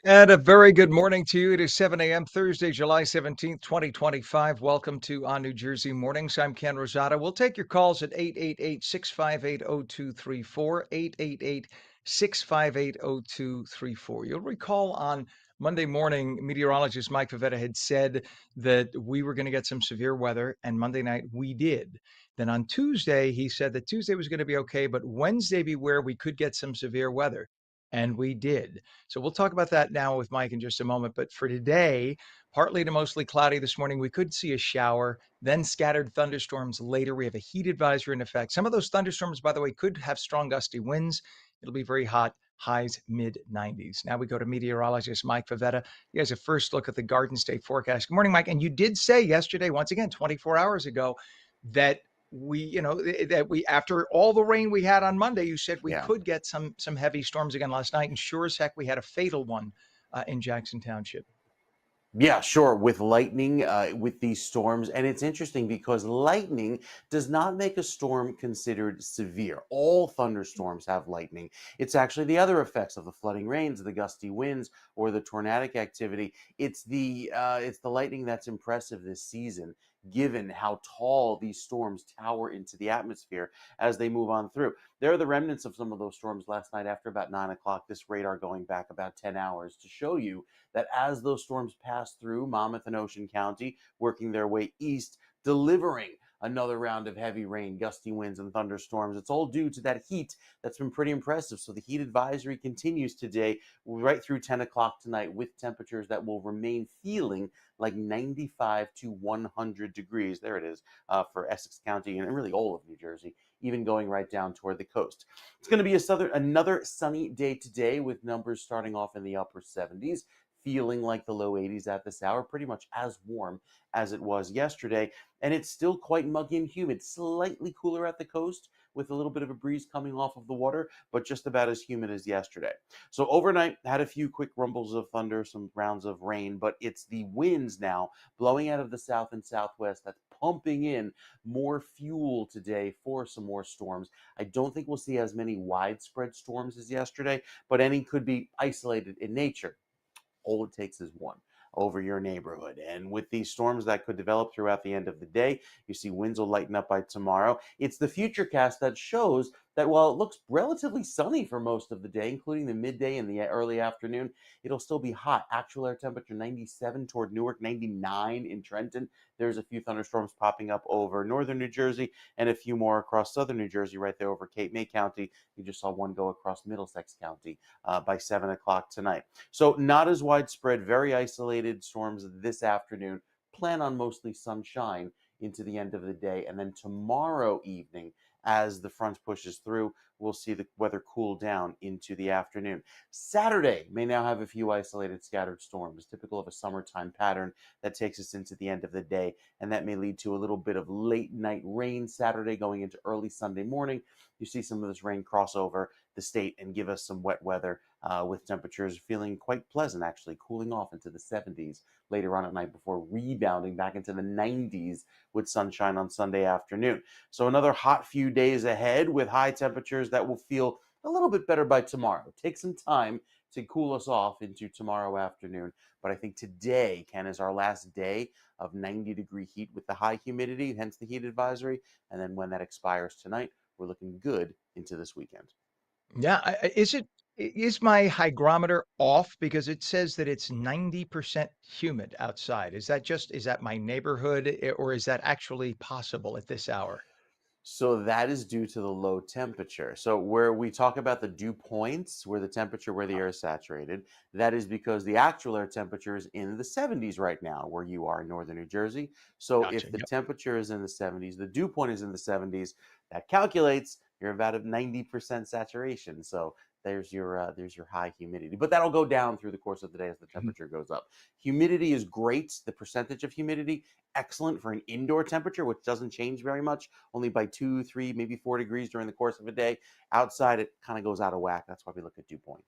And a very good morning to you. It is 7 a.m. Thursday, July 17th, 2025. Welcome to ONNJ Mornings. I'm Ken Rosato. We'll take your calls at 888-658-0234, 888-658-0234. You'll recall on Monday morning, meteorologist Mike Favetta had said that we were going to get some severe weather, and Monday night we did. Then on Tuesday, he said that Tuesday was going to be okay, but Wednesday beware, we could get some severe weather. And we did. So we'll talk about that now with Mike in just a moment. But for today, partly to mostly cloudy this morning. We could see a shower, then scattered thunderstorms later. We have a heat advisory in effect. Some of those thunderstorms, by the way, could have strong gusty winds. It'll be very hot, highs mid 90s. Now we go to meteorologist Mike Favetta. He has a first look at the Garden State forecast. Good morning, Mike. And you did say yesterday, once again, 24 hours ago, that we after all the rain we had on Monday, you said we Yeah. could get some heavy storms again last night, and sure as heck we had a fatal one in Jackson Township. Yeah, sure. With lightning, with these storms. And it's interesting because lightning does not make a storm considered severe. All thunderstorms have lightning. It's actually the other effects of the flooding rains, the gusty winds, or the tornadic activity. It's the lightning that's impressive this season, given how tall these storms tower into the atmosphere as they move on through. There are the remnants of some of those storms last night after about 9 o'clock. This radar going back about 10 hours to show you that as those storms pass through Monmouth and Ocean County, working their way east, delivering another round of heavy rain, gusty winds, and thunderstorms. It's all due to that heat that's been pretty impressive. So the heat advisory continues today, right through 10 o'clock tonight, with temperatures that will remain feeling like 95 to 100 degrees. There it is for Essex County and really all of New Jersey, even going right down toward the coast. It's going to be another sunny day today with numbers starting off in the upper 70s, feeling like the low 80s at this hour, pretty much as warm as it was yesterday. And it's still quite muggy and humid, slightly cooler at the coast with a little bit of a breeze coming off of the water, but just about as humid as yesterday. So overnight, had a few quick rumbles of thunder, some rounds of rain, but it's the winds now blowing out of the south and southwest that's pumping in more fuel today for some more storms. I don't think we'll see as many widespread storms as yesterday, but any could be isolated in nature. All it takes is one over your neighborhood. And with these storms that could develop throughout the end of the day, you see winds will lighten up by tomorrow. It's the future cast that shows that while it looks relatively sunny for most of the day, including the midday and the early afternoon, it'll still be hot. Actual air temperature 97 toward Newark, 99 in Trenton. There's a few thunderstorms popping up over northern New Jersey and a few more across southern New Jersey right there over Cape May County. You just saw one go across Middlesex County by 7 o'clock tonight. So not as widespread, very isolated storms this afternoon. Plan on mostly sunshine into the end of the day. And then tomorrow evening, as the front pushes through, we'll see the weather cool down into the afternoon. Saturday may now have a few isolated scattered storms, typical of a summertime pattern that takes us into the end of the day. And that may lead to a little bit of late night rain Saturday going into early Sunday morning. You see some of this rain cross over the state and give us some wet weather with temperatures feeling quite pleasant, actually, cooling off into the 70s later on at night before rebounding back into the 90s with sunshine on Sunday afternoon. So another hot few days ahead with high temperatures that will feel a little bit better by tomorrow. Take some time to cool us off into tomorrow afternoon. But I think today, Ken, is our last day of 90-degree heat with the high humidity, hence the heat advisory. And then when that expires tonight, we're looking good into this weekend. Yeah, is my hygrometer off because it says that it's 90% humid outside? Is that my neighborhood or is that actually possible at this hour? So that is due to the low temperature. So where we talk about the dew points, where the temperature, where the Uh, air is saturated, that is because the actual air temperature is in the 70s right now, where you are in northern New Jersey. So Gotcha. if the Yep. temperature is in the 70s, the dew point is in the 70s, that calculates you're about at 90% saturation. So there's your high humidity, but that'll go down through the course of the day as the Mhm. temperature goes up. Humidity is great. The percentage of humidity, excellent for an indoor temperature, which doesn't change very much, only by 2, 3, maybe 4 degrees during the course of a day. Outside, it kind of goes out of whack. That's why we look at dew point.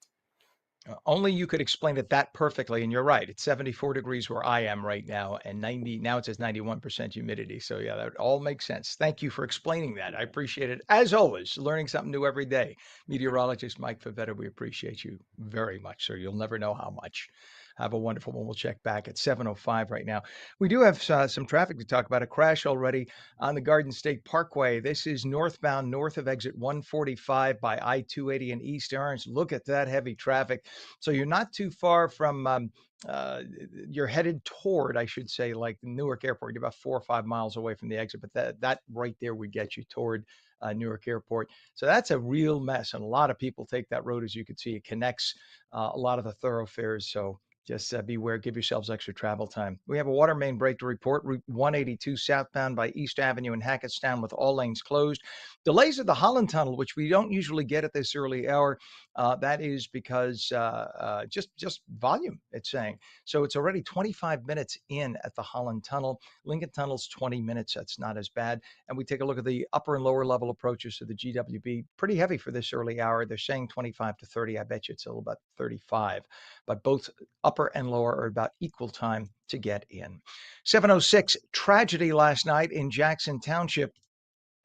Only you could explain it that perfectly, and you're right. It's 74 degrees where I am right now, and 90 now it says 91% humidity. So yeah, that all makes sense. Thank you for explaining that. I appreciate it. As always, learning something new every day. Meteorologist Mike Favetta, we appreciate you very much, sir. You'll never know how much. Have a wonderful one. We'll check back at 7:05 right now. We do have some traffic to talk about. A crash already on the Garden State Parkway. This is northbound, north of exit 145 by I-280 in East Orange. Look at that heavy traffic. So you're not too far from, uh, you're headed toward, I should say, like Newark Airport. You're about 4 or 5 miles away from the exit, but that right there would get you toward Newark Airport. So that's a real mess, and a lot of people take that road. As you can see, it connects a lot of the thoroughfares. So just beware, give yourselves extra travel time. We have a water main break to report. Route 182 southbound by East Avenue in Hackettstown with all lanes closed. Delays at the Holland Tunnel, which we don't usually get at this early hour. That is because just volume, it's saying. So it's already 25 minutes in at the Holland Tunnel. Lincoln Tunnel's 20 minutes. That's not as bad. And we take a look at the upper and lower level approaches to the GWB. Pretty heavy for this early hour. They're saying 25 to 30. I bet you it's a little about 35. But both upper and lower are about equal time to get in. 7:06, tragedy last night in Jackson Township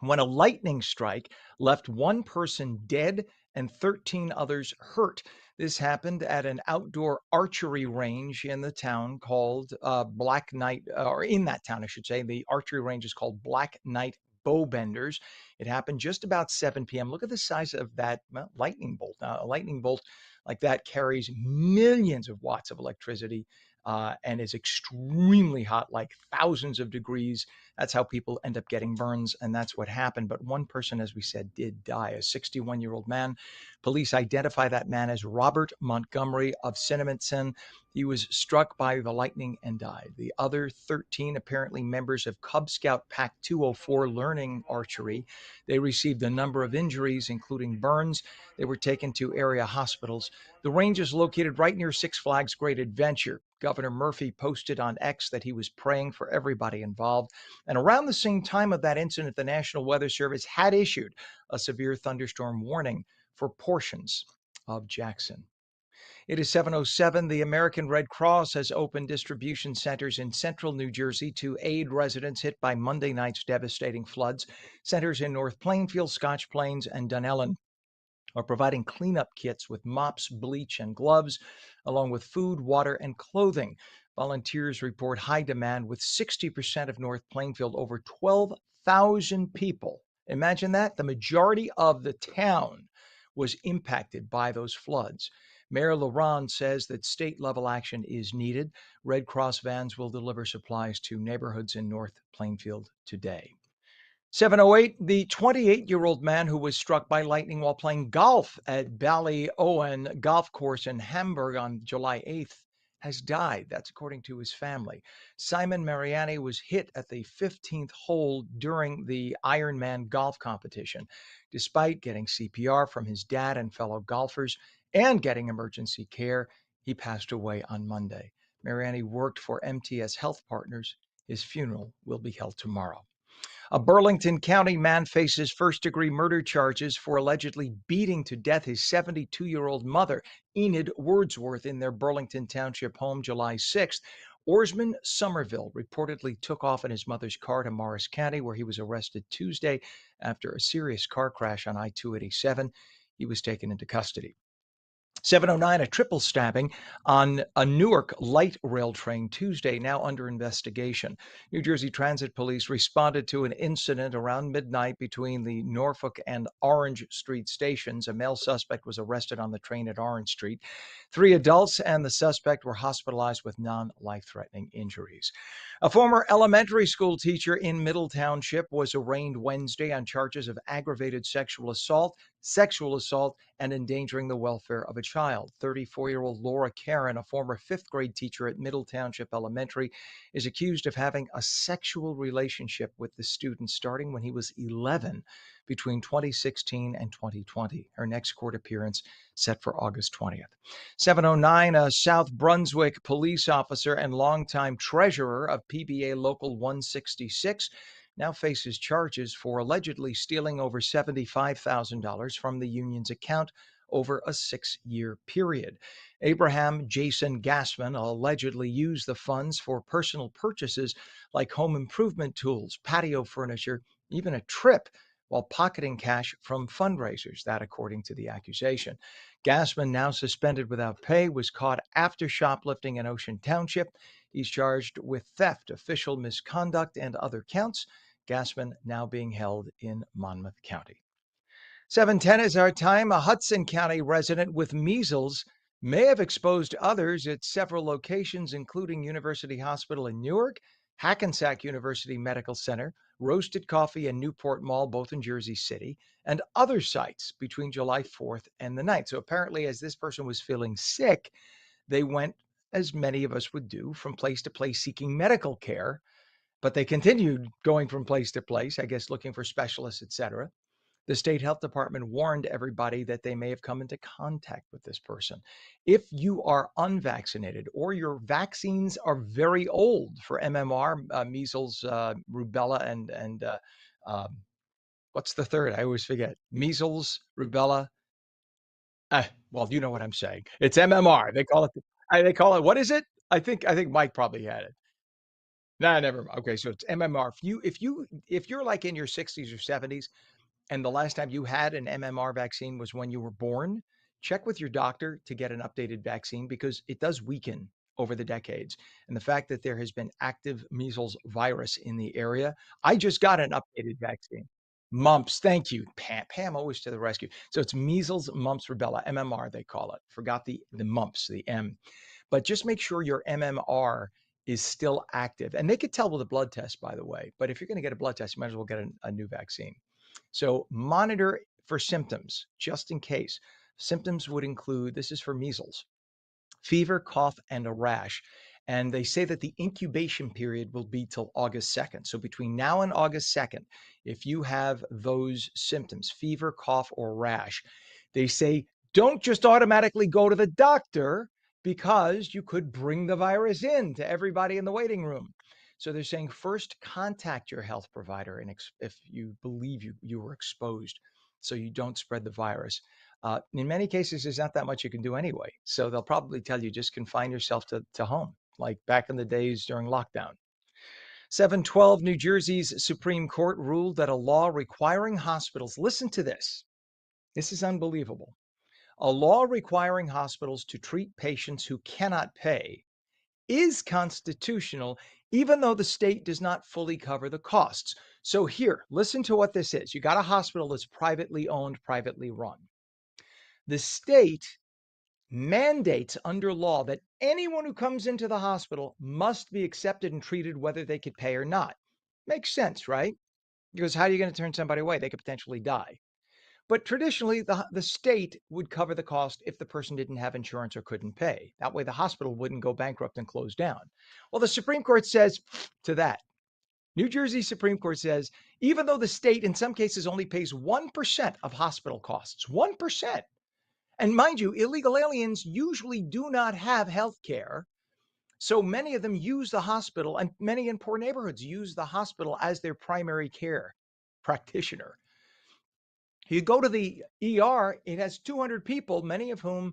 when a lightning strike left one person dead and 13 others hurt. This happened at an outdoor archery range in the town called Black Knight, or in that town, I should say. The archery range is called Black Knight Bowbenders. It happened just about 7 p.m. Look at the size of that lightning bolt. A lightning bolt like that carries millions of watts of electricity and is extremely hot, like thousands of degrees. That's how people end up getting burns, and that's what happened. But one person, as we said, did die, a 61-year-old man. Police identify that man as Robert Montgomery of Cinnaminson. He was struck by the lightning and died. The other 13, apparently members of Cub Scout Pack 204 learning archery. They received a number of injuries, including burns. They were taken to area hospitals. The range is located right near Six Flags Great Adventure. Governor Murphy posted on X that he was praying for everybody involved. And around the same time of that incident, the National Weather Service had issued a severe thunderstorm warning for portions of Jackson. It is 7:07. The American Red Cross has opened distribution centers in central New Jersey to aid residents hit by Monday night's devastating floods. Centers in North Plainfield, Scotch Plains, and Dunellen are providing cleanup kits with mops, bleach, and gloves, along with food, water, and clothing. Volunteers report high demand with 60% of North Plainfield, over 12,000 people. Imagine that. The majority of the town was impacted by those floods. Mayor LaRon says that state level action is needed. Red Cross vans will deliver supplies to neighborhoods in North Plainfield today. 7:08, the 28-year-old man who was struck by lightning while playing golf at Ballyowen Golf Course in Hamburg on July 8th has died. That's according to his family. Simon Mariani was hit at the 15th hole during the Ironman golf competition. Despite getting CPR from his dad and fellow golfers and getting emergency care, he passed away on Monday. Mariani worked for MTS Health Partners. His funeral will be held tomorrow. A Burlington County man faces first-degree murder charges for allegedly beating to death his 72-year-old mother, Enid Wordsworth, in their Burlington Township home July 6th. Oarsman Somerville reportedly took off in his mother's car to Morris County, where he was arrested Tuesday after a serious car crash on I-287. He was taken into custody. 7:09, a triple stabbing on a Newark light rail train Tuesday, now under investigation. New Jersey Transit Police responded to an incident around midnight between the Norfolk and Orange Street stations. A male suspect was arrested on the train at Orange Street. 3 adults and the suspect were hospitalized with non-life-threatening injuries. A former elementary school teacher in Middle Township was arraigned Wednesday on charges of aggravated sexual assault, and endangering the welfare of a child. 34-year-old Laura Karen, a former fifth grade teacher at Middle Township Elementary, is accused of having a sexual relationship with the student starting when he was 11 between 2016 and 2020. Her next court appearance set for August 20th. 7:09, a South Brunswick police officer and longtime treasurer of PBA Local 166 now faces charges for allegedly stealing over $75,000 from the union's account over a 6-year period. Abraham Jason Gassman allegedly used the funds for personal purchases like home improvement tools, patio furniture, even a trip, while pocketing cash from fundraisers. That, according to the accusation. Gassman, now suspended without pay, was caught after shoplifting in Ocean Township. He's charged with theft, official misconduct, and other counts. Gassman now being held in Monmouth County. 7:10 is our time. A Hudson County resident with measles may have exposed others at several locations, including University Hospital in Newark, Hackensack University Medical Center, Roasted Coffee, and Newport Mall, both in Jersey City, and other sites between July 4th and the 9th. So apparently, as this person was feeling sick, they went, as many of us would do, from place to place seeking medical care, but they continued going from place to place, I guess looking for specialists, etc. The state health department warned everybody that they may have come into contact with this person. If you are unvaccinated or your vaccines are very old for MMR, measles, rubella, and what's the third? I always forget. Measles, rubella. Well, you know what I'm saying. It's MMR. They call it. They call it. What is it? I think Mike probably had it. Nah, never mind. Okay, so it's MMR. If you're like in your 60s or 70s, and the last time you had an MMR vaccine was when you were born, check with your doctor to get an updated vaccine because it does weaken over the decades. And the fact that there has been active measles virus in the area, I just got an updated vaccine. Mumps, thank you, Pam. Pam always to the rescue. So it's measles, mumps, rubella, MMR they call it. Forgot the mumps, the M. But just make sure your MMR is still active. And they could tell with a blood test, by the way. But if you're going to get a blood test, you might as well get a new vaccine. So monitor for symptoms just in case. Symptoms would include, this is for measles, fever, cough, and a rash. And they say that the incubation period will be till August 2nd. So between now and August 2nd, if you have those symptoms, fever, cough, or rash, they say don't just automatically go to the doctor because you could bring the virus in to everybody in the waiting room. So they're saying first contact your health provider and if you believe you were exposed so you don't spread the virus. In many cases, there's not that much you can do anyway. So they'll probably tell you just confine yourself to home, like back in the days during lockdown. 712 New Jersey's Supreme Court ruled that a law requiring hospitals, listen to this. This is unbelievable. A law requiring hospitals to treat patients who cannot pay is constitutional, even though the state does not fully cover the costs. So here, listen to what this is. You got a hospital that's privately owned, privately run. The state mandates under law that anyone who comes into the hospital must be accepted and treated whether they could pay or not. Makes sense, right? Because how are you going to turn somebody away? They could potentially die. But traditionally, the state would cover the cost if the person didn't have insurance or couldn't pay. That way, the hospital wouldn't go bankrupt and close down. Well, the Supreme Court says to that. New Jersey Supreme Court says even though the state in some cases only pays 1% of hospital costs, 1%. And mind you, illegal aliens usually do not have health care. So many of them use the hospital, and many in poor neighborhoods use the hospital as their primary care practitioner. You go to the ER, it has 200 people, many of whom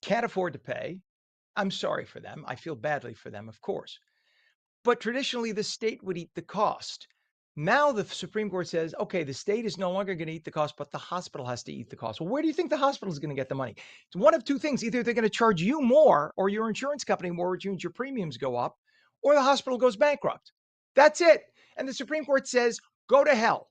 can't afford to pay. I'm sorry for them. I feel badly for them, of course. But traditionally, the state would eat the cost. Now the Supreme Court says, okay, the state is no longer going to eat the cost, but the hospital has to eat the cost. Well, where do you think the hospital is going to get the money? It's one of two things. Either they're going to charge you more or your insurance company more, which means your premiums go up, or the hospital goes bankrupt. That's it. And the Supreme Court says, go to hell.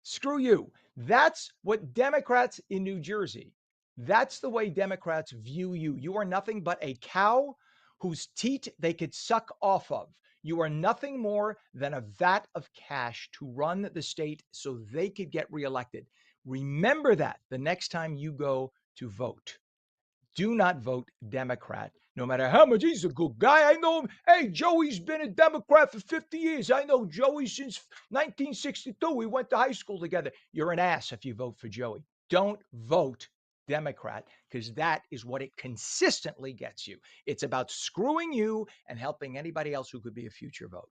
Screw you. That's what Democrats in New Jersey, that's the way Democrats view you. You are nothing but a cow whose teat they could suck off of. You are nothing more than a vat of cash to run the state so they could get reelected. Remember that the next time you go to vote. Do not vote Democrat, no matter how much he's a good guy. I know him. Hey, Joey's been a Democrat for 50 years. I know Joey since 1962. We went to high school together. You're an ass if you vote for Joey. Don't vote Democrat because that is what it consistently gets you. It's about screwing you and helping anybody else who could be a future vote.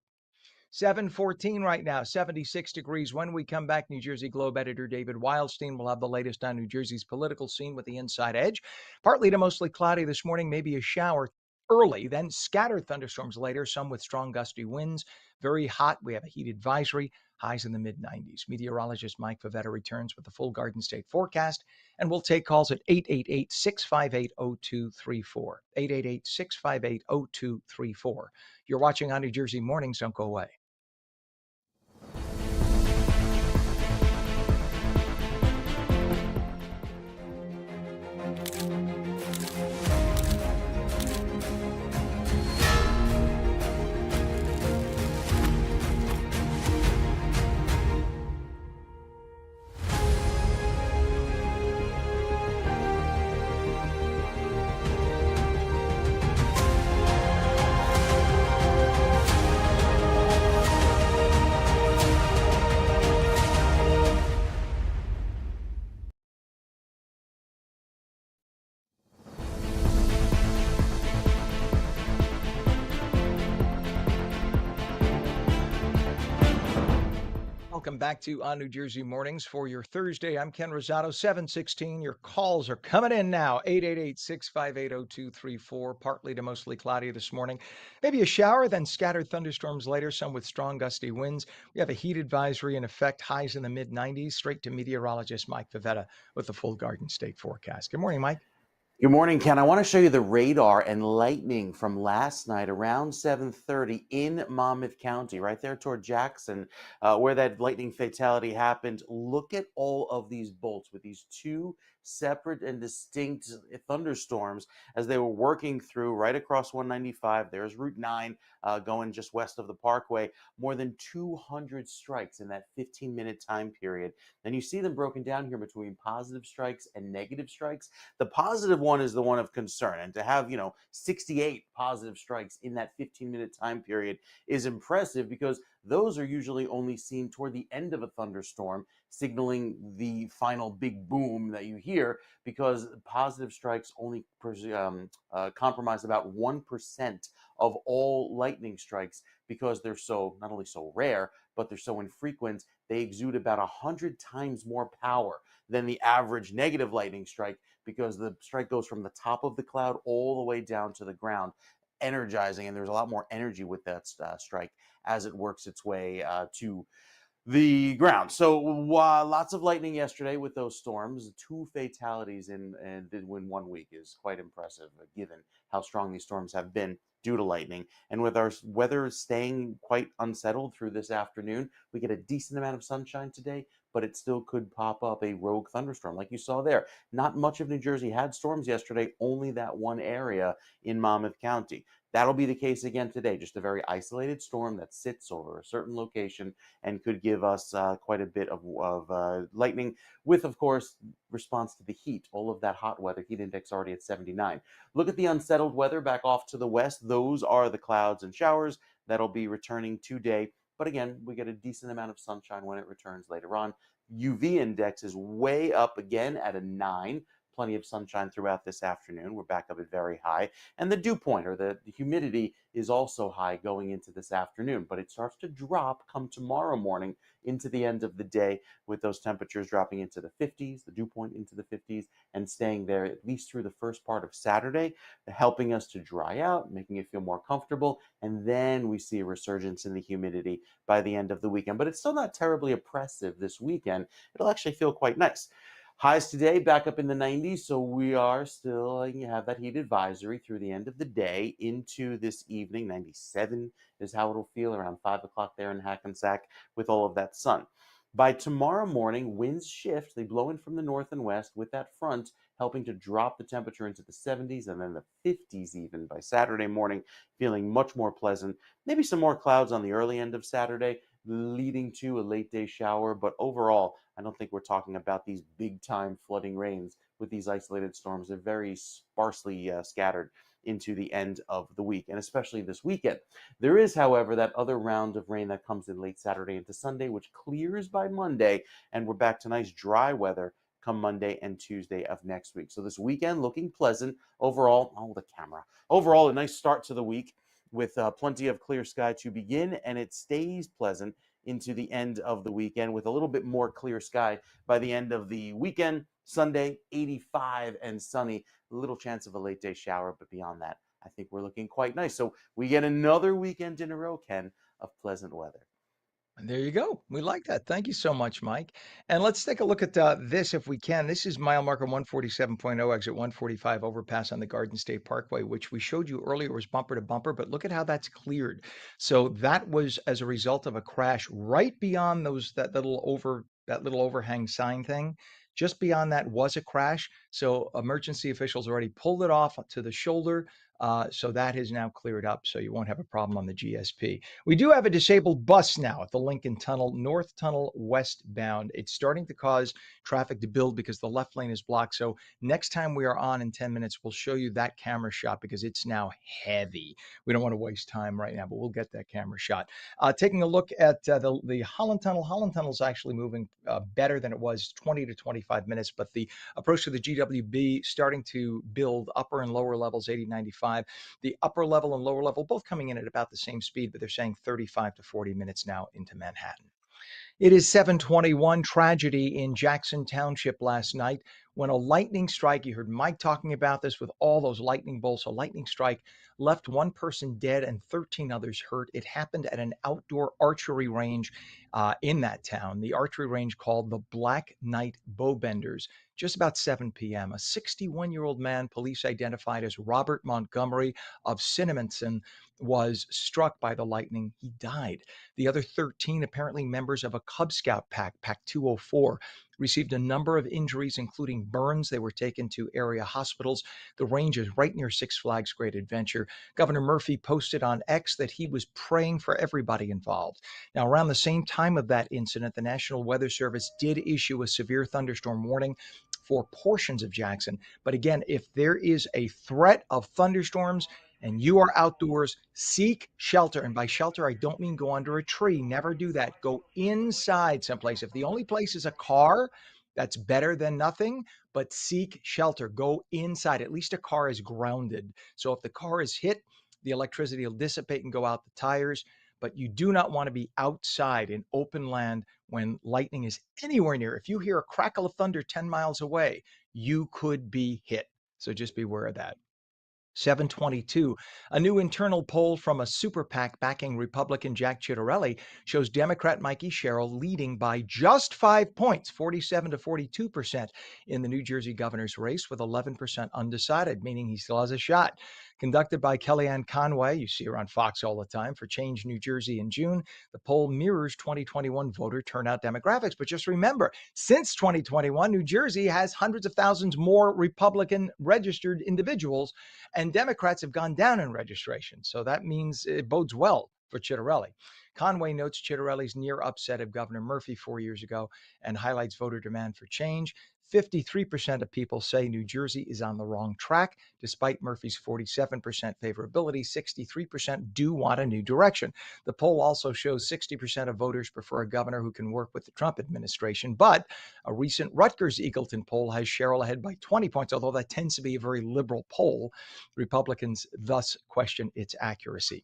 7:14 right now, 76 degrees. When we come back, New Jersey Globe editor David Wildstein will have the latest on New Jersey's political scene with the inside edge. Partly to mostly cloudy this morning, maybe a shower early, then scattered thunderstorms later, some with strong gusty winds. Very hot. We have a heat advisory, highs in the mid 90s. Meteorologist Mike Favetta returns with the full Garden State forecast, and we'll take calls at 888 658 0234. 888 658 0234. You're watching on New Jersey Mornings. Don't go away. Welcome back to On New Jersey Mornings for your Thursday. I'm Ken Rosato, 716. Your calls are coming in now, 888-658-0234. Partly to mostly cloudy this morning. Maybe a shower, then scattered thunderstorms later, some with strong gusty winds. We have a heat advisory in effect, highs in the mid 90s. Straight to meteorologist Mike Favetta with the full Garden State forecast. Good morning, Mike. Good morning, Ken. I want to show you the radar and lightning from last night around 7:30 in Monmouth County, right there toward Jackson, where that lightning fatality happened. Look at all of these bolts with these two separate and distinct thunderstorms as they were working through right across 195. There's Route 9 going just west of the Parkway. More than 200 strikes in that 15-minute time period. And you see them broken down here between positive strikes and negative strikes. The positive one is the one of concern, and to have 68 positive strikes in that 15-minute time period is impressive, because those are usually only seen toward the end of a thunderstorm, signaling the final big boom that you hear, because positive strikes only compromise about 1% of all lightning strikes, because they're so not only so rare, but they're so infrequent. They exude about 100 times more power than the average negative lightning strike, because the strike goes from the top of the cloud all the way down to the ground, energizing, and there's a lot more energy with that strike as it works its way to the ground. So lots of lightning yesterday with those storms. 2 fatalities in 1 week is quite impressive, given how strong these storms have been due to lightning. And with our weather staying quite unsettled through this afternoon, we get a decent amount of sunshine today, but it still could pop up a rogue thunderstorm like you saw there. Not much of New Jersey had storms yesterday, only that one area in Monmouth County. That'll be the case again today, just a very isolated storm that sits over a certain location and could give us quite a bit of lightning, with, of course, response to the heat. All of that hot weather, heat index already at 79. Look at the unsettled weather back off to the west. Those are the clouds and showers that'll be returning today. But again, we get a decent amount of sunshine when it returns later on. UV index is way up again at a 9. Plenty of sunshine throughout this afternoon. We're back up at very high. And the dew point, or the humidity, is also high going into this afternoon, but it starts to drop come tomorrow morning into the end of the day, with those temperatures dropping into the 50s, the dew point into the 50s, and staying there at least through the first part of Saturday, helping us to dry out, making it feel more comfortable. And then we see a resurgence in the humidity by the end of the weekend. But it's still not terribly oppressive this weekend. It'll actually feel quite nice. Highs today back up in the 90s, so we are still have that heat advisory through the end of the day into this evening. 97 is how it'll feel around 5 o'clock there in Hackensack with all of that sun. By tomorrow morning, winds shift. They blow in from the north and west with that front, helping to drop the temperature into the 70s and then the 50s even by Saturday morning, feeling much more pleasant. Maybe some more clouds on the early end of Saturday, leading to a late day shower. But overall, I don't think we're talking about these big time flooding rains with these isolated storms. They're very sparsely scattered into the end of the week, and especially this weekend. There is, however, that other round of rain that comes in late Saturday into Sunday, which clears by Monday, and we're back to nice dry weather come Monday and Tuesday of next week. So this weekend looking pleasant overall. Oh, the camera. Overall, a nice start to the week. with plenty of clear sky to begin, and it stays pleasant into the end of the weekend with a little bit more clear sky by the end of the weekend. Sunday, 85 and sunny. Little chance of a late day shower, but beyond that, I think we're looking quite nice. So we get another weekend in a row, Ken, of pleasant weather. There you go. We like that. Thank you so much, Mike. And let's take a look at this if we can. This is mile marker 147.0, exit 145 overpass on the Garden State Parkway, which we showed you earlier was bumper to bumper, but look at how that's cleared. So that was as a result of a crash right beyond that little overhang sign thing. Just beyond that was a crash. So emergency officials already pulled it off to the shoulder. So that is now cleared up. So you won't have a problem on the GSP. We do have a disabled bus now at the Lincoln Tunnel, North Tunnel westbound. It's starting to cause traffic to build because the left lane is blocked. So next time we are on in 10 minutes, we'll show you that camera shot because it's now heavy. We don't want to waste time right now, but we'll get that camera shot. Taking a look at the Holland Tunnel. Holland Tunnel is actually moving better than it was 20 to 25 minutes, but the approach to the GWB starting to build upper and lower levels, 80, 95. The upper level and lower level both coming in at about the same speed, but they're saying 35 to 40 minutes now into Manhattan. It is 7:21. Tragedy in Jackson Township last night when a lightning strike, you heard Mike talking about this with all those lightning bolts, a lightning strike left one person dead and 13 others hurt. It happened at an outdoor archery range in that town, the archery range called the Black Knight Bowbenders, just about 7 p.m. A 61-year-old man, police identified as Robert Montgomery of Cinnaminson, was struck by the lightning. He died. The other 13, apparently members of a Cub Scout pack, Pack 204, received a number of injuries, including burns. They were taken to area hospitals. The range is right near Six Flags Great Adventure. Governor Murphy posted on X that he was praying for everybody involved. Now, around the same time of that incident, the National Weather Service did issue a severe thunderstorm warning for portions of Jackson. But again, if there is a threat of thunderstorms, and you are outdoors, seek shelter. And by shelter, I don't mean go under a tree. Never do that. Go inside someplace. If the only place is a car, that's better than nothing, but seek shelter. Go inside. At least a car is grounded. So if the car is hit, the electricity will dissipate and go out the tires. But you do not want to be outside in open land when lightning is anywhere near. If you hear a crackle of thunder 10 miles away, you could be hit. So just beware of that. 722. A new internal poll from a super PAC backing Republican Jack Ciattarelli shows Democrat Mikey Sherrill leading by just 5 points, 47 to 42% in the New Jersey governor's race, with 11% undecided, meaning he still has a shot. Conducted by Kellyanne Conway, you see her on Fox all the time, for Change New Jersey in June. The poll mirrors 2021 voter turnout demographics. But just remember, since 2021, New Jersey has hundreds of thousands more Republican registered individuals, and Democrats have gone down in registration. So that means it bodes well for Ciattarelli. Conway notes Ciattarelli's near upset of Governor Murphy 4 years ago and highlights voter demand for change. 53% of people say New Jersey is on the wrong track. Despite Murphy's 47% favorability, 63% do want a new direction. The poll also shows 60% of voters prefer a governor who can work with the Trump administration. But a recent Rutgers-Eagleton poll has Sherrill ahead by 20 points, although that tends to be a very liberal poll. Republicans thus question its accuracy.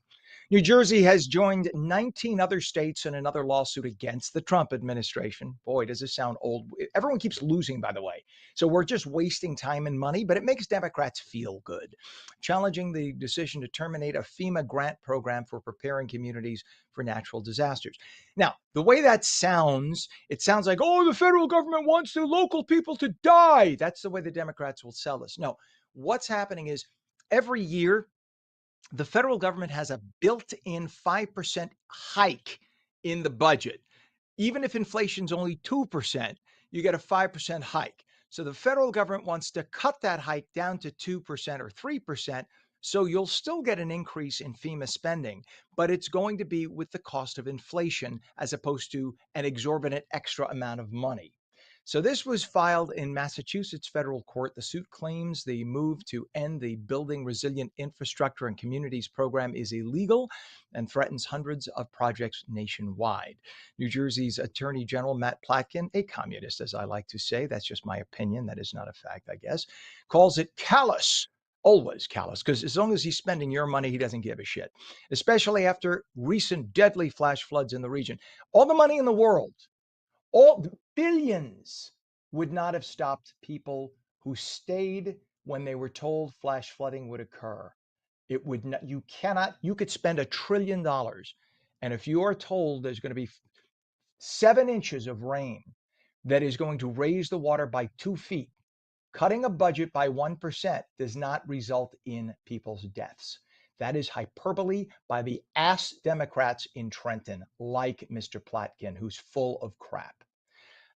New Jersey has joined 19 other states in another lawsuit against the Trump administration. Boy, does this sound old. Everyone keeps losing, by the way. So we're just wasting time and money, but it makes Democrats feel good. Challenging the decision to terminate a FEMA grant program for preparing communities for natural disasters. Now, the way that sounds, it sounds like, oh, the federal government wants the local people to die. That's the way the Democrats will sell us. No, what's happening is every year, the federal government has a built-in 5% hike in the budget. Even if inflation's only 2%, you get a 5% hike. So the federal government wants to cut that hike down to 2% or 3%. So you'll still get an increase in FEMA spending, but it's going to be with the cost of inflation as opposed to an exorbitant extra amount of money. So this was filed in Massachusetts federal court. The suit claims the move to end the Building Resilient Infrastructure and Communities program is illegal and threatens hundreds of projects nationwide. New Jersey's Attorney General Matt Platkin, a communist, as I like to say, that's just my opinion, that is not a fact, I guess, calls it callous, always callous, because as long as he's spending your money, he doesn't give a shit, especially after recent deadly flash floods in the region. All the money in the world, all the billions, would not have stopped people who stayed when they were told flash flooding would occur. It would not, you cannot, you could spend $1 trillion. And if you are told there's going to be 7 inches of rain that is going to raise the water by 2 feet, cutting a budget by 1% does not result in people's deaths. That is hyperbole by the ass Democrats in Trenton, like Mr. Platkin, who's full of crap.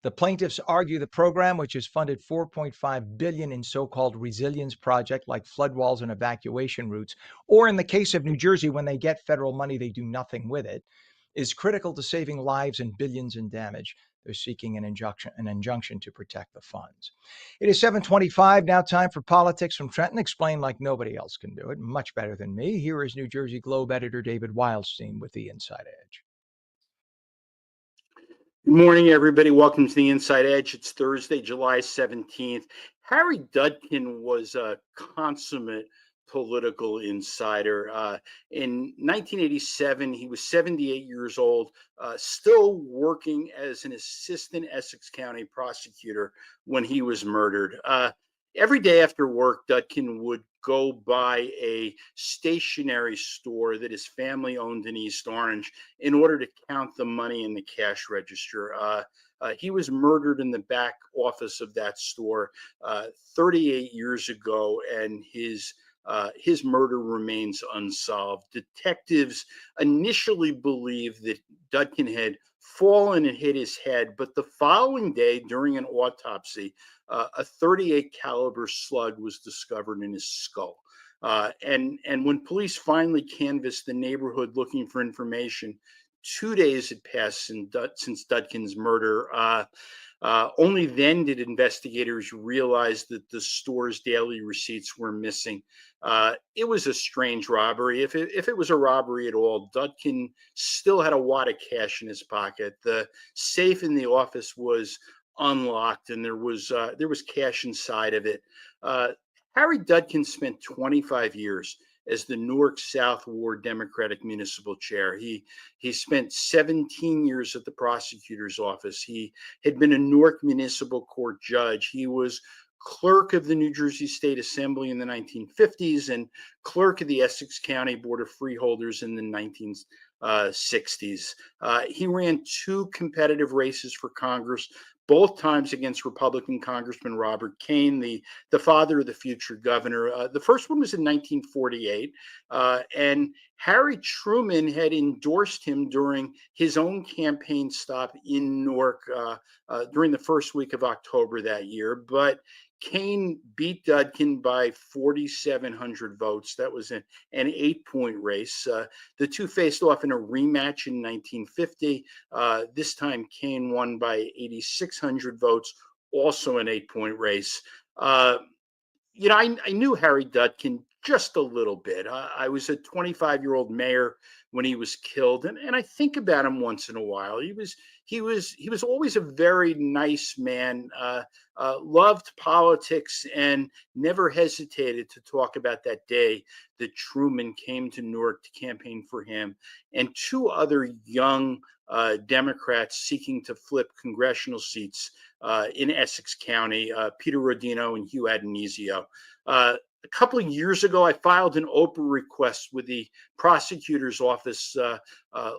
The plaintiffs argue the program, which has funded $4.5 billion in so-called resilience projects like flood walls and evacuation routes, or in the case of New Jersey, when they get federal money, they do nothing with it, is critical to saving lives and billions in damage. They're seeking an injunction to protect the funds. It is 7:25 now. Time for politics from Trenton, explained like nobody else can do it, much better than me. Here is New Jersey Globe editor David Wildstein with the Inside Edge. Good morning, everybody. Welcome to the Inside Edge. It's Thursday, July 17th. Harry Dudkin was a consummate political insider. In 1987, he was 78 years old, still working as an assistant Essex County prosecutor when he was murdered. Every day after work, Dudkin would go by a stationery store that his family owned in East Orange in order to count the money in the cash register. He was murdered in the back office of that store 38 years ago, and his murder remains unsolved. Detectives initially believed that Dudkin had fallen and hit his head, but the following day, during an autopsy, a 38 caliber slug was discovered in his skull. And when police finally canvassed the neighborhood looking for information, 2 days had passed since Dudkin's murder. Only then did investigators realize that the store's daily receipts were missing. It was a strange robbery. If it was a robbery at all, Dudkin still had a wad of cash in his pocket. The safe in the office was unlocked, and there was cash inside of it. Harry Dudkin spent 25 years as the Newark South Ward Democratic Municipal Chair. He spent 17 years at the prosecutor's office. He had been a Newark Municipal Court judge. He was clerk of the New Jersey State Assembly in the 1950s and clerk of the Essex County Board of Freeholders in the 1960s. He ran 2 competitive races for Congress, both times against Republican Congressman Robert Kane, the father of the future governor. The first one was in 1948, and Harry Truman had endorsed him during his own campaign stop in Newark during the first week of October that year. But Kane beat Dudkin by 4,700 votes. That was an 8-point race. The two faced off in a rematch in 1950. This time, Kane won by 8,600 votes, also an 8-point race. I knew Harry Dudkin just a little bit. I was a 25-year-old mayor when he was killed, and I think about him once in a while. He was always a very nice man, loved politics, and never hesitated to talk about that day that Truman came to Newark to campaign for him and 2 other young Democrats seeking to flip congressional seats in Essex County, Peter Rodino and Hugh Adonisio. A couple of years ago, I filed an Oprah request with the prosecutor's office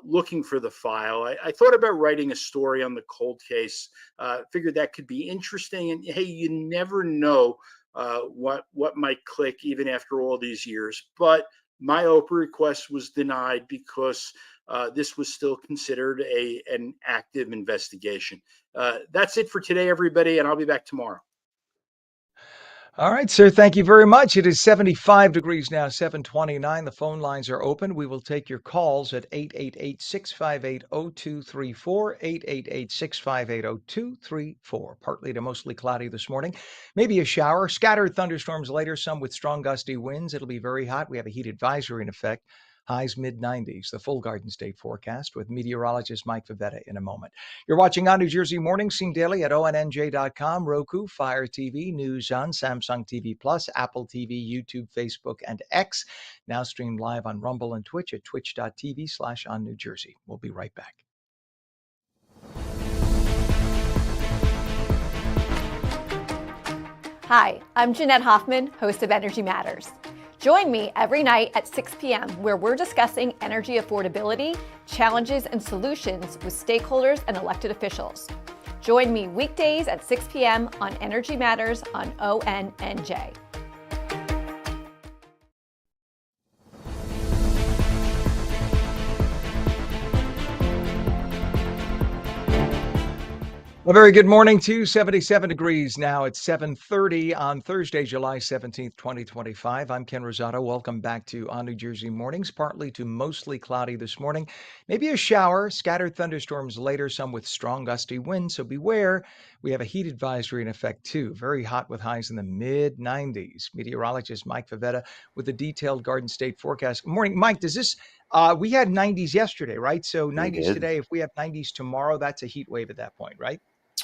looking for the file. I thought about writing a story on the cold case, figured that could be interesting. And hey, you never know what might click even after all these years. But my Oprah request was denied because this was still considered an active investigation. That's it for today, everybody, and I'll be back tomorrow. All right, sir. Thank you very much. It is 75 degrees now, 7:29. The phone lines are open. We will take your calls at 888-658-0234, 888-658-0234. Partly to mostly cloudy this morning. Maybe a shower, scattered thunderstorms later, some with strong gusty winds. It'll be very hot. We have a heat advisory in effect. highs mid-90s. The full Garden State forecast with meteorologist Mike Favetta in a moment. You're watching On New Jersey Mornings, seen daily at ONNJ.com, Roku, Fire TV, News On, Samsung TV Plus, Apple TV, YouTube, Facebook, and X. Now streamed live on Rumble and Twitch at twitch.tv/OnNewJersey. We'll be right back. Hi, I'm Jeanette Hoffman, host of Energy Matters. Join me every night at 6 p.m. where we're discussing energy affordability, challenges, and solutions with stakeholders and elected officials. Join me weekdays at 6 p.m. on Energy Matters on ONNJ. A very good morning to 77 degrees now. It's 7:30 on Thursday, July 17th, 2025. I'm Ken Rosato. Welcome back to On New Jersey Mornings. Partly to mostly cloudy this morning. Maybe a shower, scattered thunderstorms later, some with strong gusty winds. So beware. We have a heat advisory in effect too. Very hot with highs in the mid-90s. Meteorologist Mike Favetta with a detailed Garden State forecast. Good morning, Mike. Does this we had 90s yesterday, right? So We 90s did. today. If we have 90s tomorrow, that's a heat wave at that point, right?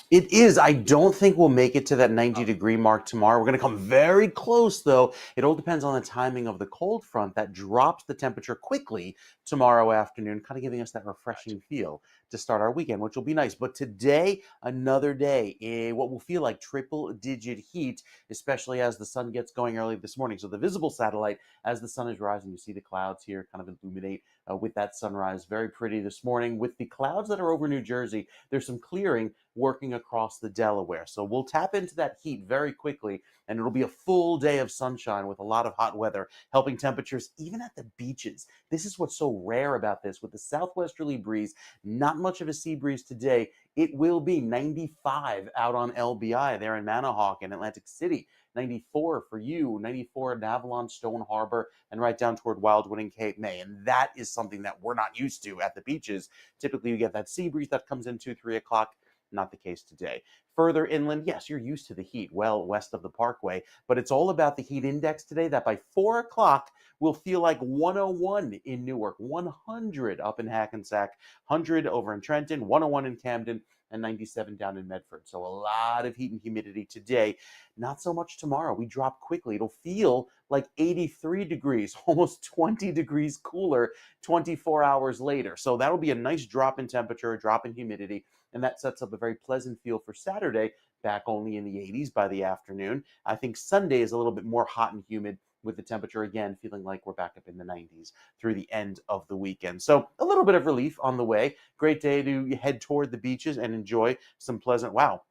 It is. I don't think we'll make it to that 90-degree mark tomorrow. We're going to come very close, though. It all depends on the timing of the cold front that drops the temperature quickly tomorrow afternoon, kind of giving us that refreshing feel to start our weekend, which will be nice. But today, another day, what will feel like triple-digit heat, especially as the sun gets going early this morning. So the visible satellite, as the sun is rising, you see the clouds here kind of illuminate with that sunrise. Very pretty this morning. With the clouds that are over New Jersey, there's some clearing working across the Delaware. So we'll tap into that heat very quickly, and it'll be a full day of sunshine with a lot of hot weather, helping temperatures even at the beaches. This is what's so rare about this. With the southwesterly breeze, not much of a sea breeze today. It will be 95 out on LBI there in Manahawk and Atlantic City. 94 for you, 94 in Avalon, Stone Harbor, and right down toward Wildwood and Cape May. And that is something that we're not used to at the beaches. Typically, you get that sea breeze that comes in 2, 3 o'clock. Not the case today. Further inland, yes, you're used to the heat well west of the Parkway, but it's all about the heat index today that by 4 o'clock will feel like 101 in Newark, 100 up in Hackensack, 100 over in Trenton, 101 in Camden, and 97 down in Medford. So a lot of heat and humidity today. Not so much tomorrow. We drop quickly. It'll feel like 83 degrees, almost 20 degrees cooler 24 hours later. So that'll be a nice drop in temperature, a drop in humidity, and that sets up a very pleasant feel for Saturday, back only in the 80s by the afternoon. I think Sunday is a little bit more hot and humid, with the temperature again feeling like we're back up in the 90s through the end of the weekend. So a little bit of relief on the way. Great day to head toward the beaches and enjoy some pleasant, wow,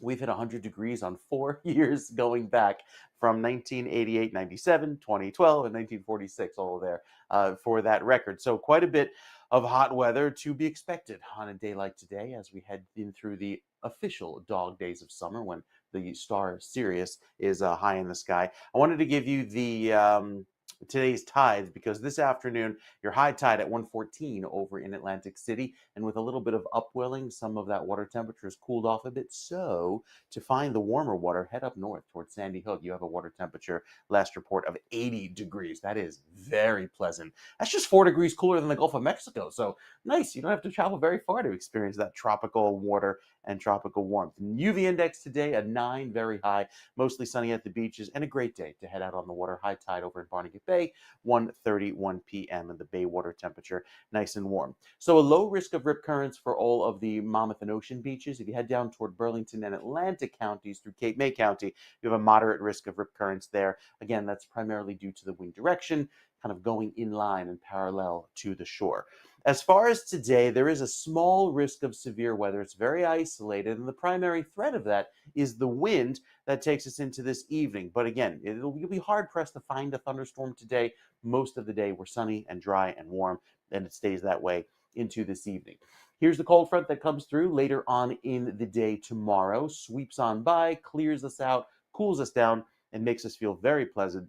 we've hit 100 degrees on 4 years going back from 1988, 97, 2012, and 1946, all there for that record. So quite a bit of hot weather to be expected on a day like today as we head in through the official dog days of summer when the star Sirius is high in the sky. I wanted to give you the today's tides because this afternoon your high tide at 114 over in Atlantic City, and with a little bit of upwelling, some of that water temperature has cooled off a bit. So to find the warmer water, head up north towards Sandy Hook. You have a water temperature last report of 80 degrees. That is very pleasant. That's just 4 degrees cooler than the Gulf of Mexico. So nice. You don't have to travel very far to experience that tropical water and tropical warmth. UV index today a 9, very high, mostly sunny at the beaches, and a great day to head out on the water. High tide over in Barnegat Bay, 1:31 p.m. and the bay water temperature nice and warm. So a low risk of rip currents for all of the Monmouth and Ocean beaches. If you head down toward Burlington and Atlantic counties through Cape May County, you have a moderate risk of rip currents there. Again, that's primarily due to the wind direction, kind of going in line and parallel to the shore. As far as today, there is a small risk of severe weather. It's very isolated, and the primary threat of that is the wind that takes us into this evening. But again, you'll be hard-pressed to find a thunderstorm today. Most of the day, we're sunny and dry and warm, and it stays that way into this evening. Here's the cold front that comes through later on in the day tomorrow, sweeps on by, clears us out, cools us down, and makes us feel very pleasant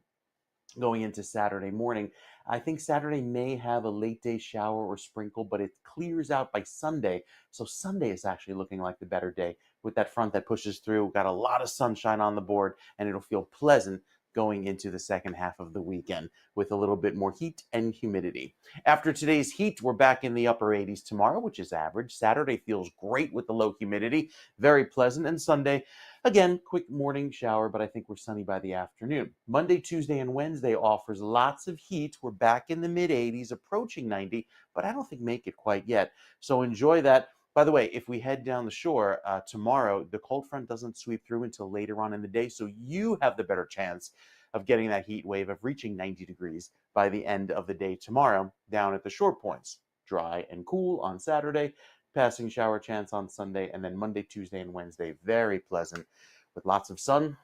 going into Saturday morning. I think Saturday may have a late day shower or sprinkle, but it clears out by Sunday. So Sunday is actually looking like the better day with that front that pushes through. Got a lot of sunshine on the board, and it'll feel pleasant going into the second half of the weekend with a little bit more heat and humidity. After today's heat, we're back in the upper 80s tomorrow, which is average. Saturday feels great with the low humidity, very pleasant. And Sunday, again, quick morning shower, but I think we're sunny by the afternoon. Monday, Tuesday, and Wednesday offers lots of heat. We're back in the mid 80s, approaching 90, but I don't think make it quite yet. So enjoy that. By the way, if we head down the shore tomorrow, the cold front doesn't sweep through until later on in the day, so you have the better chance of getting that heat wave, of reaching 90 degrees by the end of the day tomorrow down at the shore points. Dry and cool on Saturday, passing shower chance on Sunday, and then Monday, Tuesday, and Wednesday, very pleasant with lots of sun,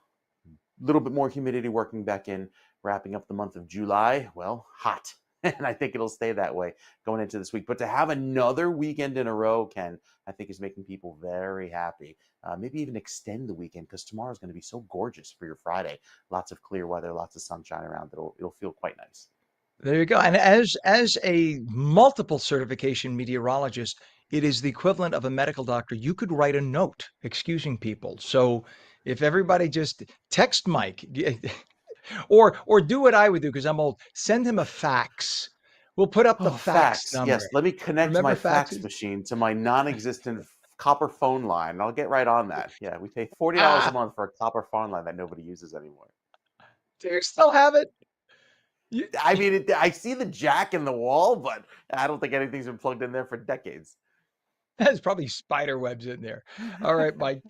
a little bit more humidity working back in, wrapping up the month of July, well, hot. And I think it'll stay that way going into this week. But to have another weekend in a row, Ken, I think is making people very happy. Maybe even extend the weekend, because tomorrow is going to be so gorgeous for your Friday. Lots of clear weather, lots of sunshine around. It'll feel quite nice. There you go. And as a multiple certification meteorologist, it is the equivalent of a medical doctor. You could write a note excusing people. So if everybody just text Mike, or do what I would do, because I'm old, send him a fax. We'll put up the Oh, fax fax. number. Yes, let me connect Remember my fax faxes? machine to my non-existent copper phone line. I'll get right on that. Yeah, we pay $40 a Ah, month for a copper phone line that nobody uses anymore. do you still have it? You, I mean, I see the jack in the wall, but I don't think anything's been plugged in there for decades. There's probably spider webs in there. All right, Mike.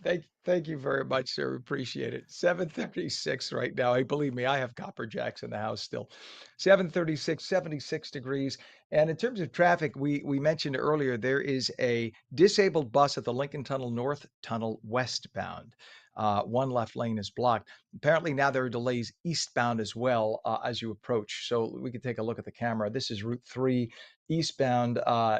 Thank you very much, sir. Appreciate it. 7:36 right now. Hey, believe me, I have copper jacks in the house still. 7:36, 76 degrees. And in terms of traffic, we mentioned earlier there is a disabled bus at the Lincoln Tunnel North Tunnel westbound. One left lane is blocked. Apparently now there are delays eastbound as well as you approach. So we could take a look at the camera. This is Route 3 eastbound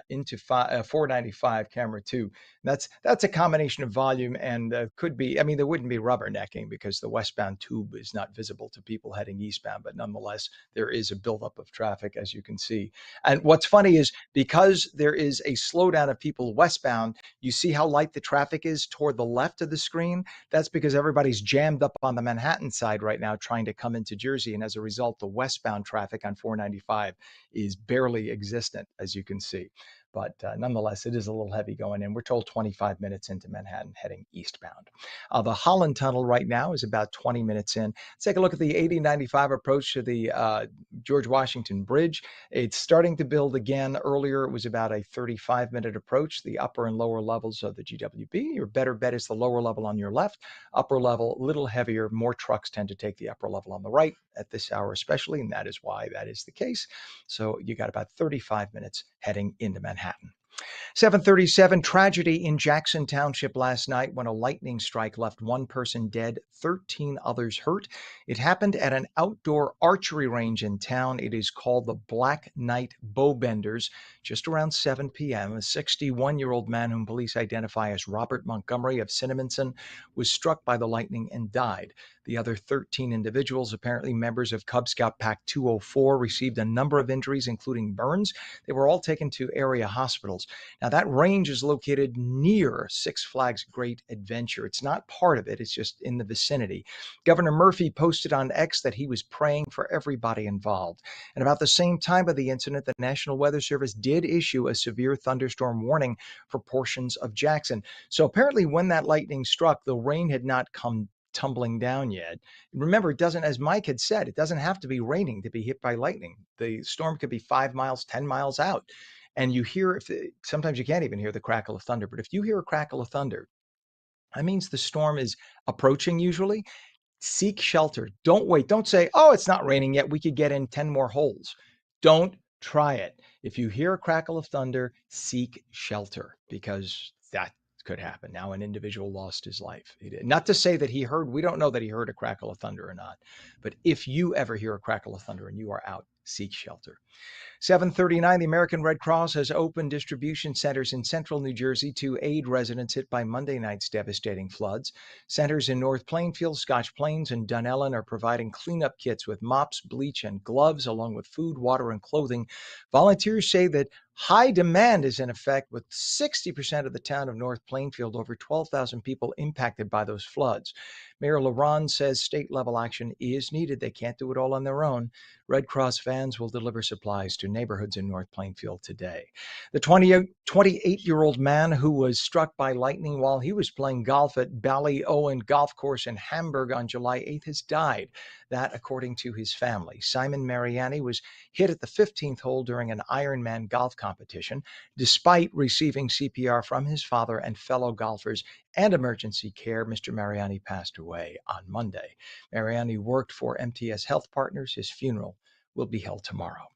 into 495 camera 2. That's a combination of volume and could be, I mean, there wouldn't be rubbernecking because the westbound tube is not visible to people heading eastbound, but nonetheless there is a buildup of traffic, as you can see. And what's funny is, because there is a slowdown of people westbound, you see how light the traffic is toward the left of the screen. That's because everybody's jammed up on the Manhattan side right now trying to come into Jersey, and as a result the westbound traffic on 495 is barely existent, as you can see. But nonetheless, it is a little heavy going in. We're told 25 minutes into Manhattan heading eastbound. The Holland Tunnel right now is about 20 minutes in. Let's take a look at the 8095 approach to the George Washington Bridge. It's starting to build again. Earlier, it was about a 35-minute approach. The upper and lower levels of the GWB. Your better bet is the lower level on your left. Upper level, a little heavier. More trucks tend to take the upper level on the right at this hour especially, and that is why that is the case. So you got about 35 minutes heading into Manhattan. 7:37, tragedy in Jackson Township last night when a lightning strike left one person dead, 13 others hurt. It happened at an outdoor archery range in town. It is called the Black Knight Bowbenders. Just around 7 p.m., a 61-year-old man whom police identify as Robert Montgomery of Cinnaminson was struck by the lightning and died. The other 13 individuals, apparently members of Cub Scout Pack 204, received a number of injuries, including burns. They were all taken to area hospitals. Now, that range is located near Six Flags Great Adventure. It's not part of it, it's just in the vicinity. Governor Murphy posted on X that he was praying for everybody involved. And about the same time of the incident, the National Weather Service did issue a severe thunderstorm warning for portions of Jackson. So apparently, when that lightning struck, the rain had not come tumbling down yet. Remember, it doesn't, as Mike had said, it doesn't have to be raining to be hit by lightning. The storm could be 5 miles, 10 miles out. And you hear, sometimes you can't even hear the crackle of thunder, but if you hear a crackle of thunder, that means the storm is approaching usually. Seek shelter. Don't wait. Don't say, oh, it's not raining yet. We could get in 10 more holes. Don't try it. If you hear a crackle of thunder, seek shelter, because that could happen. Now, an individual lost his life. Not to say that he heard, we don't know that he heard a crackle of thunder or not, but if you ever hear a crackle of thunder and you are out, seek shelter. 7:39, the American Red Cross has opened distribution centers in central New Jersey to aid residents hit by Monday night's devastating floods. Centers in North Plainfield, Scotch Plains, and Dunellen are providing cleanup kits with mops, bleach, and gloves, along with food, water, and clothing. Volunteers say that high demand is in effect, with 60% of the town of North Plainfield, over 12,000 people impacted by those floods. Mayor LaRon says state-level action is needed. They can't do it all on their own. Red Cross vans will deliver supplies to neighborhoods in North Plainfield today. The 28-year-old man who was struck by lightning while he was playing golf at Ballyowen Golf Course in Hamburg on July 8th has died. That, according to his family. Simon Mariani was hit at the 15th hole during an Ironman golf competition. Despite receiving CPR from his father and fellow golfers and emergency care, Mr. Mariani passed away on Monday. Mariani worked for MTS Health Partners. His funeral will be held tomorrow.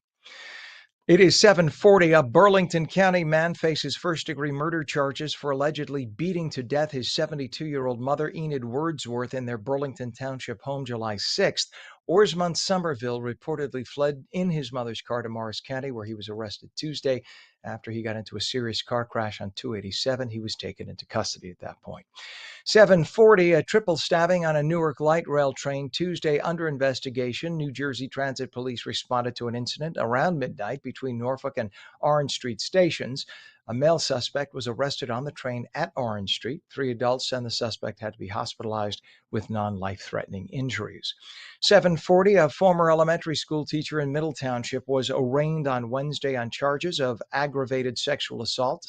It is 7:40. A Burlington County man faces first-degree murder charges for allegedly beating to death his 72-year-old mother, Enid Wordsworth, in their Burlington Township home July 6th. Orsmond Somerville reportedly fled in his mother's car to Morris County, where he was arrested Tuesday after he got into a serious car crash on 287. He was taken into custody at that point. 7:40, a triple stabbing on a Newark light rail train Tuesday under investigation. New Jersey Transit Police responded to an incident around midnight between Norfolk and Orange Street stations. A male suspect was arrested on the train at Orange Street. 3 adults and the suspect had to be hospitalized with non-life-threatening injuries. 7:40, a former elementary school teacher in Middle Township was arraigned on Wednesday on charges of aggravated sexual assault,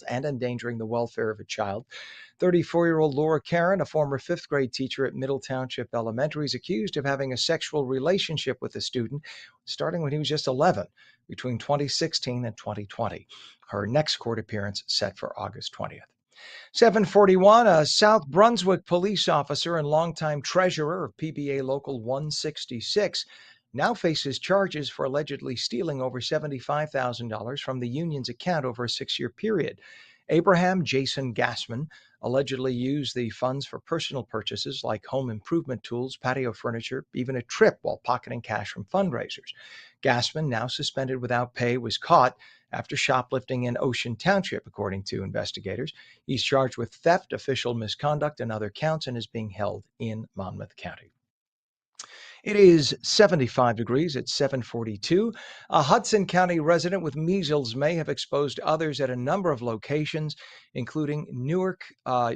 and endangering the welfare of a child. 34-year-old Laura Karen, a former 5th grade teacher at Middle Township Elementary, is accused of having a sexual relationship with a student starting when he was just 11, between 2016 and 2020. Her next court appearance set for August 20th. 7:41, a South Brunswick police officer and longtime treasurer of PBA Local 166 now faces charges for allegedly stealing over $75,000 from the union's account over a 6-year period. Abraham Jason Gassman allegedly used the funds for personal purchases like home improvement tools, patio furniture, even a trip while pocketing cash from fundraisers. Gassman, now suspended without pay, was caught after shoplifting in Ocean Township, according to investigators. He's charged with theft, official misconduct, and other counts and is being held in Monmouth County. It is 75 degrees at 7:42. A Hudson County resident with measles may have exposed others at a number of locations, including Newark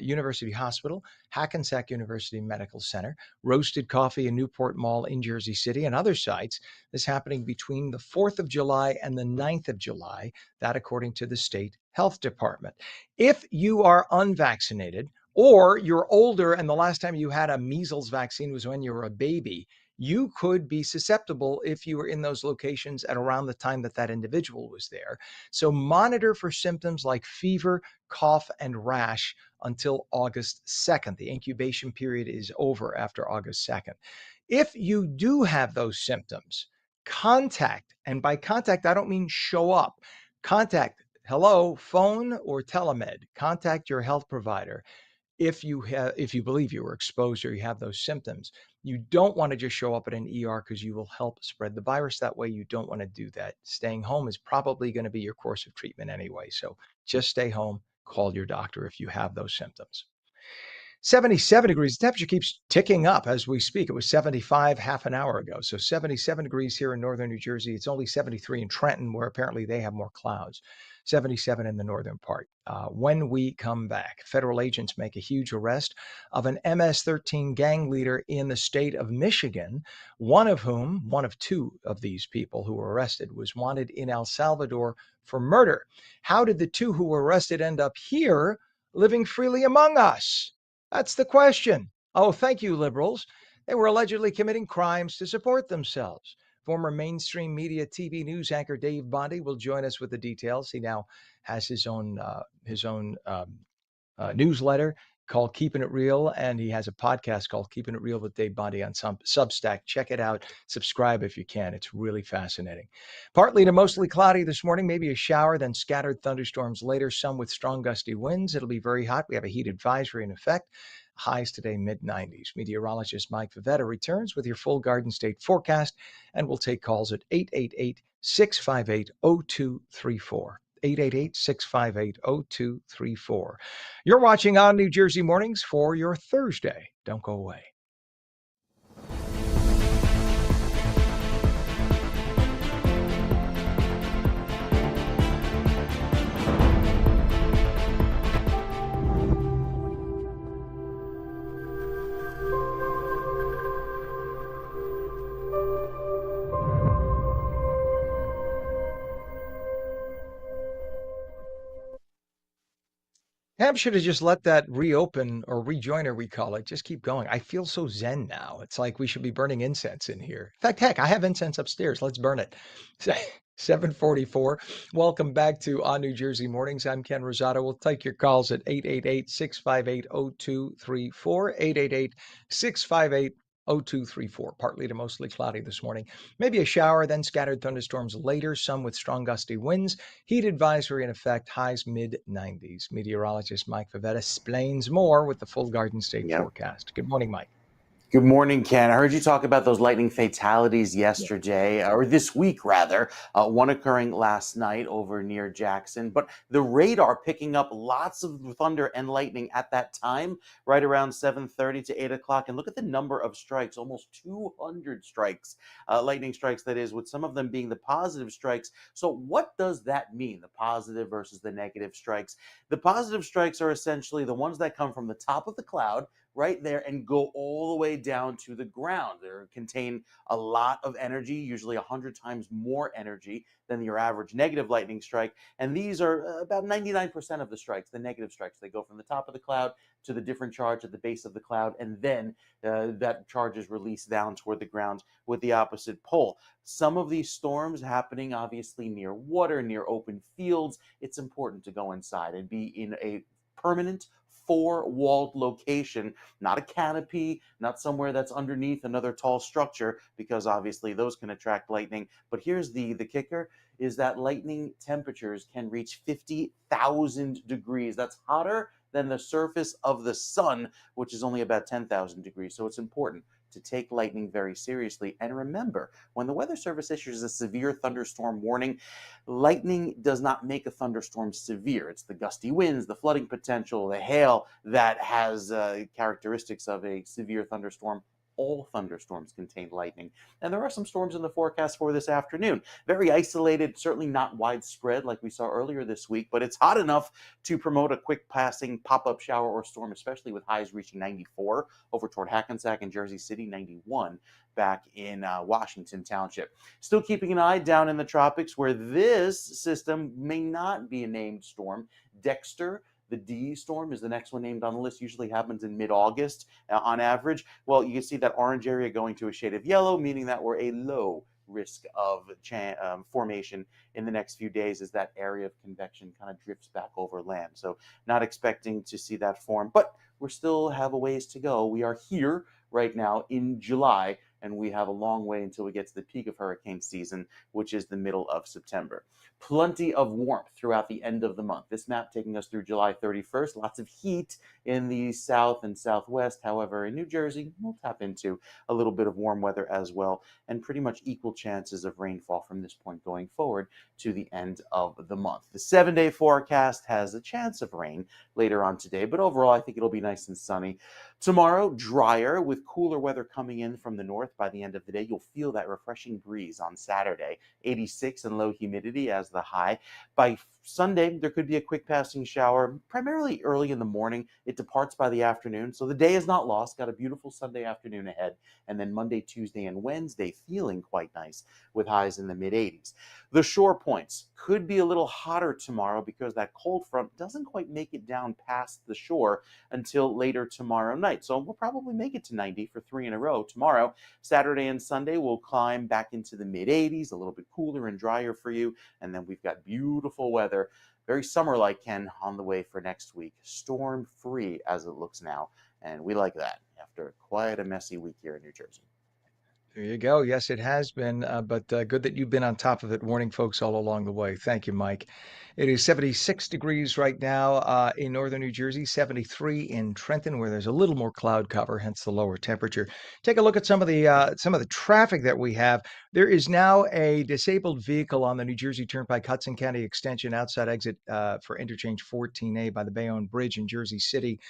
University Hospital, Hackensack University Medical Center, Roasted Coffee in Newport Mall in Jersey City, and other sites. This happening between the 4th of July and the 9th of July, that according to the state health department. If you are unvaccinated or you're older and the last time you had a measles vaccine was when you were a baby, you could be susceptible if you were in those locations at around the time that that individual was there. So monitor for symptoms like fever, cough, and rash until August 2nd. The incubation period is over after August 2nd. If you do have those symptoms, contact, and by contact, I don't mean show up. Contact, phone or telemed. Contact your health provider. If you believe you were exposed or you have those symptoms, you don't want to just show up at an ER because you will help spread the virus that way. You don't want to do that. Staying home is probably going to be your course of treatment anyway. So just stay home, call your doctor if you have those symptoms. 77 degrees. The temperature keeps ticking up as we speak. It was 75 half an hour ago. So 77 degrees here in northern New Jersey. It's only 73 in Trenton, where apparently they have more clouds. 77 in the northern part. When we come back, federal agents make a huge arrest of an MS-13 gang leader in the state of Michigan, one of two of these people who were arrested was wanted in El Salvador for murder. How did the two who were arrested end up here living freely among us? That's the question. Oh, thank you, liberals. They were allegedly committing crimes to support themselves. Former mainstream media TV news anchor Dave Bondi will join us with the details. He now has his own newsletter called Keeping It Real, and he has a podcast called Keeping It Real with Dave Bondi on Substack. Check it out. Subscribe if you can. It's really fascinating. Partly to mostly cloudy this morning, maybe a shower, then scattered thunderstorms later, some with strong gusty winds. It'll be very hot. We have a heat advisory in effect. Highs today, mid-90s. Meteorologist Mike Favetta returns with your full Garden State forecast, and we'll take calls at 888-658-0234. 888-658-0234. You're watching ONNJ New Jersey Mornings for your Thursday. Don't go away. Ham should have just let that reopen or rejoin, or we call it, just keep going. I feel so zen now. It's like we should be burning incense in here. In fact, heck, I have incense upstairs. Let's burn it. 744. Welcome back to ONNJ Mornings. I'm Ken Rosato. We'll take your calls at 888-658-0234, 888-658-0234. Partly to mostly cloudy this morning. Maybe a shower, then scattered thunderstorms later, some with strong gusty winds. Heat advisory in effect, highs mid-90s. Meteorologist Mike Favetta explains more with the full Garden State Yeah. forecast. Good morning, Mike. Good morning, Ken. I heard you talk about those lightning fatalities yesterday, or this week rather, one occurring last night over near Jackson. But the radar picking up lots of thunder and lightning at that time, right around 7:30 to 8 o'clock. And look at the number of strikes, almost 200 strikes, lightning strikes, that is, with some of them being the positive strikes. So what does that mean, the positive versus the negative strikes? The positive strikes are essentially the ones that come from the top of the cloud, right there, and go all the way down to the ground. They contain a lot of energy, usually 100 times more energy than your average negative lightning strike. And these are about 99% of the strikes, the negative strikes. They go from the top of the cloud to the different charge at the base of the cloud, and then that charge is released down toward the ground with the opposite pole. Some of these storms happening obviously near water, near open fields. It's important to go inside and be in a permanent four-walled location, not a canopy, not somewhere that's underneath another tall structure, because obviously those can attract lightning. But here's the kicker, is that lightning temperatures can reach 50,000 degrees. That's hotter than the surface of the sun, which is only about 10,000 degrees. So it's important to take lightning very seriously. And remember, when the Weather Service issues a severe thunderstorm warning, lightning does not make a thunderstorm severe. It's the gusty winds, the flooding potential, the hail that has characteristics of a severe thunderstorm. All thunderstorms contain lightning. And there are some storms in the forecast for this afternoon. Very isolated, certainly not widespread like we saw earlier this week, but it's hot enough to promote a quick passing pop-up shower or storm, especially with highs reaching 94 over toward Hackensack and Jersey City, 91 back in Washington Township. Still keeping an eye down in the tropics where this system may not be a named storm. Dexter, the D storm, is the next one named on the list. Usually happens in mid-August on average. Well, you can see that orange area going to a shade of yellow, meaning that we're a low risk of formation in the next few days as that area of convection kind of drifts back over land. So not expecting to see that form, but we still have a ways to go. We are here right now in July, and we have a long way until we get to the peak of hurricane season, which is the middle of September. Plenty of warmth throughout the end of the month. This map taking us through July 31st. Lots of heat in the south and southwest. However, in New Jersey, we'll tap into a little bit of warm weather as well, and pretty much equal chances of rainfall from this point going forward to the end of the month. The 7-day forecast has a chance of rain later on today, but overall I think it'll be nice and sunny. Tomorrow, drier with cooler weather coming in from the north. By the end of the day, you'll feel that refreshing breeze on Saturday. 86 and low humidity as the high. By Sunday, there could be a quick passing shower, primarily early in the morning. It departs by the afternoon, so the day is not lost. Got a beautiful Sunday afternoon ahead. And then Monday, Tuesday, and Wednesday feeling quite nice with highs in the mid-80s. The shore points could be a little hotter tomorrow because that cold front doesn't quite make it down past the shore until later tomorrow night. So we'll probably make it to 90 for 3 in a row tomorrow. Saturday and Sunday will climb back into the mid-80s, a little bit cooler and drier for you. And then we've got beautiful weather, very summer-like, Ken, on the way for next week. Storm-free as it looks now. And we like that after quite a messy week here in New Jersey. There you go. Yes, it has been, but good that you've been on top of it, warning folks all along the way. Thank you, Mike. It is 76 degrees right now in northern New Jersey, 73 in Trenton, where there's a little more cloud cover, hence the lower temperature. Take a look at some of the traffic that we have. There is now a disabled vehicle on the New Jersey Turnpike Hudson County Extension outside exit for interchange 14A by the Bayonne Bridge in Jersey City.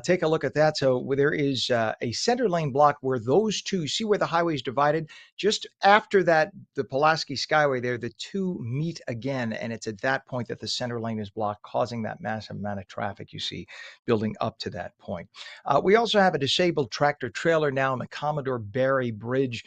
Take a look at that. So there is a center lane block where those two, see where the highway's divided? Just after that, the Pulaski Skyway there, the two meet again, and it's at that point that the center lane is blocked, causing that massive amount of traffic you see building up to that point. We also have a disabled tractor trailer now on the Commodore Barry Bridge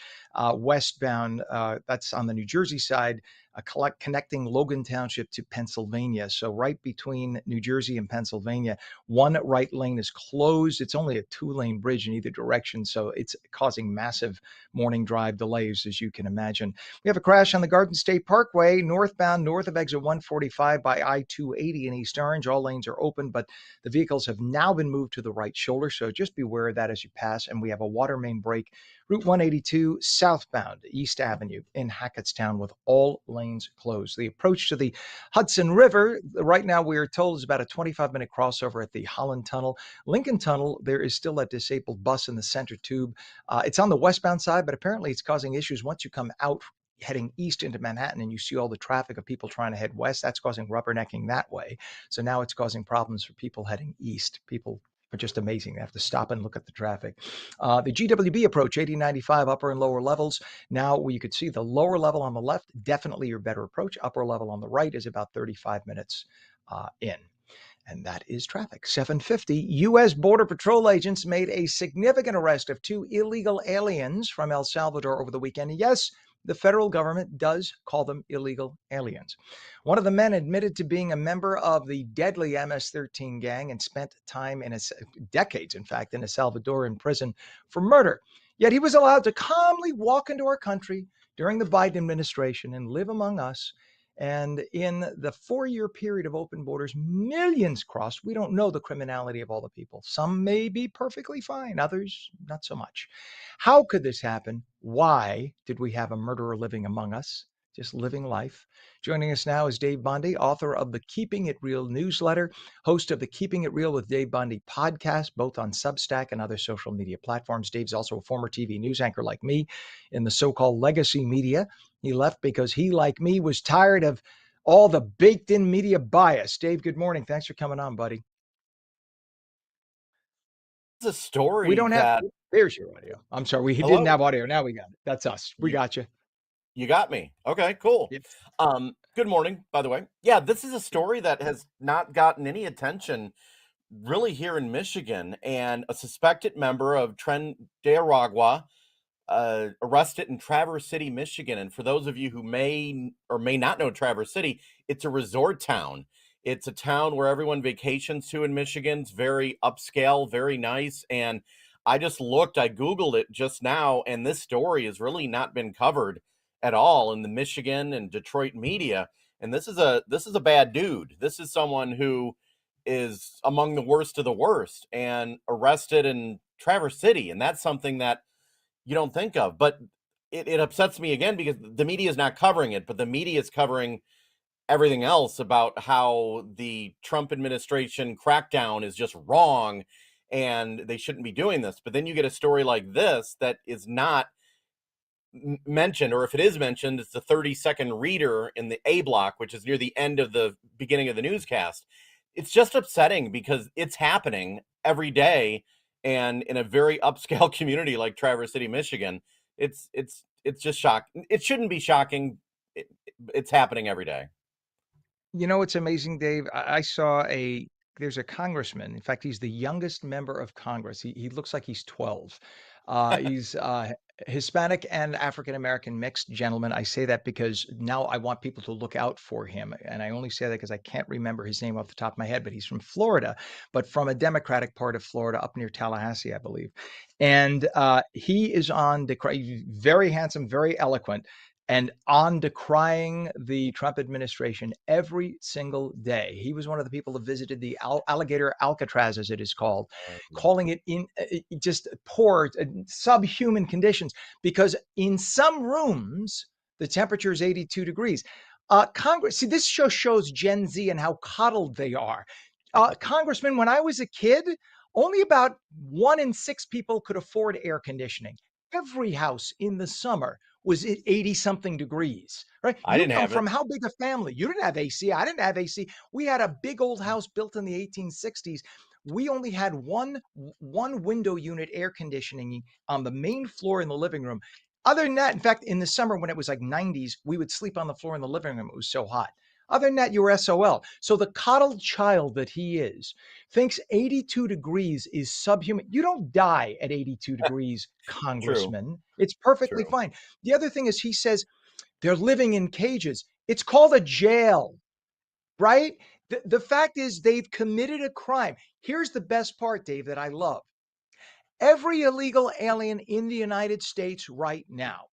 westbound. That's on the New Jersey side. connecting Logan Township to Pennsylvania. So right between New Jersey and Pennsylvania, one right lane is closed. It's only a 2-lane bridge in either direction, so it's causing massive morning drive delays, as you can imagine. We have a crash on the Garden State Parkway, northbound, north of exit 145 by I-280 in East Orange. All lanes are open, but the vehicles have now been moved to the right shoulder, so just be aware of that as you pass. And we have a water main break, Route 182 southbound, East Avenue in Hackettstown, with all lanes closed. The approach to the Hudson River, right now we are told, is about a 25-minute crossover at the Holland Tunnel. Lincoln Tunnel, there is still a disabled bus in the center tube. It's on the westbound side, but apparently it's causing issues once you come out heading east into Manhattan and you see all the traffic of people trying to head west. That's causing rubbernecking that way. So now it's causing problems for people heading east. People are just amazing. They have to stop and look at the traffic. The GWB approach, 8095 upper and lower levels. Now you could see the lower level on the left, definitely your better approach. Upper level on the right is about 35 minutes in. And that is traffic. 7:50. U.S. Border Patrol agents made a significant arrest of 2 illegal aliens from El Salvador over the weekend. Yes, the federal government does call them illegal aliens. One of the men admitted to being a member of the deadly MS-13 gang and spent time decades, in fact, in a Salvadoran prison for murder. Yet he was allowed to calmly walk into our country during the Biden administration and live among us. And in the 4-year period of open borders, millions crossed. We don't know the criminality of all the people. Some may be perfectly fine, others not so much. How could this happen? Why did we have a murderer living among us, just living life? Joining us now is Dave Bondi, author of the Keeping It Real newsletter, host of the Keeping It Real with Dave Bondi podcast, both on Substack and other social media platforms. Dave's also a former TV news anchor like me in the so-called legacy media. He left because he, like me, was tired of all the baked-in media bias. Dave, good morning. Thanks for coming on, buddy. It's a story We don't that... have... There's your audio. I'm sorry. We Hello? didn't have audio. Now we got it. That's us. We got you. You got me. Okay, cool. Yep. Good morning, by the way. Yeah, this is a story that has not gotten any attention really here in Michigan, and a suspected member of Tren de Aragua arrested in Traverse City, Michigan. And for those of you who may or may not know Traverse City, it's a resort town. It's a town where everyone vacations to in Michigan. It's very upscale, very nice. And I just looked, I Googled it just now, and this story has really not been covered at all in the Michigan and Detroit media. And this is a bad dude. This is someone who is among the worst of the worst and arrested in Traverse City. And that's something that you don't think of, but it upsets me again because the media is not covering it, but the media is covering everything else about how the Trump administration crackdown is just wrong and they shouldn't be doing this. But then you get a story like this that is not mentioned, or if it is mentioned, it's the 30-second reader in the A block, which is near the end of the beginning of the newscast. It's just upsetting because it's happening every day. And in a very upscale community like Traverse City, Michigan, it's just shocking. It shouldn't be shocking. It's happening every day. You know, it's amazing, Dave. I saw there's a congressman. In fact, he's the youngest member of Congress. He looks like he's 12. He's Hispanic and African-American mixed gentleman. I say that because now I want people to look out for him. And I only say that because I can't remember his name off the top of my head, but he's from Florida, but from a Democratic part of Florida up near Tallahassee, I believe. And he is very handsome, very eloquent, and on decrying the Trump administration every single day. He was one of the people that visited the alligator Alcatraz, as it is called, calling it just poor, subhuman conditions, because in some rooms, the temperature is 82 degrees. Congress, see, this show shows Gen Z and how coddled they are. Congressman, when I was a kid, only about 1 in 6 people could afford air conditioning. Every house in the summer was at 80-something degrees, right? I didn't come have from it. how big a family? You didn't have AC. I didn't have AC. We had a big old house built in the 1860s. We only had one window unit air conditioning on the main floor in the living room. Other than that, in fact, in the summer when it was like 90s, we would sleep on the floor in the living room. It was so hot. Other than that, you were SOL. So the coddled child that he is thinks 82 degrees is subhuman. You don't die at 82 degrees, True. Congressman. It's perfectly True. fine. The other thing is he says, They're living in cages. It's called a jail, right? The fact is, they've committed a crime. Here's the best part, Dave, that I love. Every illegal alien in the United States right now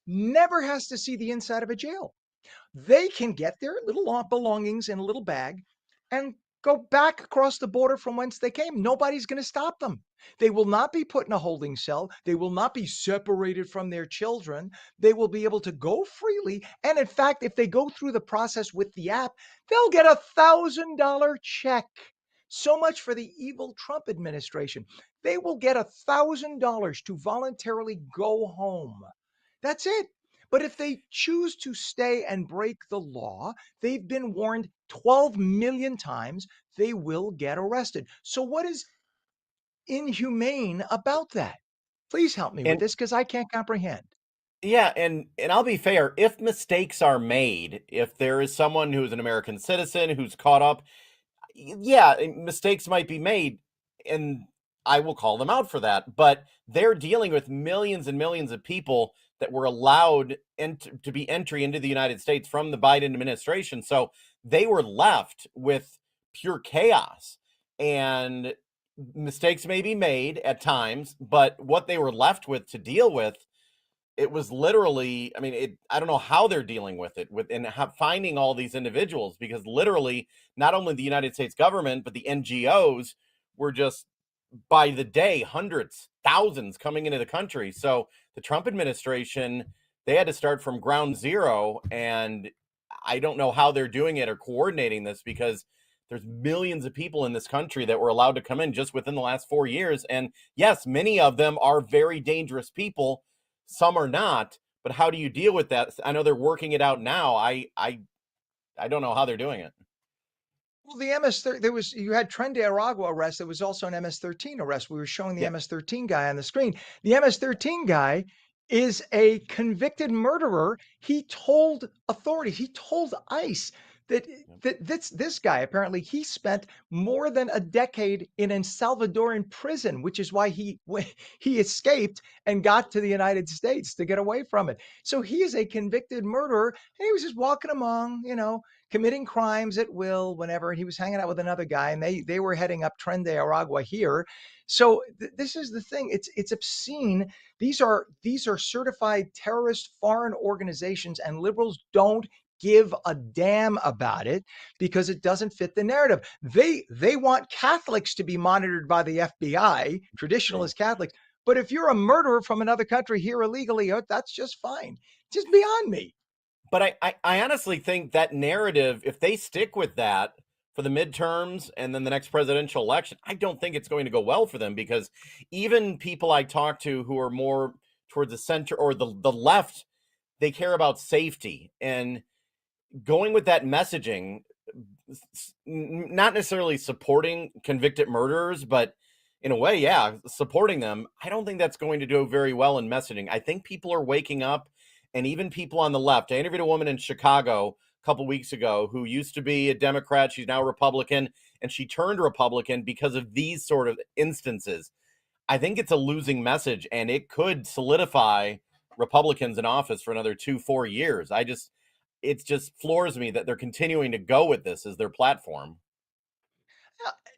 never has to see the inside of a jail. They can get their little belongings in a little bag and go back across the border from whence they came. Nobody's going to stop them. They will not be put in a holding cell. They will not be separated from their children. They will be able to go freely. And in fact, if they go through the process with the app, they'll get $1,000 check. So much for the evil Trump administration. They will get $1,000 to voluntarily go home. That's it. But if they choose to stay and break the law, they've been warned 12 million times, they will get arrested. So what is inhumane about that? Please help me with And this because I can't comprehend. yeah, and I'll be fair, if mistakes are made, if there is someone who is an American citizen who's caught up, yeah, mistakes might be made, and I will call them out for that. But they're dealing with millions and millions of people that were allowed to be entry into the United States from the Biden administration. So they were left with pure chaos, and mistakes may be made at times, but what they were left with to deal with, it was literally, I mean, I don't know how they're dealing with it finding all these individuals, because literally not only the United States government, but the NGOs were just by the day, hundreds, thousands coming into the country. So the Trump administration, they had to start from ground zero. And I don't know how they're doing it or coordinating this, because there's millions of people in this country that were allowed to come in just within the last 4 years. And yes, many of them are very dangerous people. Some are not, but how do you deal with that? I know they're working it out now. I don't know how they're doing it. Well, the MS-13, you had Tren de Aragua arrest. There was also an MS-13 arrest. We were showing the Yeah. MS-13 guy on the screen. The MS-13 guy is a convicted murderer. He told authorities, he told ICE that this guy, apparently he spent more than a decade in El Salvadoran prison, which is why he escaped and got to the United States to get away from it. So he is a convicted murderer, and he was just walking among, committing crimes at will whenever. He was hanging out with another guy, and they were heading up Tren de Aragua here. So this is the thing. It's obscene. These are certified terrorist foreign organizations, and liberals don't give a damn about it because it doesn't fit the narrative. They want Catholics to be monitored by the FBI, traditionalist Catholics. But if you're a murderer from another country here illegally, that's just fine. Just beyond me. But I honestly think that narrative, if they stick with that for the midterms and then the next presidential election, I don't think it's going to go well for them, because even people I talk to who are more towards the center or the left, they care about safety. And going with that messaging, not necessarily supporting convicted murderers, but in a way, yeah, supporting them, I don't think that's going to do very well in messaging. I think people are waking up, and even people on the left. I interviewed a woman in Chicago a couple weeks ago who used to be a Democrat. She's now a Republican, and she turned Republican because of these sort of instances. I think it's a losing message, and it could solidify Republicans in office for another 2-4 years. It just floors me that they're continuing to go with this as their platform.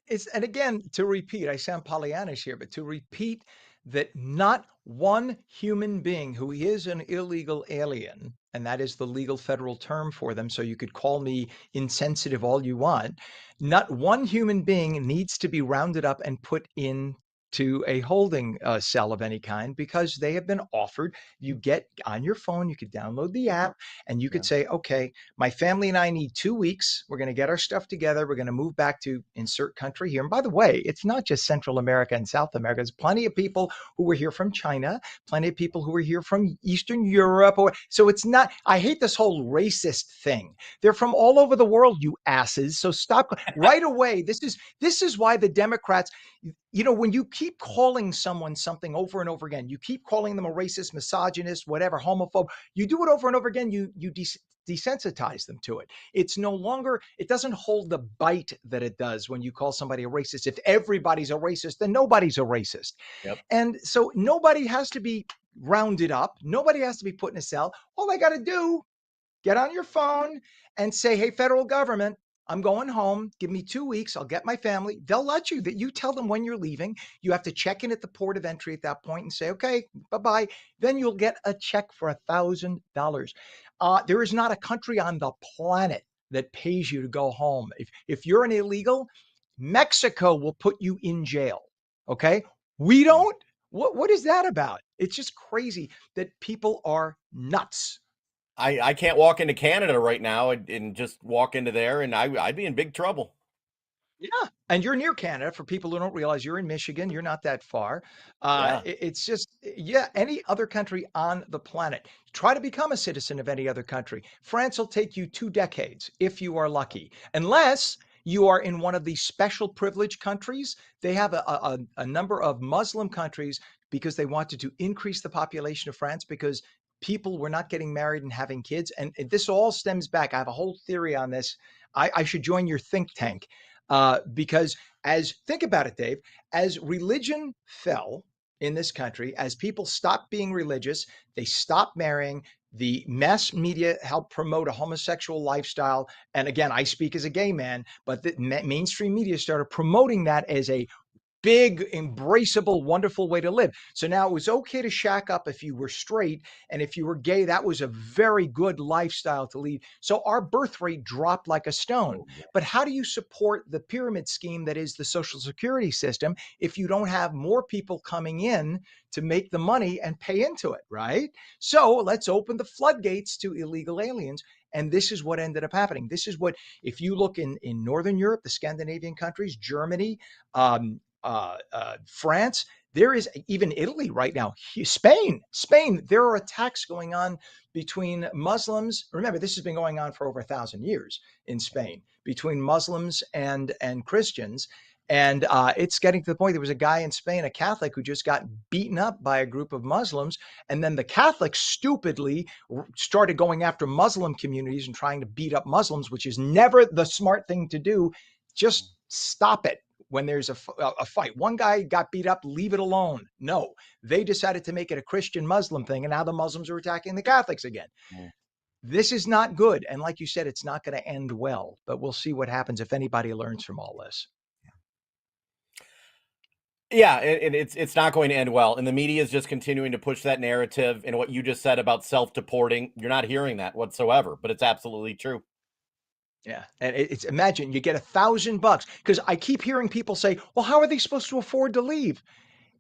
And again, to repeat, I sound Pollyannish here, but to repeat that not one human being who is an illegal alien, and that is the legal federal term for them, so you could call me insensitive all you want, not one human being needs to be rounded up and put in to a holding cell of any kind, because they have been offered. You get on your phone, you could download the app, and you could say, okay, my family and I need 2 weeks. We're going to get our stuff together. We're going to move back to insert country here. And by the way, it's not just Central America and South America. There's plenty of people who were here from China, plenty of people who were here from Eastern Europe. So it's not, I hate this whole racist thing. They're from all over the world, you asses. So stop right away. This is why the Democrats, when you keep calling someone something over and over again, you keep calling them a racist, misogynist, whatever, homophobe, you do it over and over again, you desensitized them to it. It's no longer, it doesn't hold the bite that it does when you call somebody a racist. If everybody's a racist, then nobody's a racist. Yep. And so nobody has to be rounded up. Nobody has to be put in a cell. All they got to do, get on your phone and say, hey, federal government, I'm going home. Give me 2 weeks. I'll get my family. They'll let you. That you tell them when you're leaving. You have to check in at the port of entry at that point and say, okay, bye-bye. Then you'll get a check for $1,000. There is not a country on the planet that pays you to go home. If you're an illegal, Mexico will put you in jail. Okay? We don't. What is that about? It's just crazy that people are nuts. I can't walk into Canada right now and just walk into there, and I'd be in big trouble. Yeah, and you're near Canada. For people who don't realize, you're in Michigan. You're not that far. Yeah. It's just, yeah, any other country on the planet. Try to become a citizen of any other country. France will take you 2 decades if you are lucky, unless you are in one of these special privileged countries. They have a number of Muslim countries because they wanted to increase the population of France because people were not getting married and having kids. And this all stems back. I have a whole theory on this. I should join your think tank. Because think about it, Dave, as religion fell in this country, as people stopped being religious, they stopped marrying, the mass media helped promote a homosexual lifestyle. And again, I speak as a gay man, but the mainstream media started promoting that as a big, embraceable, wonderful way to live. So now it was okay to shack up if you were straight, and if you were gay, that was a very good lifestyle to lead. So our birth rate dropped like a stone. But how do you support the pyramid scheme that is the Social Security system if you don't have more people coming in to make the money and pay into it, right? So let's open the floodgates to illegal aliens. And this is what ended up happening. This is what, if you look in Northern Europe, the Scandinavian countries, Germany, France, there is even Italy right now, Spain, there are attacks going on between Muslims. Remember, this has been going on for over 1,000 years in Spain, between Muslims and Christians. And it's getting to the point, there was a guy in Spain, a Catholic, who just got beaten up by a group of Muslims. And then the Catholics stupidly started going after Muslim communities and trying to beat up Muslims, which is never the smart thing to do. Just stop it. When there's a fight, one guy got beat up, leave it alone. No, they decided to make it a Christian Muslim thing. And now the Muslims are attacking the Catholics again. This is not good. And like you said, it's not going to end well, but we'll see what happens if anybody learns from all this. Yeah, and it's not going to end well. And the media is just continuing to push that narrative. And what you just said about self-deporting, you're not hearing that whatsoever, but it's absolutely true. Yeah. And it's, imagine you get $1,000, because I keep hearing people say, well, how are they supposed to afford to leave?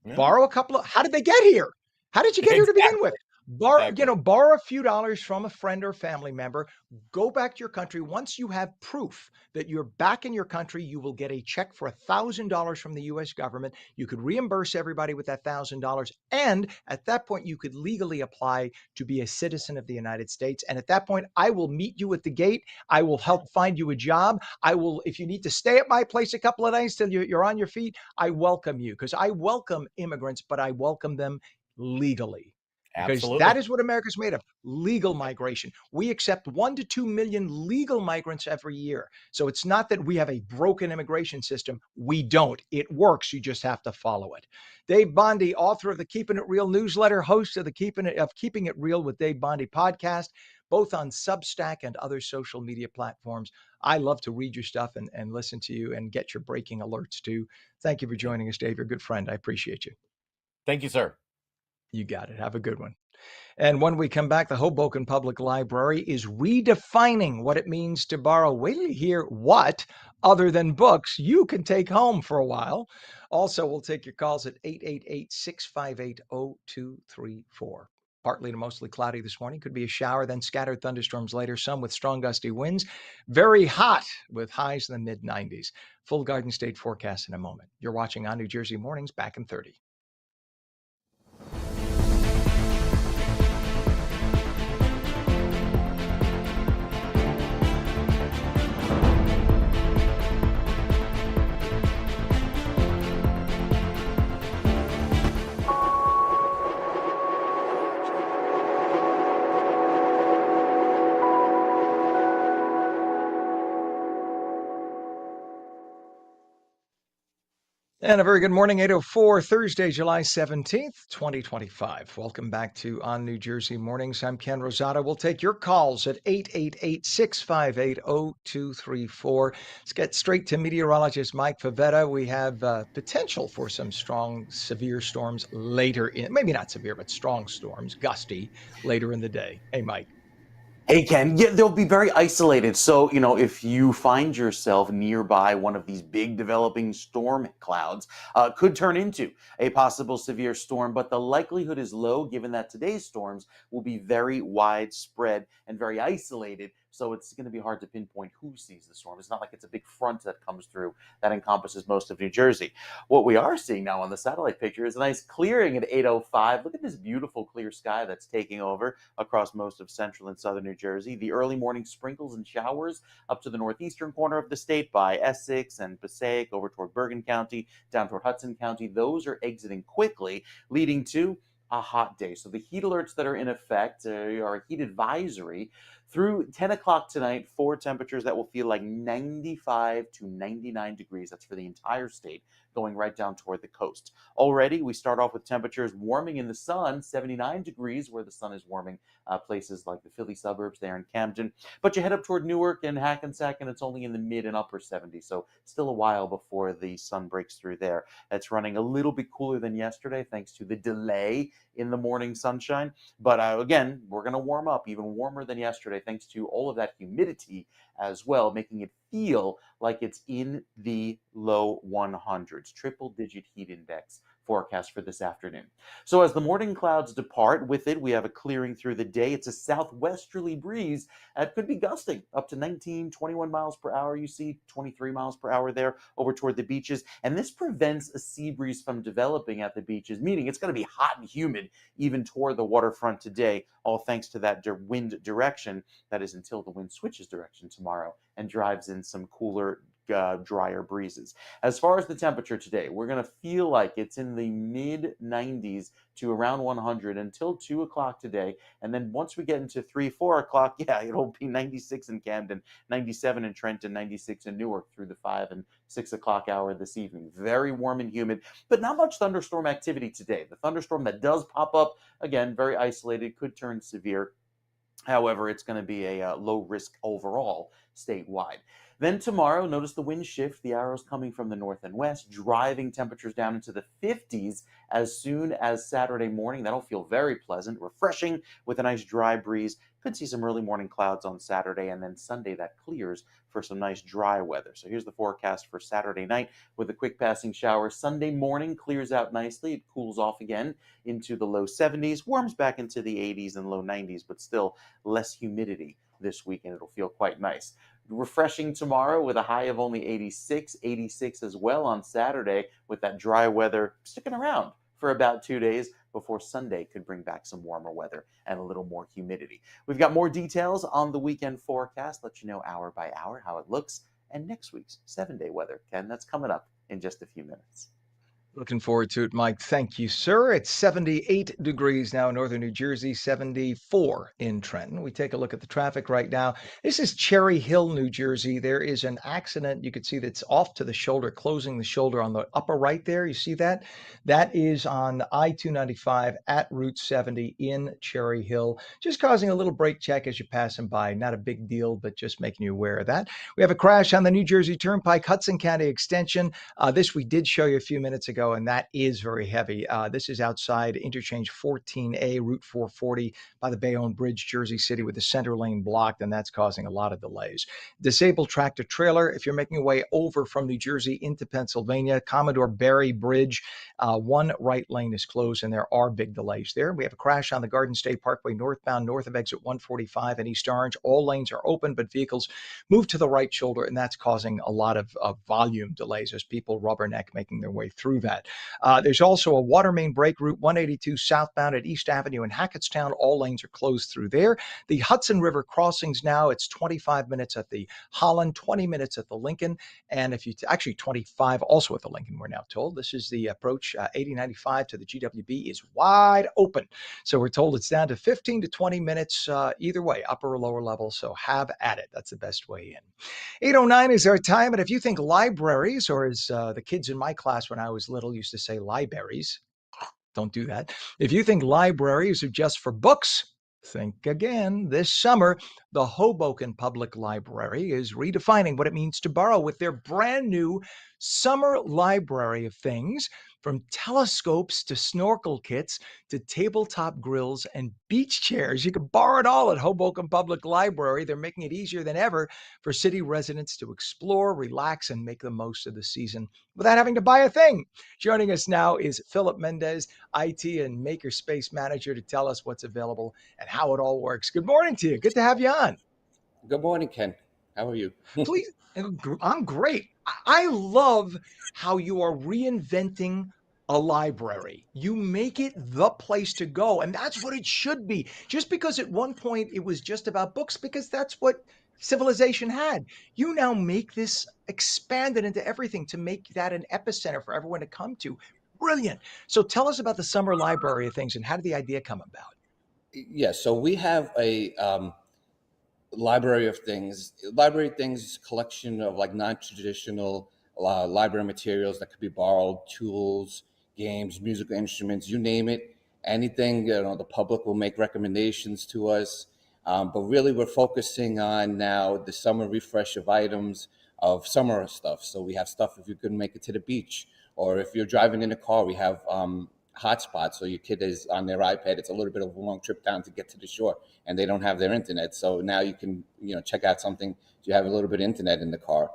Yeah. Borrow a couple of, how did they get here? How did you get here to begin with? Borrow a few dollars from a friend or family member, go back to your country. Once you have proof that you're back in your country, you will get a check for $1,000 from the US government. You could reimburse everybody with that $1,000. And at that point, you could legally apply to be a citizen of the United States. And at that point, I will meet you at the gate. I will help find you a job. I will, if you need to stay at my place a couple of days till you're on your feet, I welcome you, because I welcome immigrants, but I welcome them legally. Because Absolutely. that is what America's made of, legal migration. We accept 1 to 2 million legal migrants every year. So it's not that we have a broken immigration system. We don't. It works. You just have to follow it. Dave Bondi, author of the Keeping It Real newsletter, host of the Keeping It Real with Dave Bondi podcast, both on Substack and other social media platforms. I love to read your stuff and listen to you and get your breaking alerts too. Thank you for joining us, Dave. You're a good friend. I appreciate you. Thank you, sir. You got it. Have a good one. And when we come back, the Hoboken Public Library is redefining what it means to borrow. Wait till you hear what, other than books, you can take home for a while. Also, we'll take your calls at 888-658-0234. Partly to mostly cloudy this morning. Could be a shower, then scattered thunderstorms later, some with strong gusty winds. Very hot with highs in the mid-90s. Full Garden State forecast in a moment. You're watching ONNJ Mornings, back in 30. And a very good morning, 8:04, Thursday, July 17th, 2025. Welcome back to ONNJ Jersey Mornings. I'm Ken Rosato. We'll take your calls at 888-658-0234. Let's get straight to meteorologist Mike Favetta. We have potential for some strong, severe storms later in, maybe not severe, but strong storms, gusty later in the day. Hey, Mike. Hey, Ken. Yeah, they'll be very isolated. So, if you find yourself nearby one of these big developing storm clouds, could turn into a possible severe storm, but the likelihood is low given that today's storms will be very widespread and very isolated. So it's going to be hard to pinpoint who sees the storm. It's not like it's a big front that comes through that encompasses most of New Jersey. What we are seeing now on the satellite picture is a nice clearing at 8:05. Look at this beautiful clear sky that's taking over across most of central and southern New Jersey. The early morning sprinkles and showers up to the northeastern corner of the state by Essex and Passaic over toward Bergen County, down toward Hudson County. Those are exiting quickly, leading to a hot day. So the heat alerts that are in effect are a heat advisory through 10 o'clock tonight for temperatures that will feel like 95 to 99 degrees. That's for the entire state, going right down toward the coast. Already, we start off with temperatures warming in the sun, 79 degrees where the sun is warming places like the Philly suburbs there in Camden. But you head up toward Newark and Hackensack, and it's only in the mid and upper 70s. So still a while before the sun breaks through there. It's running a little bit cooler than yesterday, thanks to the delay in the morning sunshine. But again, we're going to warm up even warmer than yesterday, thanks to all of that humidity as well, making it feel like it's in the low 100s, triple-digit heat index forecast for this afternoon. So as the morning clouds depart, with it, we have a clearing through the day. It's a southwesterly breeze that could be gusting up to 19, 21 miles per hour. You see 23 miles per hour there over toward the beaches. And this prevents a sea breeze from developing at the beaches, meaning it's going to be hot and humid even toward the waterfront today, all thanks to that wind direction. That is until the wind switches direction tomorrow and drives in some cooler, drier breezes. As far as the temperature today, we're going to feel like it's in the mid 90s to around 100 until 2 o'clock today. And then once we get into 3, 4 o'clock, it'll be 96 in Camden, 97 in Trenton, 96 in Newark through the 5 and 6 o'clock hour this evening. Very warm and humid, but not much thunderstorm activity today. The thunderstorm that does pop up, again, very isolated, could turn severe. However, it's going to be a low risk overall statewide. Then tomorrow, notice the wind shift, the arrows coming from the north and west, driving temperatures down into the 50s as soon as Saturday morning. That'll feel very pleasant, refreshing with a nice dry breeze. Could see some early morning clouds on Saturday, and then Sunday that clears for some nice dry weather. So here's the forecast for Saturday night with a quick passing shower. Sunday morning clears out nicely. It cools off again into the low 70s, warms back into the 80s and low 90s, but still less humidity this weekend. It'll feel quite nice. Refreshing tomorrow with a high of only 86, 86 as well on Saturday, with that dry weather sticking around for about 2 days before Sunday could bring back some warmer weather and a little more humidity. We've got more details on the weekend forecast, let you know hour by hour how it looks, and next week's 7-day weather, Ken, that's coming up in just a few minutes. Looking forward to it, Mike. Thank you, sir. It's 78 degrees now in northern New Jersey, 74 in Trenton. We take a look at the traffic right now. This is Cherry Hill, New Jersey. There is an accident. You can see that's off to the shoulder, closing the shoulder on the upper right there. You see that? That is on I-295 at Route 70 in Cherry Hill. Just causing a little brake check as you're passing by. Not a big deal, but just making you aware of that. We have a crash on the New Jersey Turnpike, Hudson County Extension. This we did show you a few minutes ago, and that is very heavy. This is outside interchange 14A, Route 440 by the Bayonne Bridge, Jersey City, with the center lane blocked, and that's causing a lot of delays. Disabled tractor trailer, if you're making your way over from New Jersey into Pennsylvania, Commodore Barry Bridge, one right lane is closed, and there are big delays there. We have a crash on the Garden State Parkway northbound, north of exit 145 in East Orange. All lanes are open, but vehicles move to the right shoulder, and that's causing a lot of volume delays as people rubberneck making their way through that. that. There's also a water main break, Route 182 southbound at East Avenue in Hackettstown. All lanes are closed through there. The Hudson River crossings now, it's 25 minutes at the Holland, 20 minutes at the Lincoln, and if you actually 25 also at the Lincoln, we're now told. This is the approach 8095 to the GWB is wide open. So we're told it's down to 15 to 20 minutes either way, upper or lower level. So have at it. That's the best way in. 8:09 is our time. And if you think libraries, or as the kids in my class when I was little used to say libraries, don't do that. If you think libraries are just for books, think again. This summer, the Hoboken Public Library is redefining what it means to borrow with their brand new summer library of things, from telescopes to snorkel kits to tabletop grills and beach chairs. You can borrow it all at Hoboken Public Library. They're making it easier than ever for city residents to explore, relax, and make the most of the season without having to buy a thing. Joining us now is Philip Mendez, IT and Makerspace Manager, to tell us what's available and how it all works. Good morning to you. Good to have you on. Good morning, Ken. How are you? Please, I'm great. I love how you are reinventing a library. You make it the place to go, and that's what it should be. Just because at one point it was just about books, because that's what civilization had. You now make this expanded into everything to make that an epicenter for everyone to come to. Brilliant. So tell us about the summer library of things and how did the idea come about? Yeah, so we have a library of things. Library of things is a collection of like non-traditional library materials that could be borrowed, tools, games, musical instruments, you name it. Anything, the public will make recommendations to us. But really, we're focusing on now the summer refresh of items of summer stuff. So we have stuff if you couldn't make it to the beach, or if you're driving in a car, we have hotspots. So your kid is on their iPad. It's a little bit of a long trip down to get to the shore, and they don't have their internet. So now you can, check out something. You have a little bit of internet in the car.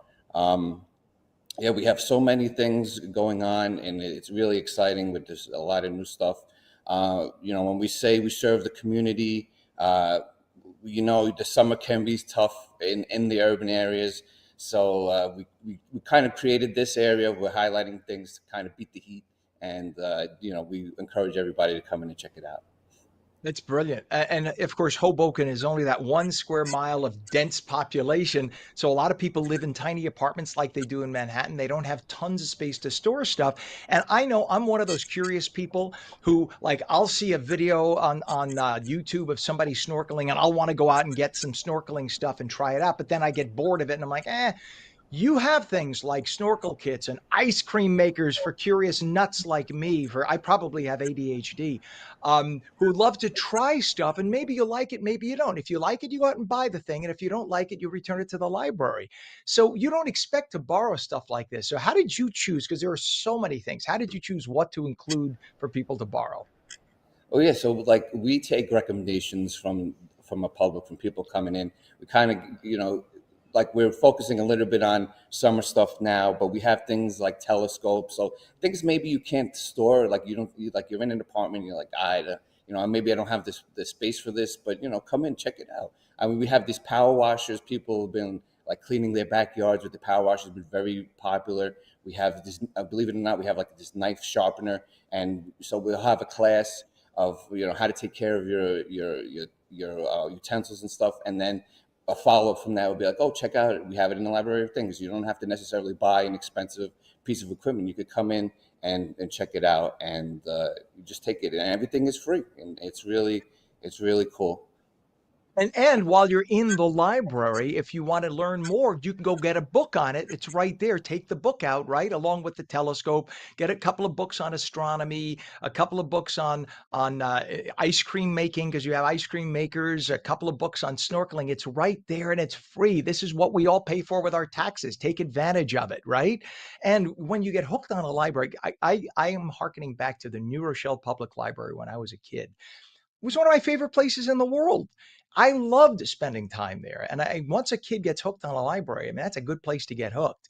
Yeah, we have so many things going on, and it's really exciting with this, a lot of new stuff. When we say we serve the community, the summer can be tough in the urban areas. So we kind of created this area. We're highlighting things to kind of beat the heat. And, we encourage everybody to come in and check it out. That's brilliant. And of course, Hoboken is only that 1 square mile of dense population. So a lot of people live in tiny apartments like they do in Manhattan. They don't have tons of space to store stuff. And I know I'm one of those curious people who, like, I'll see a video on YouTube of somebody snorkeling and I'll want to go out and get some snorkeling stuff and try it out. But then I get bored of it and I'm like, you have things like snorkel kits and ice cream makers for curious nuts like me, I probably have ADHD, who love to try stuff, and maybe you like it, maybe you don't. If you like it, you go out and buy the thing. And if you don't like it, you return it to the library. So you don't expect to borrow stuff like this. So how did you choose? Because there are so many things. How did you choose what to include for people to borrow? Oh yeah, so like we take recommendations from a public, from people coming in. We kind of, like we're focusing a little bit on summer stuff now, but we have things like telescopes. So things maybe you can't store, like you're in an apartment, you're like, maybe I don't have the space for this, but come in, check it out. I mean, we have these power washers. People have been like cleaning their backyards with the power washers, been very popular. We have this, believe it or not, we have like this knife sharpener. And so we'll have a class of, how to take care of your utensils and stuff. And then a follow-up from that would be like, oh, check out, we have it in the library of things. You don't have to necessarily buy an expensive piece of equipment. You could come in and check it out, and you just take it, and everything is free, and it's really cool. And while you're in the library, if you want to learn more, you can go get a book on it. It's right there. Take the book out, right, along with the telescope. Get a couple of books on astronomy, a couple of books on ice cream making, because you have ice cream makers, a couple of books on snorkeling. It's right there and it's free. This is what we all pay for with our taxes. Take advantage of it, right? And when you get hooked on a library, I am hearkening back to the New Rochelle Public Library when I was a kid. It was one of my favorite places in the world. I loved spending time there. And once a kid gets hooked on a library, I mean, that's a good place to get hooked.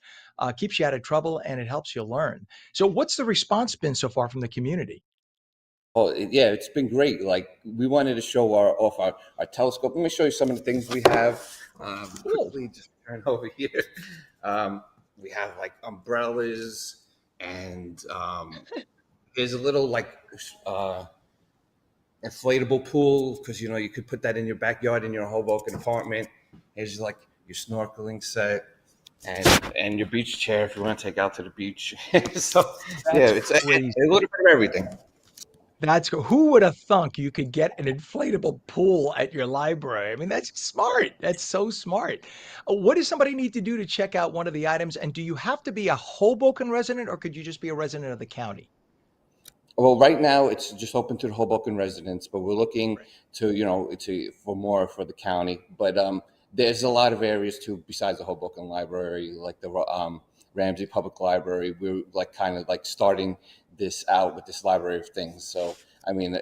Keeps you out of trouble and it helps you learn. So what's the response been so far from the community? Oh, yeah, it's been great. Like we wanted to show off our telescope. Let me show you some of the things we have. Cool. Quickly, just turn over here. We have like umbrellas. and there's a little like inflatable pool, because you could put that in your backyard in your Hoboken apartment. There's like your snorkeling set and your beach chair if you want to take out to the beach. So yeah, That's it's a crazy. little bit of everything. That's cool. Who would have thunk you could get an inflatable pool at your library? I mean, that's smart. That's so smart. What does somebody need to do to check out one of the items? And do you have to be a Hoboken resident, or could you just be a resident of the county? Well, right now it's just open to the Hoboken residents, but we're looking to for more for the county. But there's a lot of areas too besides the Hoboken Library, like the Ramsey Public Library. We're like kind of like starting this out with this library of things. So I mean,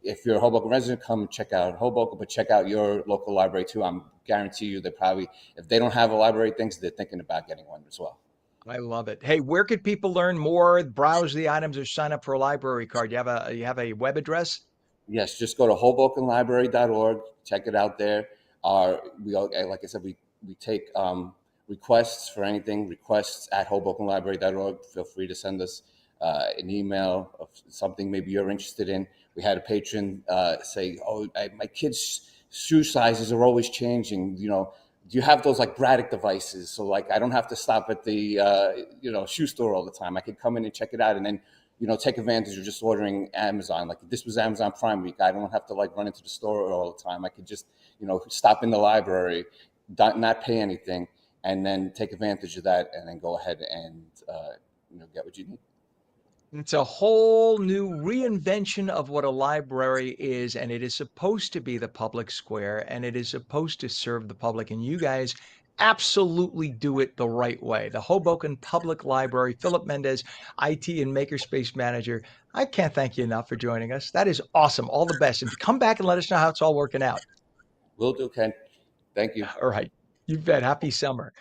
if you're a Hoboken resident, come check out Hoboken, but check out your local library too. I'm guarantee you they probably, if they don't have a library of things, they're thinking about getting one as well. I love it. Hey, where could people learn more, browse the items, or sign up for a library card? You have a web address? Yes, just go to HobokenLibrary.org. Check it out there. Like I said, we take requests for anything. Requests at HobokenLibrary.org. Feel free to send us an email of something maybe you're interested in. We had a patron say, "Oh, my kids' shoe sizes are always changing. Do you have those like Braddock devices? So like I don't have to stop at the shoe store all the time. I could come in and check it out, and then." Take advantage of just ordering Amazon. Like if this was Amazon Prime Week, I don't have to like run into the store all the time. I could just, stop in the library, not pay anything, and then take advantage of that, and then go ahead and get what you need. It's a whole new reinvention of what a library is, and it is supposed to be the public square, and it is supposed to serve the public. And you guys absolutely do it the right way. The Hoboken Public Library, Philip Mendez, IT and Makerspace Manager. I can't thank you enough for joining us. That is awesome. All the best. And come back and let us know how it's all working out. Will do, Ken. Thank you. All right. You bet. Happy summer.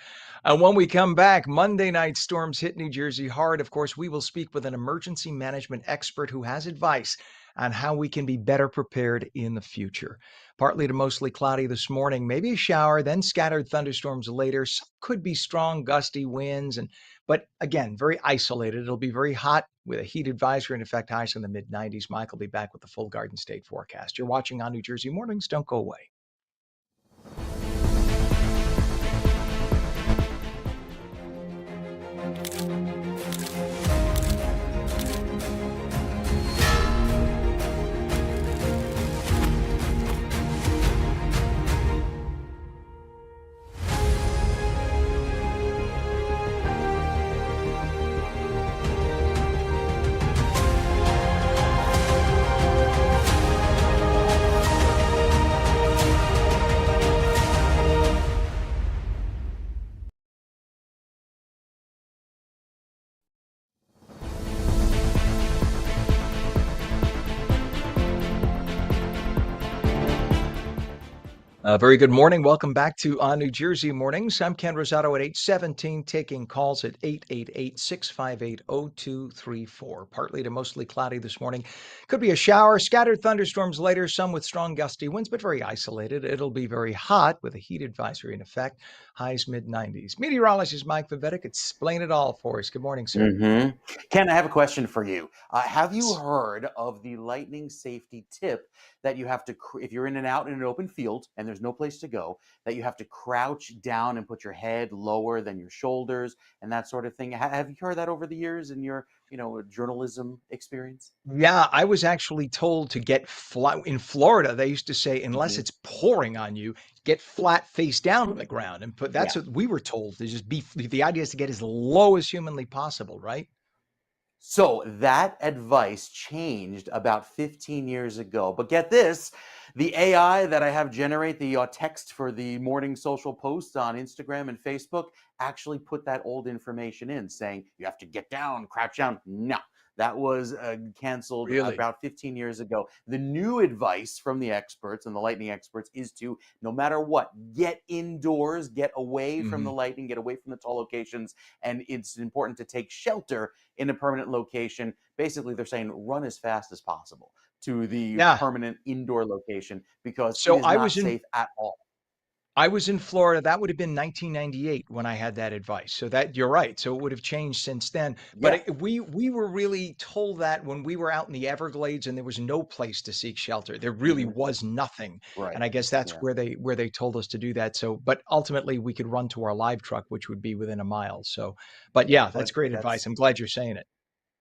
And when we come back, Monday night storms hit New Jersey hard. Of course, we will speak with an emergency management expert who has advice on how we can be better prepared in the future. Partly to mostly cloudy this morning, maybe a shower, then scattered thunderstorms later. Some could be strong gusty winds, but again, very isolated. It'll be very hot with a heat advisory in effect, highs in the mid 90s. Mike will be back with the full Garden State forecast. You're watching on New Jersey Mornings. Don't go away. Very good morning. Welcome back to On New Jersey Mornings. I'm Ken Rosato at 8:17, taking calls at 888-658-0234. Partly to mostly cloudy this morning. Could be a shower, scattered thunderstorms later, some with strong gusty winds, but very isolated. It'll be very hot with a heat advisory in effect, highs mid-90s. Meteorologist Mike Favetta, explain it all for us. Good morning, sir. Mm-hmm. Ken, I have a question for you. Have you heard of the lightning safety tip that you have to, if you're in and out in an open field and there's no place to go, that you have to crouch down and put your head lower than your shoulders and that sort of thing? Have you heard that over the years in your, journalism experience? Yeah, I was actually told to get flat. In Florida, they used to say, unless Mhm. it's pouring on you, get flat face down on the ground. And that's Yeah. what we were told, to just the idea is to get as low as humanly possible, right? So that advice changed about 15 years ago. But get this, the AI that I have generate the text for the morning social posts on Instagram and Facebook actually put that old information in saying you have to get down, crouch down. No, that was canceled Really? about 15 years ago. The new advice from the experts and the lightning experts is to, no matter what, get indoors, get away from the Mhm. lightning, get away from the tall locations. And it's important to take shelter in a permanent location. Basically, they're saying run as fast as possible to the Yeah. permanent indoor location because it So is I not was in safe at all. I was in Florida. That would have been 1998 when I had that advice. So that you're right. So it would have changed since then. But Yeah. we were really told that when we were out in the Everglades and there was no place to seek shelter. There really Hmm. was nothing. And Right. I guess that's Yeah. where they told us to do that. So, but ultimately we could run to our live truck, which would be within a mile. So, but Yeah. yeah, that's But great advice. that's I'm glad you're saying it.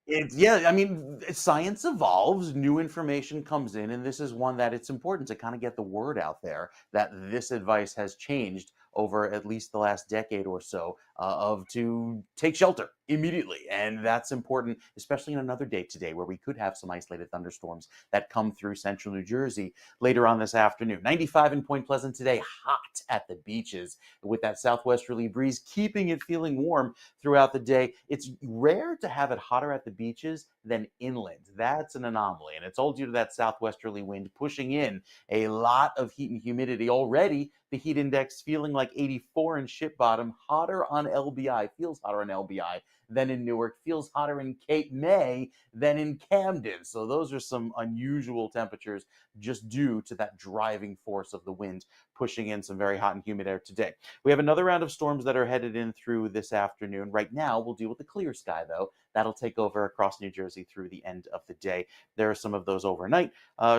It's yeah, I mean, science evolves, new information comes in, and this is one that it's important to kind of get the word out there that this advice has changed over at least the last decade or so of to take shelter immediately. And that's important, especially in another day today where we could have some isolated thunderstorms that come through central New Jersey later on this afternoon. 95 in Point Pleasant today, hot at the beaches with that southwesterly breeze, keeping it feeling warm throughout the day. It's rare to have it hotter at the beaches than inland. That's an anomaly. And it's all due to that southwesterly wind pushing in a lot of heat and humidity. Already, the heat index feeling like 84 in Ship Bottom, hotter on LBI, feels hotter on LBI than in Newark, feels hotter in Cape May than in Camden. So those are some unusual temperatures just due to that driving force of the wind pushing in some very hot and humid air today. We have another round of storms that are headed in through this afternoon. Right now, we'll deal with the clear sky, though. That'll take over across New Jersey through the end of the day. There are some of those overnight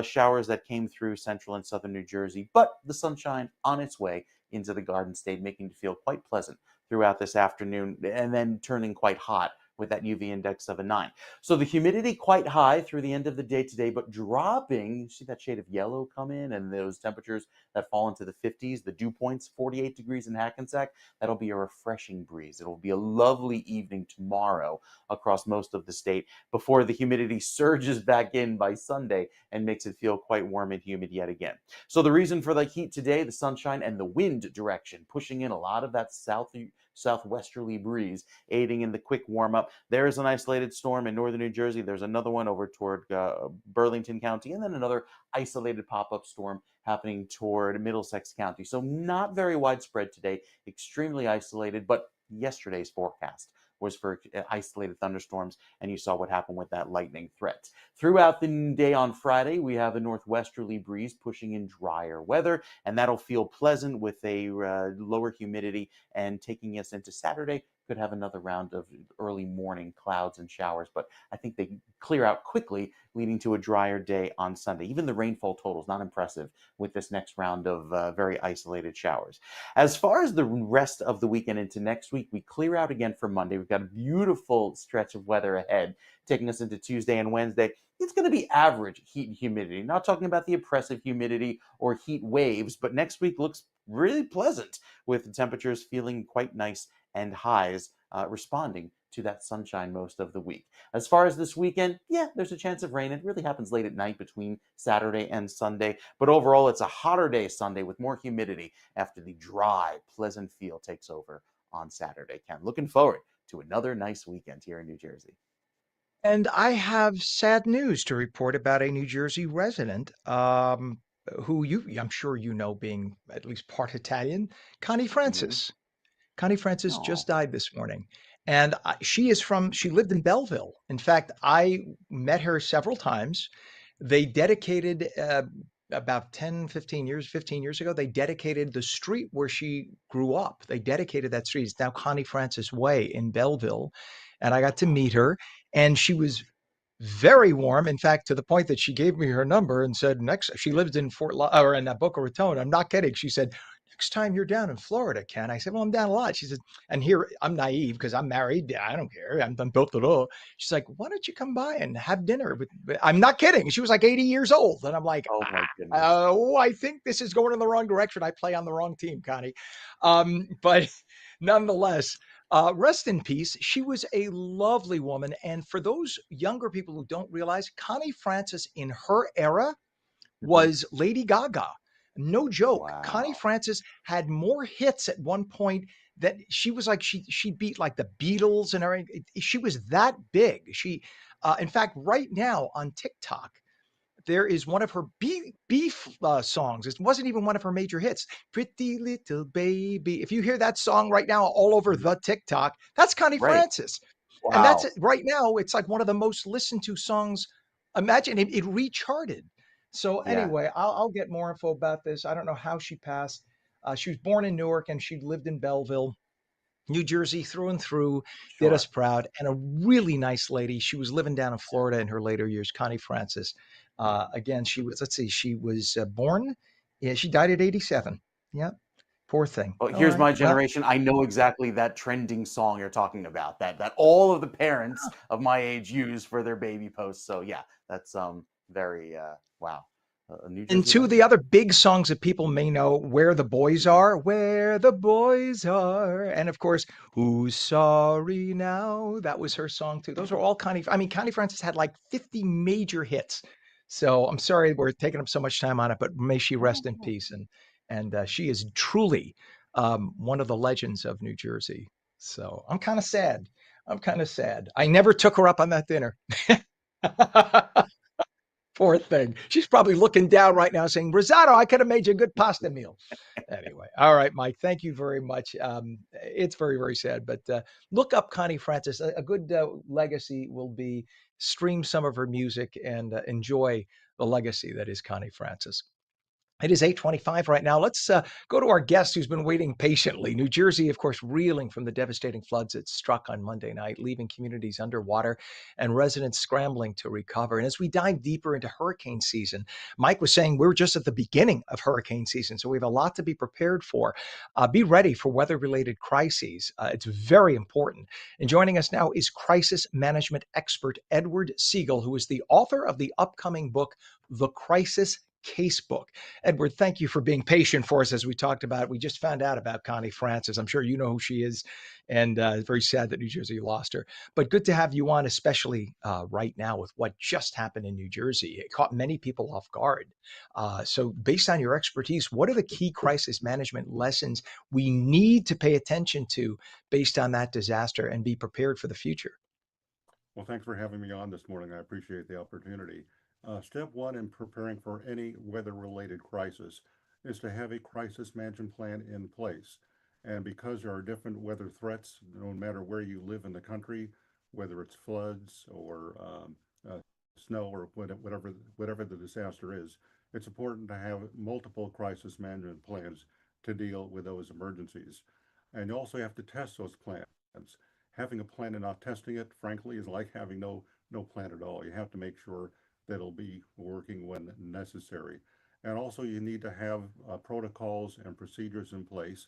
showers that came through central and southern New Jersey, but the sunshine on its way into the Garden State, making it feel quite pleasant throughout this afternoon, and then turning quite hot with that UV index of a 9. So the humidity quite high through the end of the day today, but dropping. You see that shade of yellow come in and those temperatures that fall into the 50s, the dew points, 48 degrees in Hackensack. That'll be a refreshing breeze. It'll be a lovely evening tomorrow across most of the state before the humidity surges back in by Sunday and makes it feel quite warm and humid yet again. So the reason for the heat today, the sunshine and the wind direction, pushing in a lot of that southwesterly breeze, aiding in the quick warm up. There is an isolated storm in northern New Jersey. There's another one over toward Burlington County, and then another isolated pop-up storm happening toward Middlesex County. So not very widespread today, extremely isolated, but yesterday's forecast was for isolated thunderstorms, and you saw what happened with that lightning threat. Throughout the day on Friday, we have a northwesterly breeze pushing in drier weather, and that'll feel pleasant with a lower humidity, and taking us into Saturday, could have another round of early morning clouds and showers, but I think they clear out quickly, leading to a drier day on Sunday. Even the rainfall total is not impressive with this next round of very isolated showers. As far as the rest of the weekend into next week, we clear out again for Monday. We've got a beautiful stretch of weather ahead, taking us into Tuesday and Wednesday. It's going to be average heat and humidity. Not talking about the oppressive humidity or heat waves, but next week looks really pleasant with the temperatures feeling quite nice and highs responding to that sunshine most of the week. As far as this weekend, yeah, there's a chance of rain. It really happens late at night between Saturday and Sunday. But overall, it's a hotter day Sunday with more humidity after the dry, pleasant feel takes over on Saturday. Ken, looking forward to another nice weekend here in New Jersey. And I have sad news to report about a New Jersey resident, who I'm sure you know, being at least part Italian, Connie Mm-hmm. Francis. Connie Francis Oh, just died this morning. And she lived in Belleville. In fact, I met her several times. They dedicated about 15 years ago, they dedicated the street where she grew up. They dedicated that street. It's now Connie Francis Way in Belleville. And I got to meet her, and she was very warm. In fact, to the point that she gave me her number and said, next, she lived in or in Boca Raton. I'm not kidding. She said, next time you're down in Florida, Ken. I said, well, I'm down a lot. She said, and here I'm naive because I'm married. Yeah, I don't care. I'm built it all. She's like, why don't you come by and have dinner with, I'm not kidding. She was like 80 years old. And I'm like, oh my goodness. oh, I think this is going in the wrong direction. I play on the wrong team, Connie. But nonetheless, rest in peace. She was a lovely woman. And for those younger people who don't realize, Connie Francis in her era Hmm. was Lady Gaga. No joke. Connie Wow. Francis had more hits at one point that she was like she beat like the Beatles and everything. She was that big. In fact, right now on TikTok, there is one of her beef songs. It wasn't even one of her major hits. Pretty Little Baby. If you hear that song right now all over Mhm. the TikTok, that's Connie Right. Francis. And that's Wow. right now. It's like one of the most listened to songs. Imagine it recharted. So Yeah. anyway, I'll get more info about this. I don't know how she passed. She was born in Newark and she lived in Belleville, New Jersey through and through, did us Sure. proud, and a really nice lady. She was living down in Florida in her later years, Connie Francis. Again, she was, let's see, she was born, yeah, she died at 87. Yeah, poor thing. Well, All here's right. my Well, generation. I know exactly that trending song you're talking about, that all of the parents of my age use for their baby posts. So yeah, that's very wow. A New and Jersey two of the legend. other big songs that people may know, Where the Boys Mhm. Are, Where the Boys Are. And of course, Who's Sorry Now? That was her song too. Those are all Connie. I mean, Connie Francis had like 50 major hits. So I'm sorry we're taking up so much time on it, but may she rest in peace. And she is truly one of the legends of New Jersey. So I'm kind of sad. I'm kind of sad. I never took her up on that dinner. Poor thing. She's probably looking down right now saying, Rosato, I could have made you a good pasta meal. Anyway, all right, Mike, thank you very much. It's very, very sad, but look up Connie Francis. A good legacy will be stream some of her music and enjoy the legacy that is Connie Francis. It is 8:25 right now. Let's go to our guest who's been waiting patiently. New Jersey, of course, reeling from the devastating floods that struck on Monday night, leaving communities underwater and residents scrambling to recover. And as we dive deeper into hurricane season, Mike was saying we're just at the beginning of hurricane season, so we have a lot to be prepared for. Be ready for weather-related crises. It's very important. And joining us now is crisis management expert Edward Siegel, who is the author of the upcoming book, The Crisis Casebook. Edward, thank you for being patient for us as we talked about. We just found out about Connie Francis. I'm sure you know who she is, and very sad that New Jersey lost her. But good to have you on, especially right now with what just happened in New Jersey. It caught many people off guard. So, based on your expertise, what are the key crisis management lessons we need to pay attention to based on that disaster and be prepared for the future? Well, thanks for having me on this morning. I appreciate the opportunity. Step one in preparing for any weather-related crisis is to have a crisis management plan in place. And because there are different weather threats, no matter where you live in the country, whether it's floods or snow or whatever the disaster is, it's important to have multiple crisis management plans to deal with those emergencies. And you also have to test those plans. Having a plan and not testing it, frankly, is like having no plan at all. You have to make sure that it'll be working when necessary. And also, you need to have protocols and procedures in place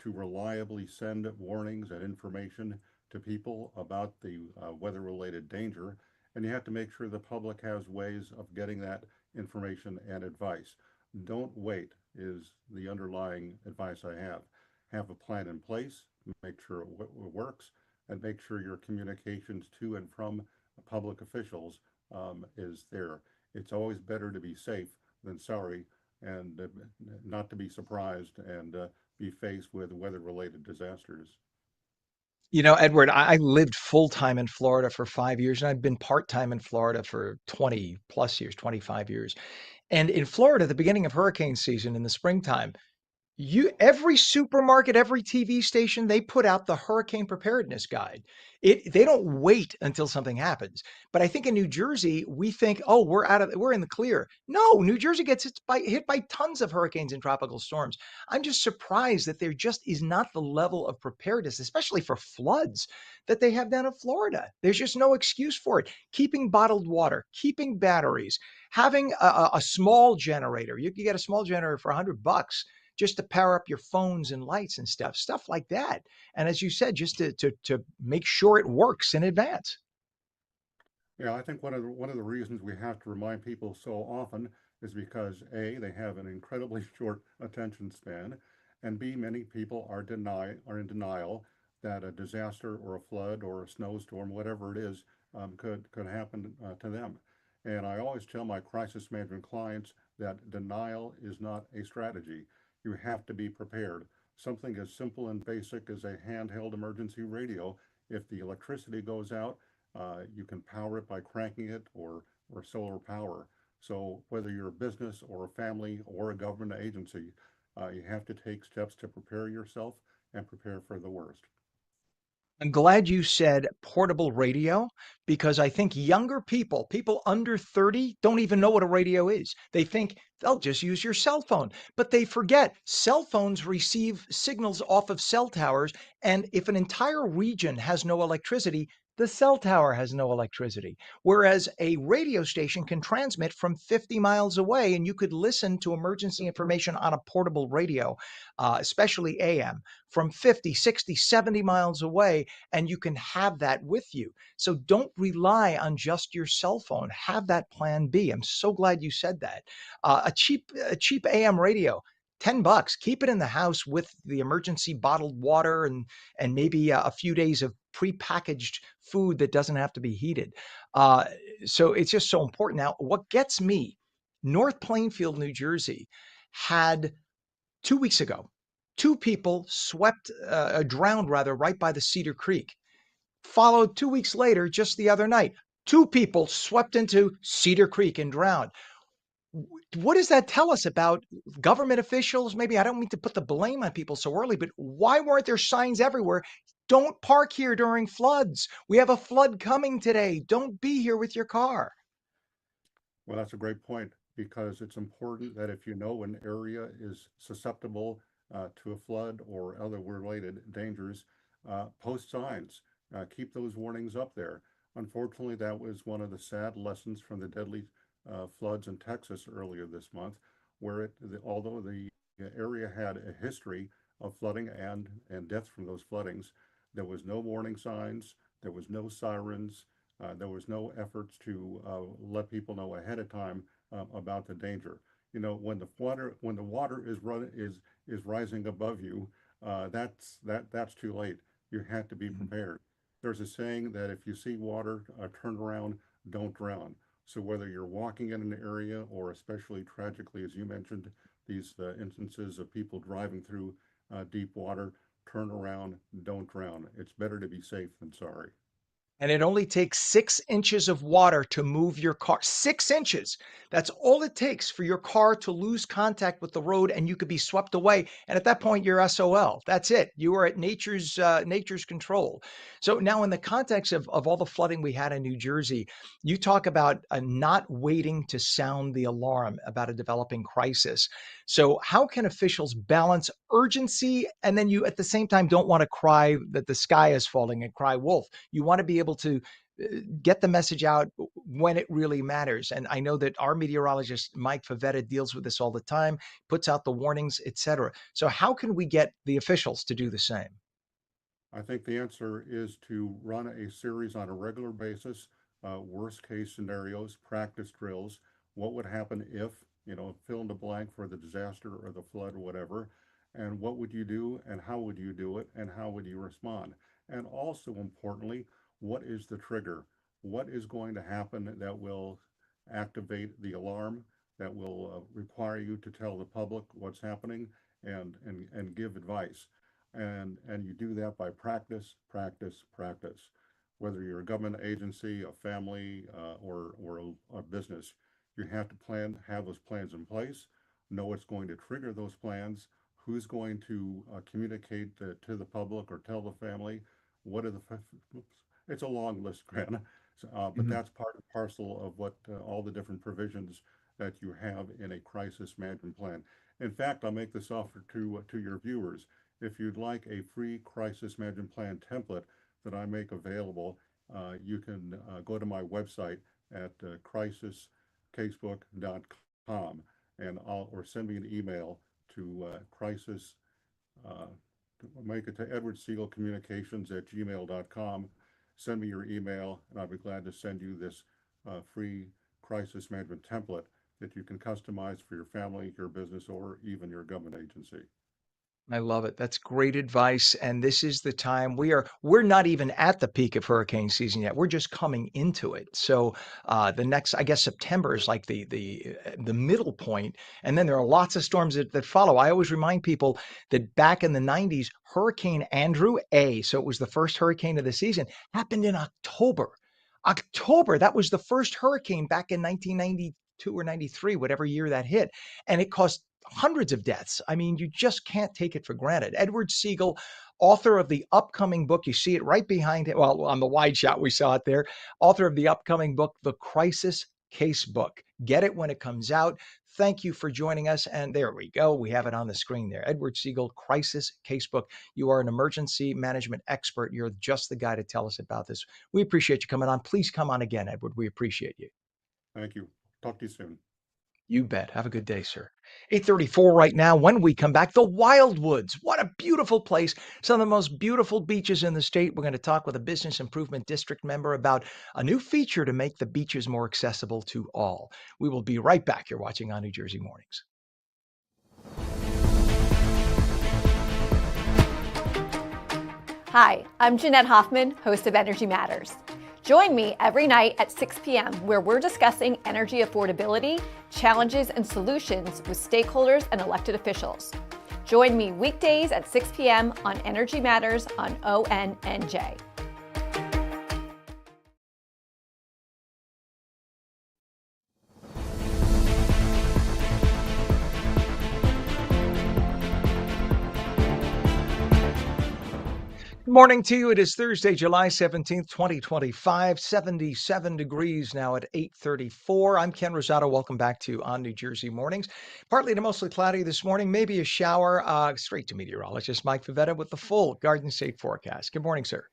to reliably send warnings and information to people about the weather-related danger. And you have to make sure the public has ways of getting that information and advice. Don't wait is the underlying advice I have. Have a plan in place, make sure it works, and make sure your communications to and from public officials is there. It's always better to be safe than sorry and not to be surprised and be faced with weather-related disasters. You know, Edward, I lived full time in Florida for 5 years, and I've been part time in Florida for 20 plus years, 25 years. And in Florida, the beginning of hurricane season in the springtime, you every supermarket, every TV station, they put out the hurricane preparedness guide. They don't wait until something happens. But I think in New Jersey, we think, oh, we're in the clear. No, New Jersey gets hit by tons of hurricanes and tropical storms. I'm just surprised that there just is not the level of preparedness, especially for floods, that they have down in Florida. There's just no excuse for it. Keeping bottled water, keeping batteries, having a small generator. You can get a small generator for $100 just to power up your phones and lights and stuff like that. And as you said, just to make sure it works in advance. Yeah, I think one of the reasons we have to remind people so often is because A, they have an incredibly short attention span, and B, many people are in denial that a disaster or a flood or a snowstorm, whatever it is, could happen to them. And I always tell my crisis management clients that denial is not a strategy. You have to be prepared. Something as simple and basic as a handheld emergency radio, if the electricity goes out, you can power it by cranking it or solar power. So whether you're a business or a family or a government agency, you have to take steps to prepare yourself and prepare for the worst. I'm glad you said portable radio because I think younger people, people under 30, don't even know what a radio is. They think they'll just use your cell phone, but they forget cell phones receive signals off of cell towers. And if an entire region has no electricity, the cell tower has no electricity. Whereas a radio station can transmit from 50 miles away, and you could listen to emergency information on a portable radio, especially AM, from 50, 60, 70 miles away, and you can have that with you. So don't rely on just your cell phone. Have that plan B. I'm so glad you said that. A cheap AM radio. $10. Keep it in the house with the emergency bottled water and maybe a few days of prepackaged food that doesn't have to be heated. Uh, so it's just so important. Now, what gets me, North Plainfield, New Jersey, had 2 weeks ago, two people drowned rather, right by the Cedar Creek. Followed 2 weeks later, just the other night, two people swept into Cedar Creek and drowned. What does that tell us about government officials? Maybe I don't mean to put the blame on people so early, but why weren't there signs everywhere? Don't park here during floods. We have a flood coming today. Don't be here with your car. Well, that's a great point because it's important that if you know an area is susceptible to a flood or other related dangers, post signs, keep those warnings up there. Unfortunately, that was one of the sad lessons from the deadly floods in Texas earlier this month, where although the area had a history of flooding and deaths from those floodings, there was no warning signs, there was no sirens, there was no efforts to let people know ahead of time about the danger. You know, when the water is rising above you, that's too late. You have to be prepared. There's a saying that if you see water, turn around, don't drown. So whether you're walking in an area or especially tragically, as you mentioned, these instances of people driving through deep water, turn around, don't drown. It's better to be safe than sorry. And it only takes 6 inches of water to move your car. 6 inches. That's all it takes for your car to lose contact with the road, and you could be swept away. And at that point, you're SOL. That's it. You are at nature's control. So now, in the context of all the flooding we had in New Jersey, you talk about not waiting to sound the alarm about a developing crisis. So how can officials balance urgency and then you at the same time don't want to cry that the sky is falling and cry wolf? You want to be able to get the message out when it really matters. And I know that our meteorologist, Mike Favetta, deals with this all the time, puts out the warnings, etc. So how can we get the officials to do the same? I think the answer is to run a series on a regular basis, worst case scenarios, practice drills. What would happen if, fill in the blank for the disaster or the flood or whatever, and what would you do and how would you do it and how would you respond? And also importantly, what is the trigger? What is going to happen that will activate the alarm, that will require you to tell the public what's happening and give advice? And you do that by practice, practice, practice. Whether you're a government agency, a family, or a business, you have to have those plans in place, know what's going to trigger those plans, who's going to communicate to the public or tell the family, what are the, it's a long list, Grant, but Mhm. that's part and parcel of what all the different provisions that you have in a crisis management plan. In fact, I'll make this offer to your viewers. If you'd like a free crisis management plan template that I make available, you can go to my website at crisiscasebook.com or send me an email to crisis, make it to Edward Siegel Communications at gmail.com. Send me your email, and I'll be glad to send you this free crisis management template that you can customize for your family, your business, or even your government agency. I love it. That's great advice. And this is the time we're not even at the peak of hurricane season yet. We're just coming into it. So the next, I guess September is like the middle point. And then there are lots of storms that follow. I always remind people that back in the 90s, Hurricane Andrew A, so it was the first hurricane of the season, happened in October. October, that was the first hurricane back in 1992 or 93, whatever year that hit. And it caused hundreds of deaths. I mean, you just can't take it for granted. Edward Siegel, author of the upcoming book, you see it right behind him. Well, on the wide shot, we saw it there. Author of the upcoming book, The Crisis Casebook. Get it when it comes out. Thank you for joining us. And there we go. We have it on the screen there. Edward Siegel, Crisis Casebook. You are an emergency management expert. You're just the guy to tell us about this. We appreciate you coming on. Please come on again, Edward. We appreciate you. Thank you. Talk to you soon. You bet. Have a good day, sir. 8:34 right now. When we come back, the Wildwoods. What a beautiful place. Some of the most beautiful beaches in the state. We're going to talk with a Business Improvement District member about a new feature to make the beaches more accessible to all. We will be right back. You're watching on New Jersey Mornings. Hi, I'm Jeanette Hoffman, host of Energy Matters. Join me every night at 6 p.m. where we're discussing energy affordability, challenges, and solutions with stakeholders and elected officials. Join me weekdays at 6 p.m. on Energy Matters on ONNJ. Good morning to you. It is Thursday, July 17th, 2025, 77 degrees now at 8:34. I'm Ken Rosato. Welcome back to On New Jersey Mornings. Partly to mostly cloudy this morning, maybe a shower. Straight to meteorologist Mike Favetta with the full Garden State forecast. Good morning, sir.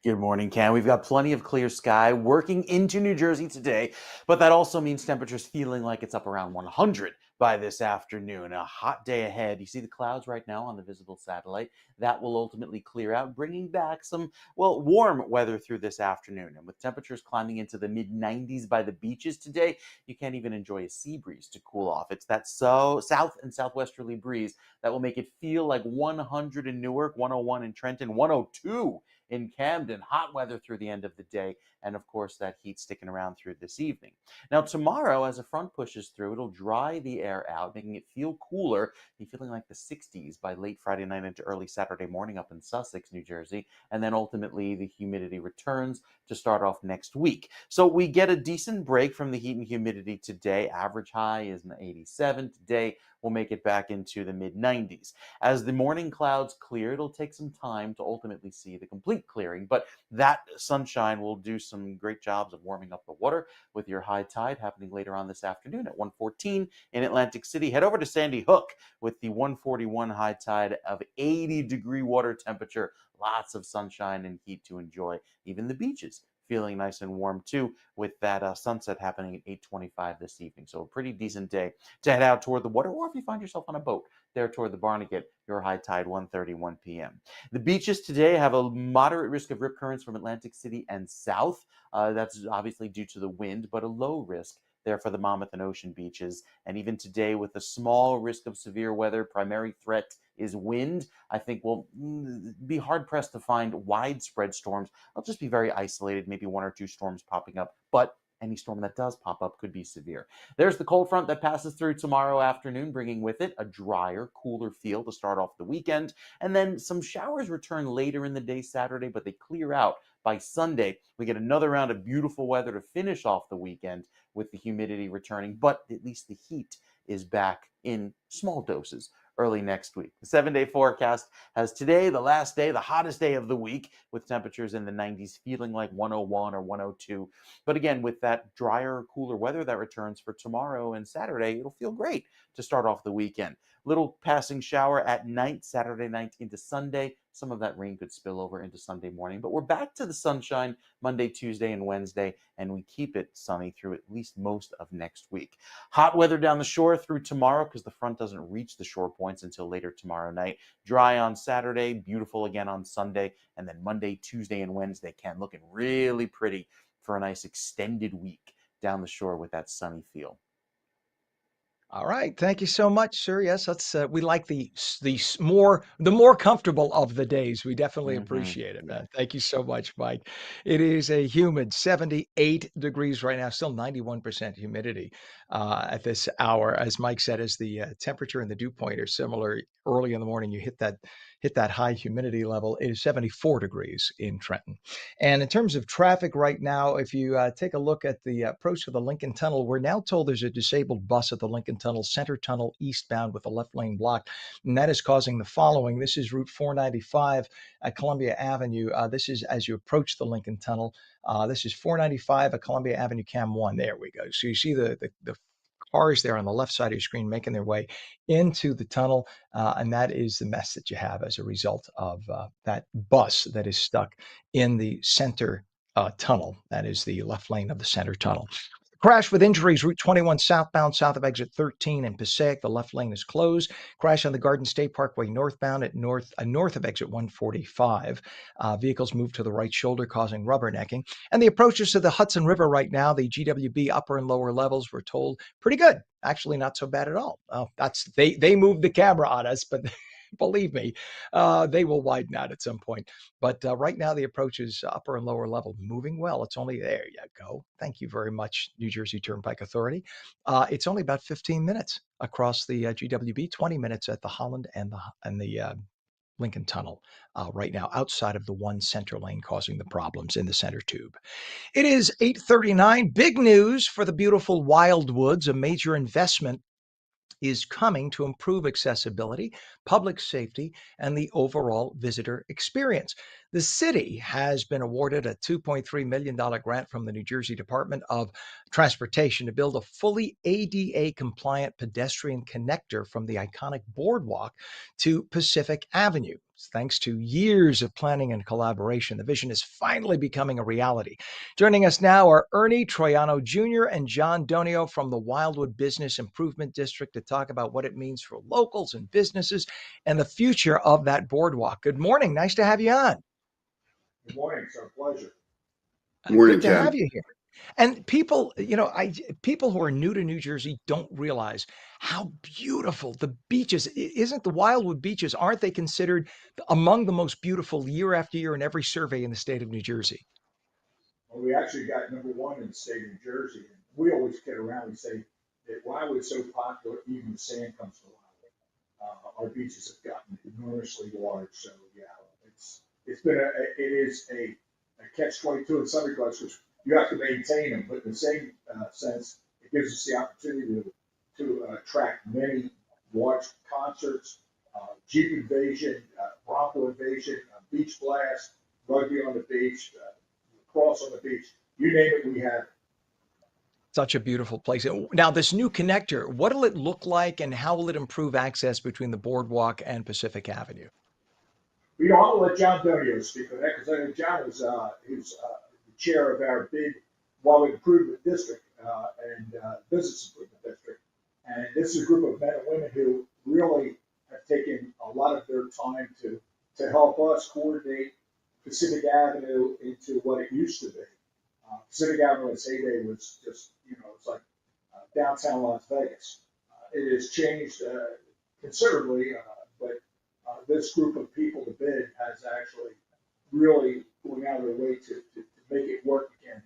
Good morning, Ken. We've got plenty of clear sky working into New Jersey today, but that also means temperatures feeling like it's up around 100 by this afternoon. A hot day ahead. You see the clouds right now on the visible satellite. That will ultimately clear out, bringing back some, well, warm weather through this afternoon. And with temperatures climbing into the mid 90s by the beaches today, you can't even enjoy a sea breeze to cool off. It's that south and southwesterly breeze that will make it feel like 100 in Newark, 101 in Trenton, 102 in Camden. Hot weather through the end of the day, and of course that heat sticking around through this evening. Now tomorrow, as a front pushes through, it'll dry the air out, making it feel cooler. You're feeling like the 60s by late Friday night into early Saturday morning up in Sussex, New Jersey, and then ultimately the humidity returns to start off next week. So we get a decent break from the heat and humidity today. Average high is 87 today. We'll make it back into the mid 90s. As the morning clouds clear, it'll take some time to ultimately see the complete clearing, but that sunshine will do some great jobs of warming up the water with your high tide happening later on this afternoon at 1:14 in Atlantic City. Head over to Sandy Hook with the 1:41 high tide of 80-degree water temperature. Lots of sunshine and heat to enjoy. Even the beaches feeling nice and warm too, with that sunset happening at 8:25 this evening. So a pretty decent day to head out toward the water, or if you find yourself on a boat there toward the Barnegat, your high tide 1:31 p.m. The beaches today have a moderate risk of rip currents from Atlantic City and south. That's obviously due to the wind, but a low risk there for the Monmouth and Ocean beaches. And even today, with a small risk of severe weather, primary threat is wind. I think we'll be hard pressed to find widespread storms. They'll just be very isolated, maybe one or two storms popping up, but any storm that does pop up could be severe. There's the cold front that passes through tomorrow afternoon, bringing with it a drier, cooler feel to start off the weekend. And then some showers return later in the day Saturday, but they clear out by Sunday. We get another round of beautiful weather to finish off the weekend with the humidity returning, but at least the heat is back in small doses early next week. The 7-day forecast has today, the last day, the hottest day of the week, with temperatures in the 90s, feeling like 101 or 102. But again, with that drier, cooler weather that returns for tomorrow and Saturday, it'll feel great to start off the weekend. Little passing shower at night, Saturday night into Sunday. Some of that rain could spill over into Sunday morning, but we're back to the sunshine Monday, Tuesday, and Wednesday, and we keep it sunny through at least most of next week. Hot weather down the shore through tomorrow because the front doesn't reach the shore points until later tomorrow night. Dry on Saturday, beautiful again on Sunday, and then Monday, Tuesday, and Wednesday, Ken, looking really pretty for a nice extended week down the shore with that sunny feel. All right. Thank you so much, sir. Yes, we like the more comfortable of the days. We definitely appreciate it, Yeah. man. Thank you so much, Mike. It is a humid 78 degrees right now, still 91% humidity at this hour. As Mike said, as the temperature and the dew point are similar early in the morning, you hit hit that high humidity level. It is 74 degrees in Trenton. And in terms of traffic right now, if you take a look at the approach to the Lincoln Tunnel, we're now told there's a disabled bus at the Lincoln Tunnel, center tunnel eastbound with the left lane blocked. And that is causing the following. This is Route 495 at Columbia Avenue. This is as you approach the Lincoln Tunnel. This is 495 at Columbia Avenue, Cam 1. There we go. So you see the cars there on the left side of your screen making their way into the tunnel. And that is the mess that you have as a result of that bus that is stuck in the center tunnel. That is the left lane of the center tunnel. Crash with injuries, Route 21 southbound, south of exit 13 in Passaic. The left lane is closed. Crash on the Garden State Parkway northbound at north of exit 145. Vehicles move to the right shoulder, causing rubbernecking. And the approaches to the Hudson River right now, the GWB upper and lower levels, we're told, pretty good. Actually, not so bad at all. Oh, they moved the camera on us, but believe me, they will widen out at some point. But right now, the approach is upper and lower level, moving well. It's only, there you go. Thank you very much, New Jersey Turnpike Authority. It's only about 15 minutes across the GWB, 20 minutes at the Holland and the Lincoln Tunnel right now, outside of the one center lane causing the problems in the center tube. It is 8:39. Big news for the beautiful Wildwoods. A major investment is coming to improve accessibility, public safety, and the overall visitor experience. The city has been awarded a $2.3 million grant from the New Jersey Department of Transportation to build a fully ADA-compliant pedestrian connector from the iconic boardwalk to Pacific Avenue. Thanks to years of planning and collaboration, the vision is finally becoming a reality. Joining us now are Ernie Troiano Jr. and John Donio from the Wildwood Business Improvement District to talk about what it means for locals and businesses and the future of that boardwalk. Good morning. Nice to have you on. Good morning. It's our pleasure. Morning, Good to Ken. have you here. And people, people who are new to New Jersey don't realize how beautiful the beaches. Isn't the Wildwood beaches? Aren't they considered among the most beautiful year after year in every survey in the state of New Jersey? Well, we actually got #1 in the state of New Jersey. And we always kid around. We say that Wildwood's so popular, even the sand comes to Wildwood. Our beaches have gotten enormously large. So yeah, it is a catch-22 in some regards, because you have to maintain them, but in the same sense, it gives us the opportunity to attract many large concerts, Jeep Invasion, Bronco Invasion, Beach Blast, rugby on the beach, lacrosse on the beach. You name it, we have it. Such a beautiful place. Now, this new connector, what will it look like and how will it improve access between the boardwalk and Pacific Avenue? I'll let John Donio speak on that, because I know John is the chair of our big Wildwood Improvement District and Business Improvement District. And this is a group of men and women who really have taken a lot of their time to help us coordinate Pacific Avenue into what it used to be. Pacific Avenue in its heyday was just, it's like downtown Las Vegas. It has changed considerably, but this group of people, the bid, has actually really going out of their way to make it work again.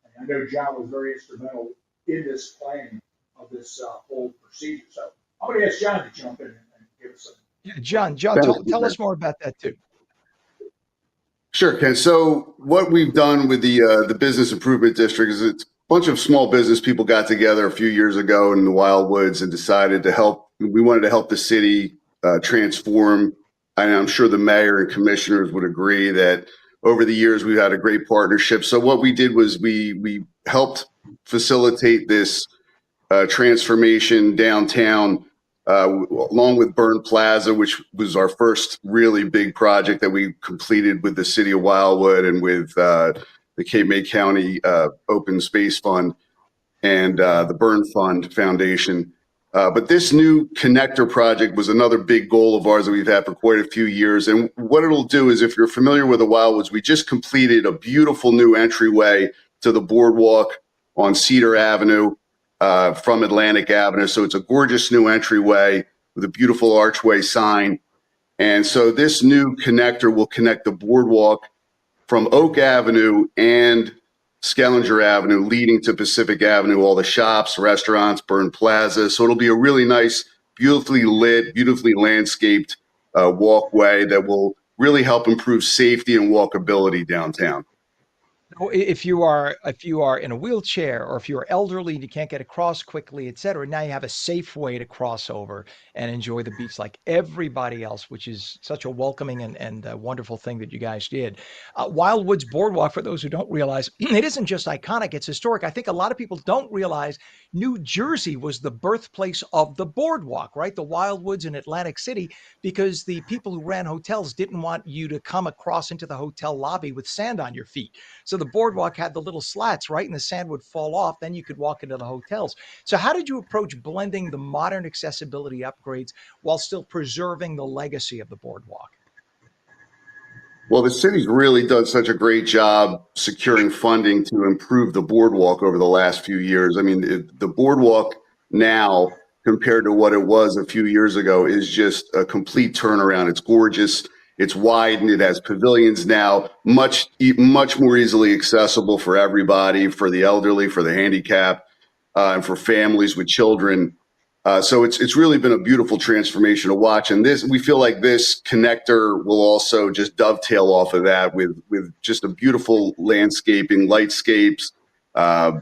And I know John was very instrumental in this planning of this whole procedure. So I'm going to ask John to jump in and give us some. Yeah, John, tell us more about that too. Sure, Ken. So what we've done with the Business Improvement District is it's a bunch of small business people got together a few years ago in the Wildwoods and decided to help. We wanted to help the city transform. And I'm sure the mayor and commissioners would agree that over the years we've had a great partnership. So what we did was we helped facilitate this transformation downtown, along with Byrne Plaza, which was our first really big project that we completed with the city of Wildwood and with the Cape May County Open Space Fund and the Byrne Fund Foundation. But this new connector project was another big goal of ours that we've had for quite a few years. And what it'll do is, if you're familiar with the Wildwoods, we just completed a beautiful new entryway to the boardwalk on Cedar Avenue from Atlantic Avenue. So it's a gorgeous new entryway with a beautiful archway sign. And so this new connector will connect the boardwalk from Oak Avenue and Skellinger Avenue, leading to Pacific Avenue, all the shops, restaurants, Byrne Plaza. So it'll be a really nice, beautifully lit, beautifully landscaped walkway that will really help improve safety and walkability downtown. If you are in a wheelchair, or if you are elderly and you can't get across quickly, et cetera, now you have a safe way to cross over and enjoy the beach like everybody else, which is such a welcoming and a wonderful thing that you guys did. Wildwoods Boardwalk, for those who don't realize, it isn't just iconic, it's historic. I think a lot of people don't realize New Jersey was the birthplace of the boardwalk, right? The Wildwoods in Atlantic City, because the people who ran hotels didn't want you to come across into the hotel lobby with sand on your feet. So the boardwalk had the little slats, right? And the sand would fall off. Then you could walk into the hotels. So how did you approach blending the modern accessibility upgrades while still preserving the legacy of the boardwalk? Well, the city's really done such a great job securing funding to improve the boardwalk over the last few years. I mean, the boardwalk now compared to what it was a few years ago is just a complete turnaround. It's gorgeous. It's widened. It has pavilions now, much more easily accessible for everybody, for the elderly, for the handicapped, and for families with children. So it's really been a beautiful transformation to watch, and we feel like this connector will also just dovetail off of that with just a beautiful landscaping, lightscapes. Uh,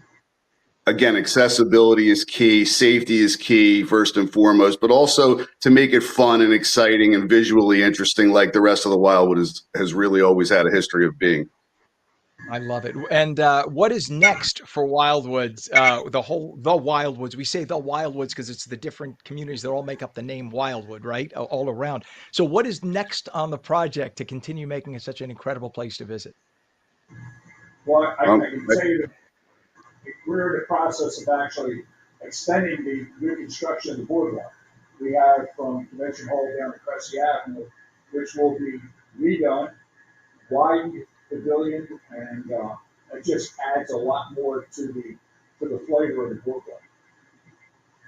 Again, accessibility is key, safety is key first and foremost, but also to make it fun and exciting and visually interesting, like the rest of the Wildwood has really always had a history of being. I love it. And what is next for Wildwoods? The Wildwoods. We say the Wildwoods because it's the different communities that all make up the name Wildwood, right? All around. So what is next on the project to continue making it such an incredible place to visit? Well, I can tell you that we're in the process of actually extending the reconstruction of the boardwalk. We have from Convention Hall down to Cressy Avenue, which will be redone, widened pavilion, and it just adds a lot more to the flavor of the boardwalk.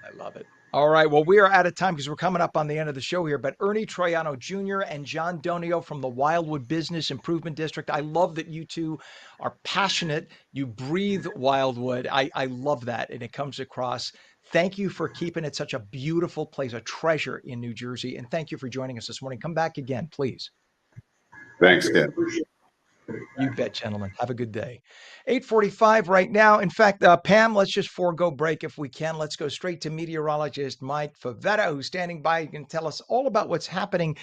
I love it. All right. Well, we are out of time because we're coming up on the end of the show here. But Ernie Troiano Jr. and John Donio from the Wildwood Business Improvement District. I love that you two are passionate. You breathe Wildwood. I love that. And it comes across. Thank you for keeping it such a beautiful place, a treasure in New Jersey. And thank you for joining us this morning. Come back again, please. Thanks, Ken. You bet, gentlemen. Have a good day. 8:45 right now. In fact, Pam, let's just forego break if we can. Let's go straight to meteorologist Mike Favetta, who's standing by. You can tell us all about what's happening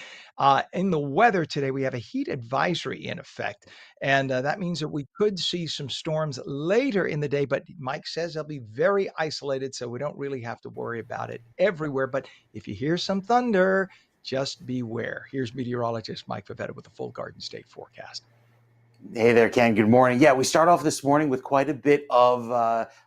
in the weather today. We have a heat advisory in effect, and that means that we could see some storms later in the day, but Mike says they'll be very isolated, so we don't really have to worry about it everywhere. But if you hear some thunder, just beware. Here's meteorologist Mike Favetta with the full Garden State forecast. Hey there, Ken. Good morning. Yeah, we start off this morning with quite a bit of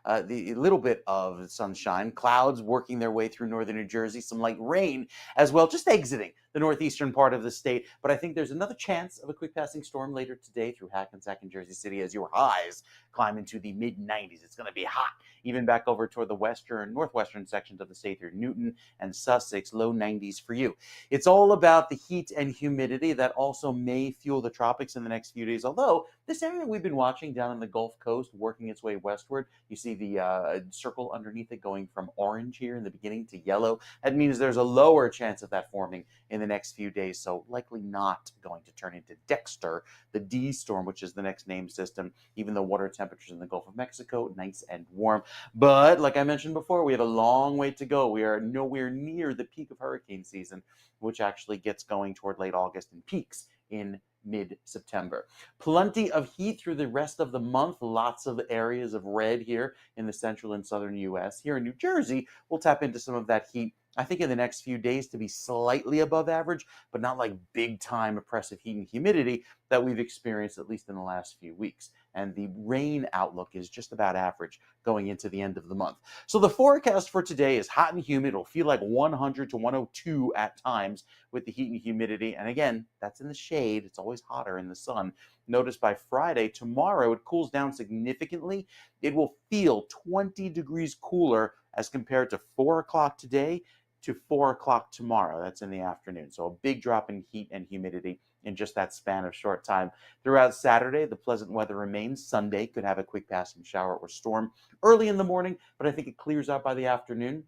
the little bit of sunshine. Clouds working their way through northern New Jersey. Some light rain as well, just exiting the northeastern part of the state. But I think there's another chance of a quick passing storm later today through Hackensack and Jersey City as your highs climb into the mid-90s. It's going to be hot, even back over toward the northwestern sections of the state through Newton and Sussex. Low 90s for you. It's all about the heat and humidity that also may fuel the tropics in the next few days. Although this area we've been watching down on the Gulf Coast working its way westward, you see the circle underneath it going from orange here in the beginning to yellow. That means there's a lower chance of that forming in the next few days, so likely not going to turn into Dexter, the D storm, which is the next named system, even though water temperatures in the Gulf of Mexico, nice and warm. But like I mentioned before, we have a long way to go. We are nowhere near the peak of hurricane season, which actually gets going toward late August and peaks in mid-September. Plenty of heat through the rest of the month. Lots of areas of red here in the central and southern U.S. Here in New Jersey, we'll tap into some of that heat, I think, in the next few days to be slightly above average, but not like big-time oppressive heat and humidity that we've experienced at least in the last few weeks. And the rain outlook is just about average going into the end of the month. So the forecast for today is hot and humid. It'll feel like 100 to 102 at times with the heat and humidity. And again, that's in the shade. It's always hotter in the sun. Notice by Friday, tomorrow, it cools down significantly. It will feel 20 degrees cooler as compared to 4 o'clock today to 4 o'clock tomorrow. That's in the afternoon. So a big drop in heat and humidity in just that span of short time. Throughout Saturday, the pleasant weather remains. Sunday could have a quick passing shower or storm early in the morning, but I think it clears out by the afternoon.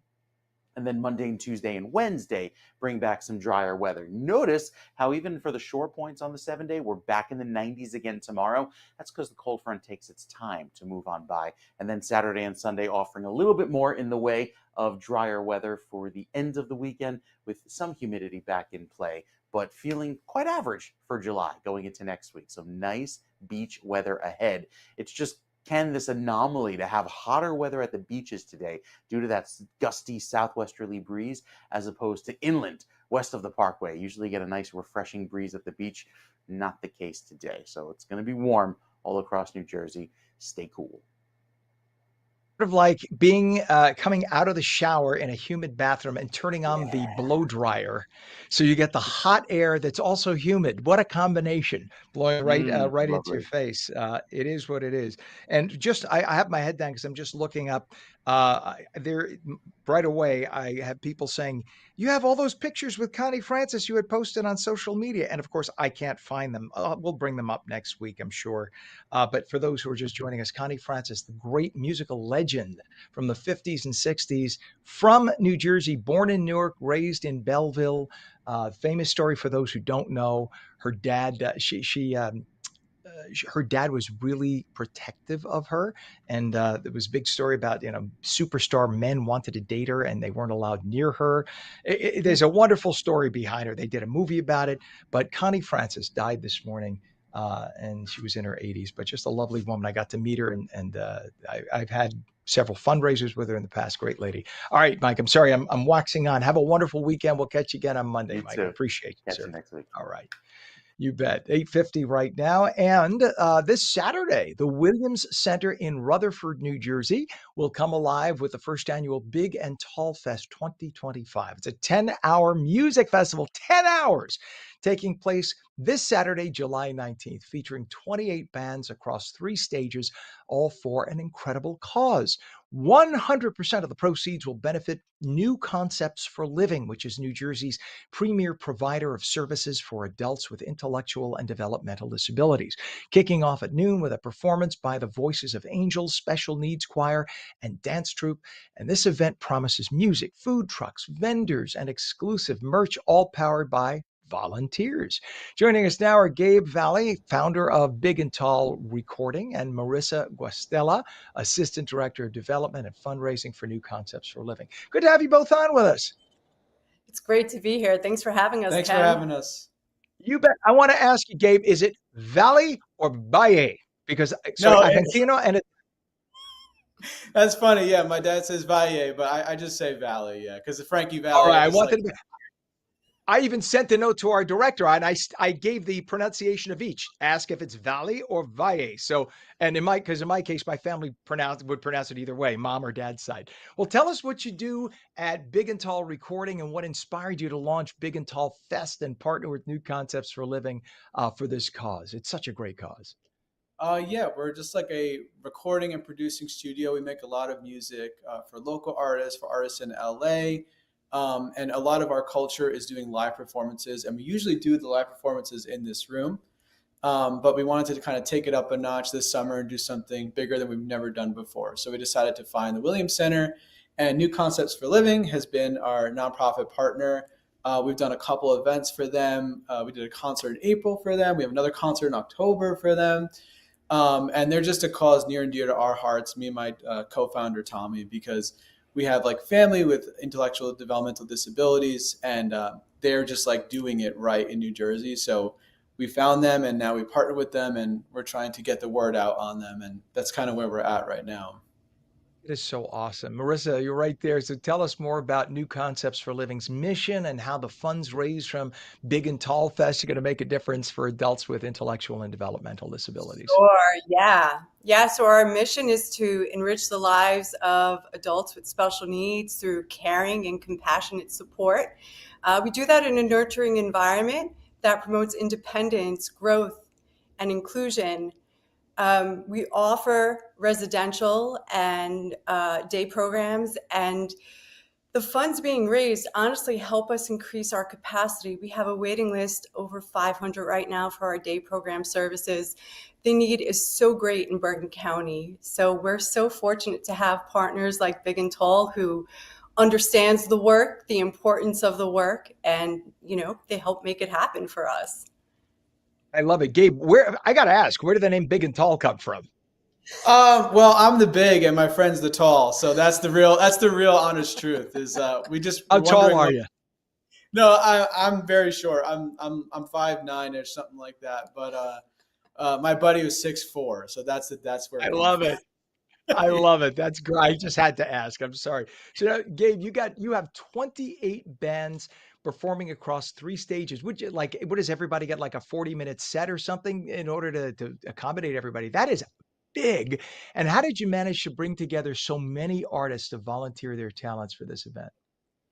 And then Monday and Tuesday and Wednesday bring back some drier weather. Notice how even for the short points on the 7-day, we're back in the 90s again tomorrow. That's because the cold front takes its time to move on by. And then Saturday and Sunday offering a little bit more in the way of drier weather for the end of the weekend with some humidity back in play, but feeling quite average for July going into next week. So nice beach weather ahead. It's just this anomaly to have hotter weather at the beaches today due to that gusty southwesterly breeze, as opposed to inland west of the Parkway. Usually get a nice refreshing breeze at the beach. Not the case today. So it's going to be warm all across New Jersey. Stay cool. Of like being coming out of the shower in a humid bathroom and turning on the blow dryer, so you get the hot air that's also humid. What a combination, blowing right into your face. It is what it is. And just I have my head down because I'm just looking up there right away. I have people saying, you have all those pictures with Connie Francis you had posted on social media, and of course I can't find them. We'll bring them up next week, I'm sure. But for those who are just joining us, Connie Francis, the great musical legend from the 50s and 60s, from New Jersey, born in Newark, raised in Belleville. Famous story for those who don't know. Her dad, her dad was really protective of her, and there was a big story about superstar men wanted to date her and they weren't allowed near her. There's a wonderful story behind her. They did a movie about it, but Connie Francis died this morning. And she was in her 80s, but just a lovely woman. I got to meet her, and I've had several fundraisers with her in the past. Great lady. All right, Mike, I'm sorry, I'm waxing on. Have a wonderful weekend. We'll catch you again on Monday, You Mike. too. I appreciate you, Catch sir. you next week. All right. You bet. 8:50 right now. And this Saturday, the Williams Center in Rutherford, New Jersey, will come alive with the first annual Big and Tall Fest 2025. It's a 10-hour music festival, 10 hours, taking place this Saturday, July 19th, featuring 28 bands across 3 stages, all for an incredible cause. 100% of the proceeds will benefit New Concepts for Living, which is New Jersey's premier provider of services for adults with intellectual and developmental disabilities. Kicking off at noon with a performance by the Voices of Angels Special Needs Choir and Dance Troupe. And this event promises music, food trucks, vendors, and exclusive merch, all powered by volunteers. Joining us now are Gabe Valley, founder of Big and Tall Recording, and Marissa Guastella, Assistant Director of Development and Fundraising for New Concepts for Living. Good to have you both on with us. It's great to be here. Thanks for having us, Thanks Ken. for having us. You bet. I want to ask you, Gabe, is it Valley or Valle? Because Argentino and it. That's funny. Yeah, my dad says Valle, but I just say Valley. Yeah, because the Frankie Valley. All right, I even sent a note to our director, and I gave the pronunciation of each. Ask if it's Valley or Valle. So, and in my case, my family would pronounce it either way, mom or dad's side. Well, tell us what you do at Big and Tall Recording and what inspired you to launch Big and Tall Fest and partner with New Concepts for Living for this cause. It's such a great cause. Yeah, we're just like a recording and producing studio. We make a lot of music for local artists, for artists in LA. And a lot of our culture is doing live performances, and we usually do the live performances in this room. But we wanted to kind of take it up a notch this summer and do something bigger than we've never done before. So we decided to find the Williams Center, and New Concepts for Living has been our nonprofit partner. We've done a couple of events for them. We did a concert in April for them. We have another concert in October for them. And they're just a cause near and dear to our hearts, me and my co-founder, Tommy, because we have like family with intellectual developmental disabilities, and they're just like doing it right in New Jersey. So we found them, and now we partner with them, and we're trying to get the word out on them. And that's kind of where we're at right now. It is so awesome. Marissa, you're right there. So tell us more about New Concepts for Living's mission and how the funds raised from Big and Tall Fest are going to make a difference for adults with intellectual and developmental disabilities. Sure, yeah. So our mission is to enrich the lives of adults with special needs through caring and compassionate support. We do that in a nurturing environment that promotes independence, growth, and inclusion. We offer residential and day programs, and the funds being raised honestly help us increase our capacity. We have a waiting list over 500 right now for our day program services. The need is so great in Bergen County. So we're so fortunate to have partners like Big and Tall who understands the work, the importance of the work, and, they help make it happen for us. I love it. Gabe, I got to ask, where did the name Big and Tall come from? Well, I'm the big and my friend's the tall. So that's the real honest truth is, How tall are you? No, I'm very short. I'm 5'9" or something like that. But my buddy was 6'4", so that's where I love it. I love it. That's great. I just had to ask. I'm sorry. So now, Gabe, you have 28 bands performing across 3 stages. Would you like, what does everybody get, like a 40-minute set or something in order to accommodate everybody? That is big. And how did you manage to bring together so many artists to volunteer their talents for this event?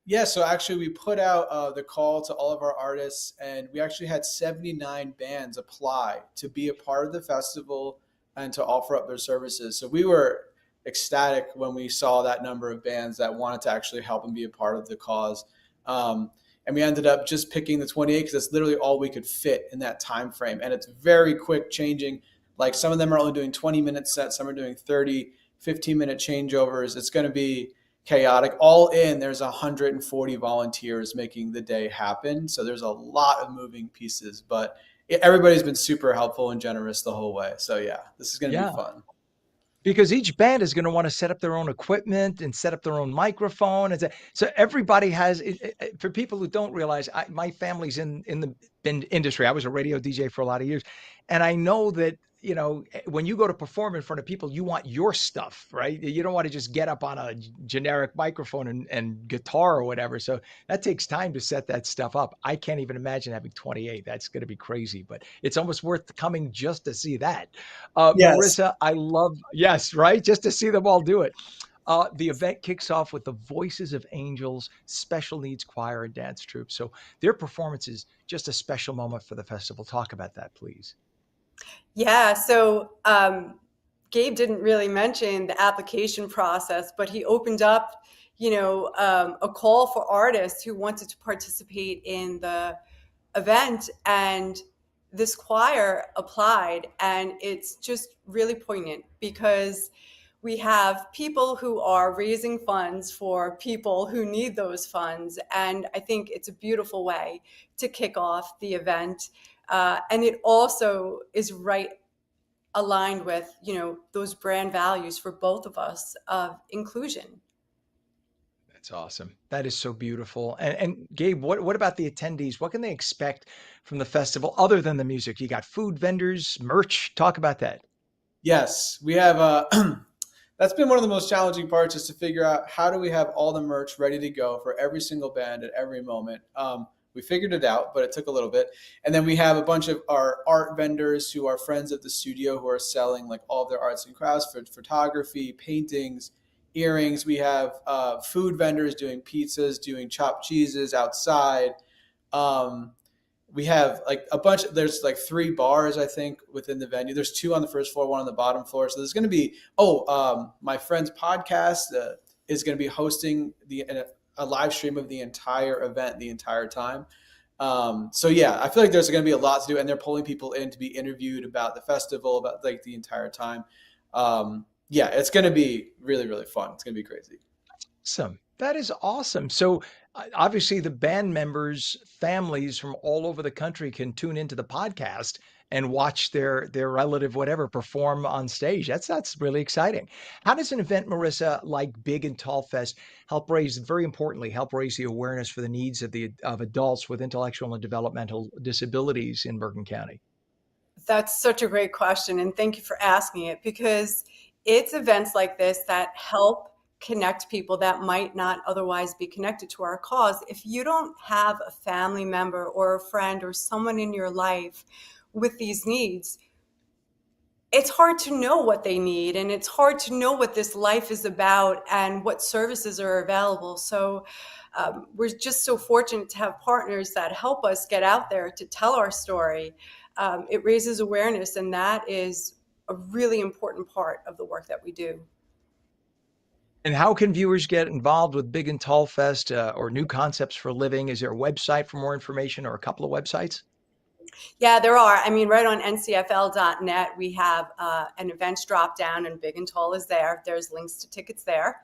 Yeah, so actually we put out the call to all of our artists, and we actually had 79 bands apply to be a part of the festival and to offer up their services. So we were ecstatic when we saw that number of bands that wanted to actually help and be a part of the cause. And we ended up just picking the 28 because that's literally all we could fit in that time frame. And it's very quick changing. Like some of them are only doing 20-minute sets, some are doing 30, 15-minute changeovers. It's going to be chaotic. All in, there's 140 volunteers making the day happen. So there's a lot of moving pieces, but everybody's been super helpful and generous the whole way. So yeah, this is going to be fun. Because each band is going to want to set up their own equipment and set up their own microphone. So everybody has, for people who don't realize, my family's in the industry. I was a radio DJ for a lot of years. And I know that, when you go to perform in front of people, you want your stuff, right? You don't want to just get up on a generic microphone and guitar or whatever. So that takes time to set that stuff up. I can't even imagine having 28. That's going to be crazy, but it's almost worth coming just to see that. Yes. Marissa, yes, right? Just to see them all do it. The event kicks off with the Voices of Angels Special Needs Choir and Dance Troupe. So their performance is just a special moment for the festival. Talk about that, please. Yeah, so Gabe didn't really mention the application process, but he opened up, a call for artists who wanted to participate in the event, and this choir applied, and it's just really poignant because we have people who are raising funds for people who need those funds, and I think it's a beautiful way to kick off the event. And it also is right aligned with, those brand values for both of us of inclusion. That's awesome. That is so beautiful. And Gabe, what about the attendees? What can they expect from the festival other than the music? You got food vendors, merch. Talk about that. Yes, we have that's been one of the most challenging parts, is to figure out how do we have all the merch ready to go for every single band at every moment. We figured it out, but it took a little bit. And then we have a bunch of our art vendors who are friends at the studio who are selling like all of their arts and crafts for photography, paintings, earrings. We have food vendors doing pizzas, doing chopped cheeses outside. We have like a bunch. There's like 3 bars, I think, within the venue. There's 2 on the first floor, 1 on the bottom floor. So there's going to be, my friend's podcast is going to be hosting a live stream of the entire event the entire time. So yeah, I feel like there's going to be a lot to do, and they're pulling people in to be interviewed about the festival, about like the entire time. Yeah, it's going to be really, really fun. It's going to be crazy. Awesome. That is awesome. So obviously the band members, families from all over the country can tune into the podcast and watch their relative whatever perform on stage. That's really exciting. How does an event, Marissa, like Big and Tall Fest very importantly, help raise the awareness for the needs of adults with intellectual and developmental disabilities in Bergen County? That's such a great question, and thank you for asking it, because it's events like this that help connect people that might not otherwise be connected to our cause. If you don't have a family member or a friend or someone in your life with these needs, it's hard to know what they need, and it's hard to know what this life is about and what services are available. So we're just so fortunate to have partners that help us get out there to tell our story. It raises awareness, and that is a really important part of the work that we do. And how can viewers get involved with Big and Tall Fest or New Concepts for Living? Is there a website for more information, or a couple of websites? Yeah, there are. I mean, right on ncfl.net, we have an events drop down, and Big and Tall is there. There's links to tickets there.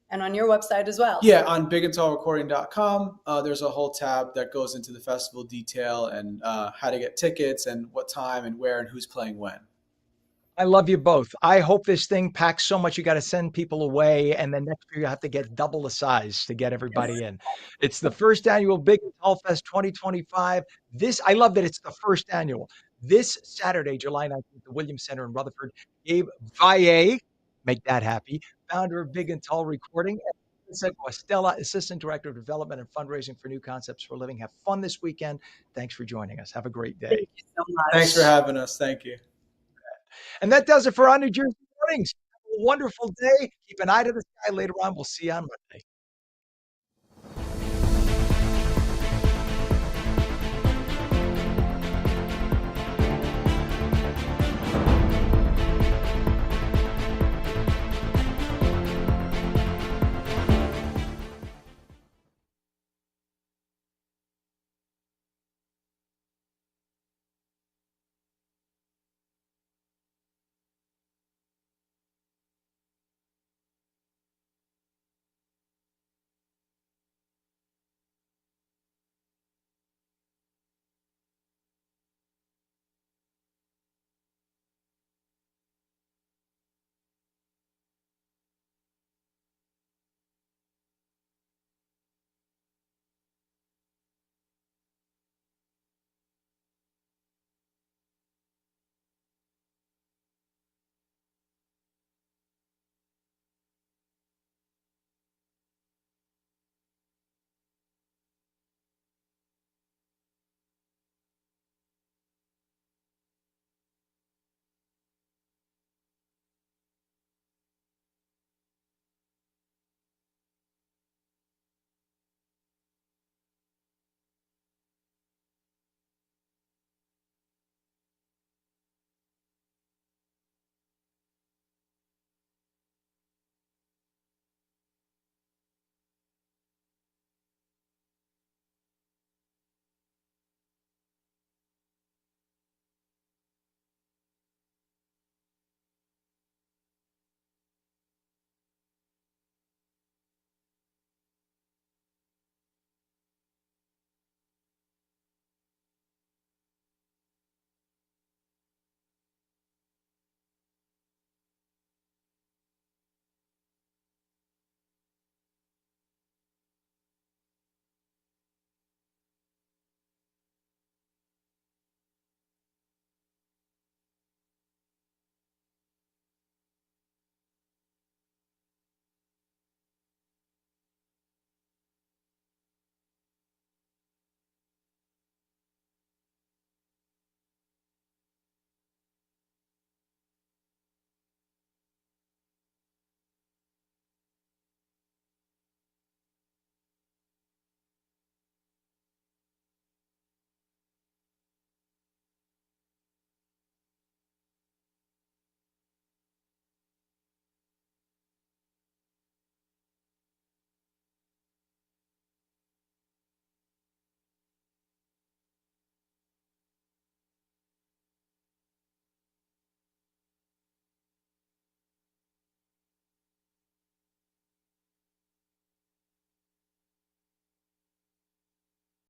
And on your website as well. Yeah, on bigandtallrecording.com, there's a whole tab that goes into the festival detail and how to get tickets and what time and where and who's playing when. I love you both. I hope this thing packs so much you got to send people away, and then next year you have to get double the size to get everybody in. It's the first annual Big and Tall Fest 2025. I love that it's the first annual. This Saturday, July 19th, at the Williams Center in Rutherford, Gabe Valle, make that happy, founder of Big and Tall Recording, and Estella, Assistant Director of Development and Fundraising for New Concepts for Living. Have fun this weekend. Thanks for joining us. Have a great day. Thank you so much. Thanks for having us. Thank you. And that does it for ONNJ Mornings. Have a wonderful day. Keep an eye to the sky later on. We'll see you on Monday.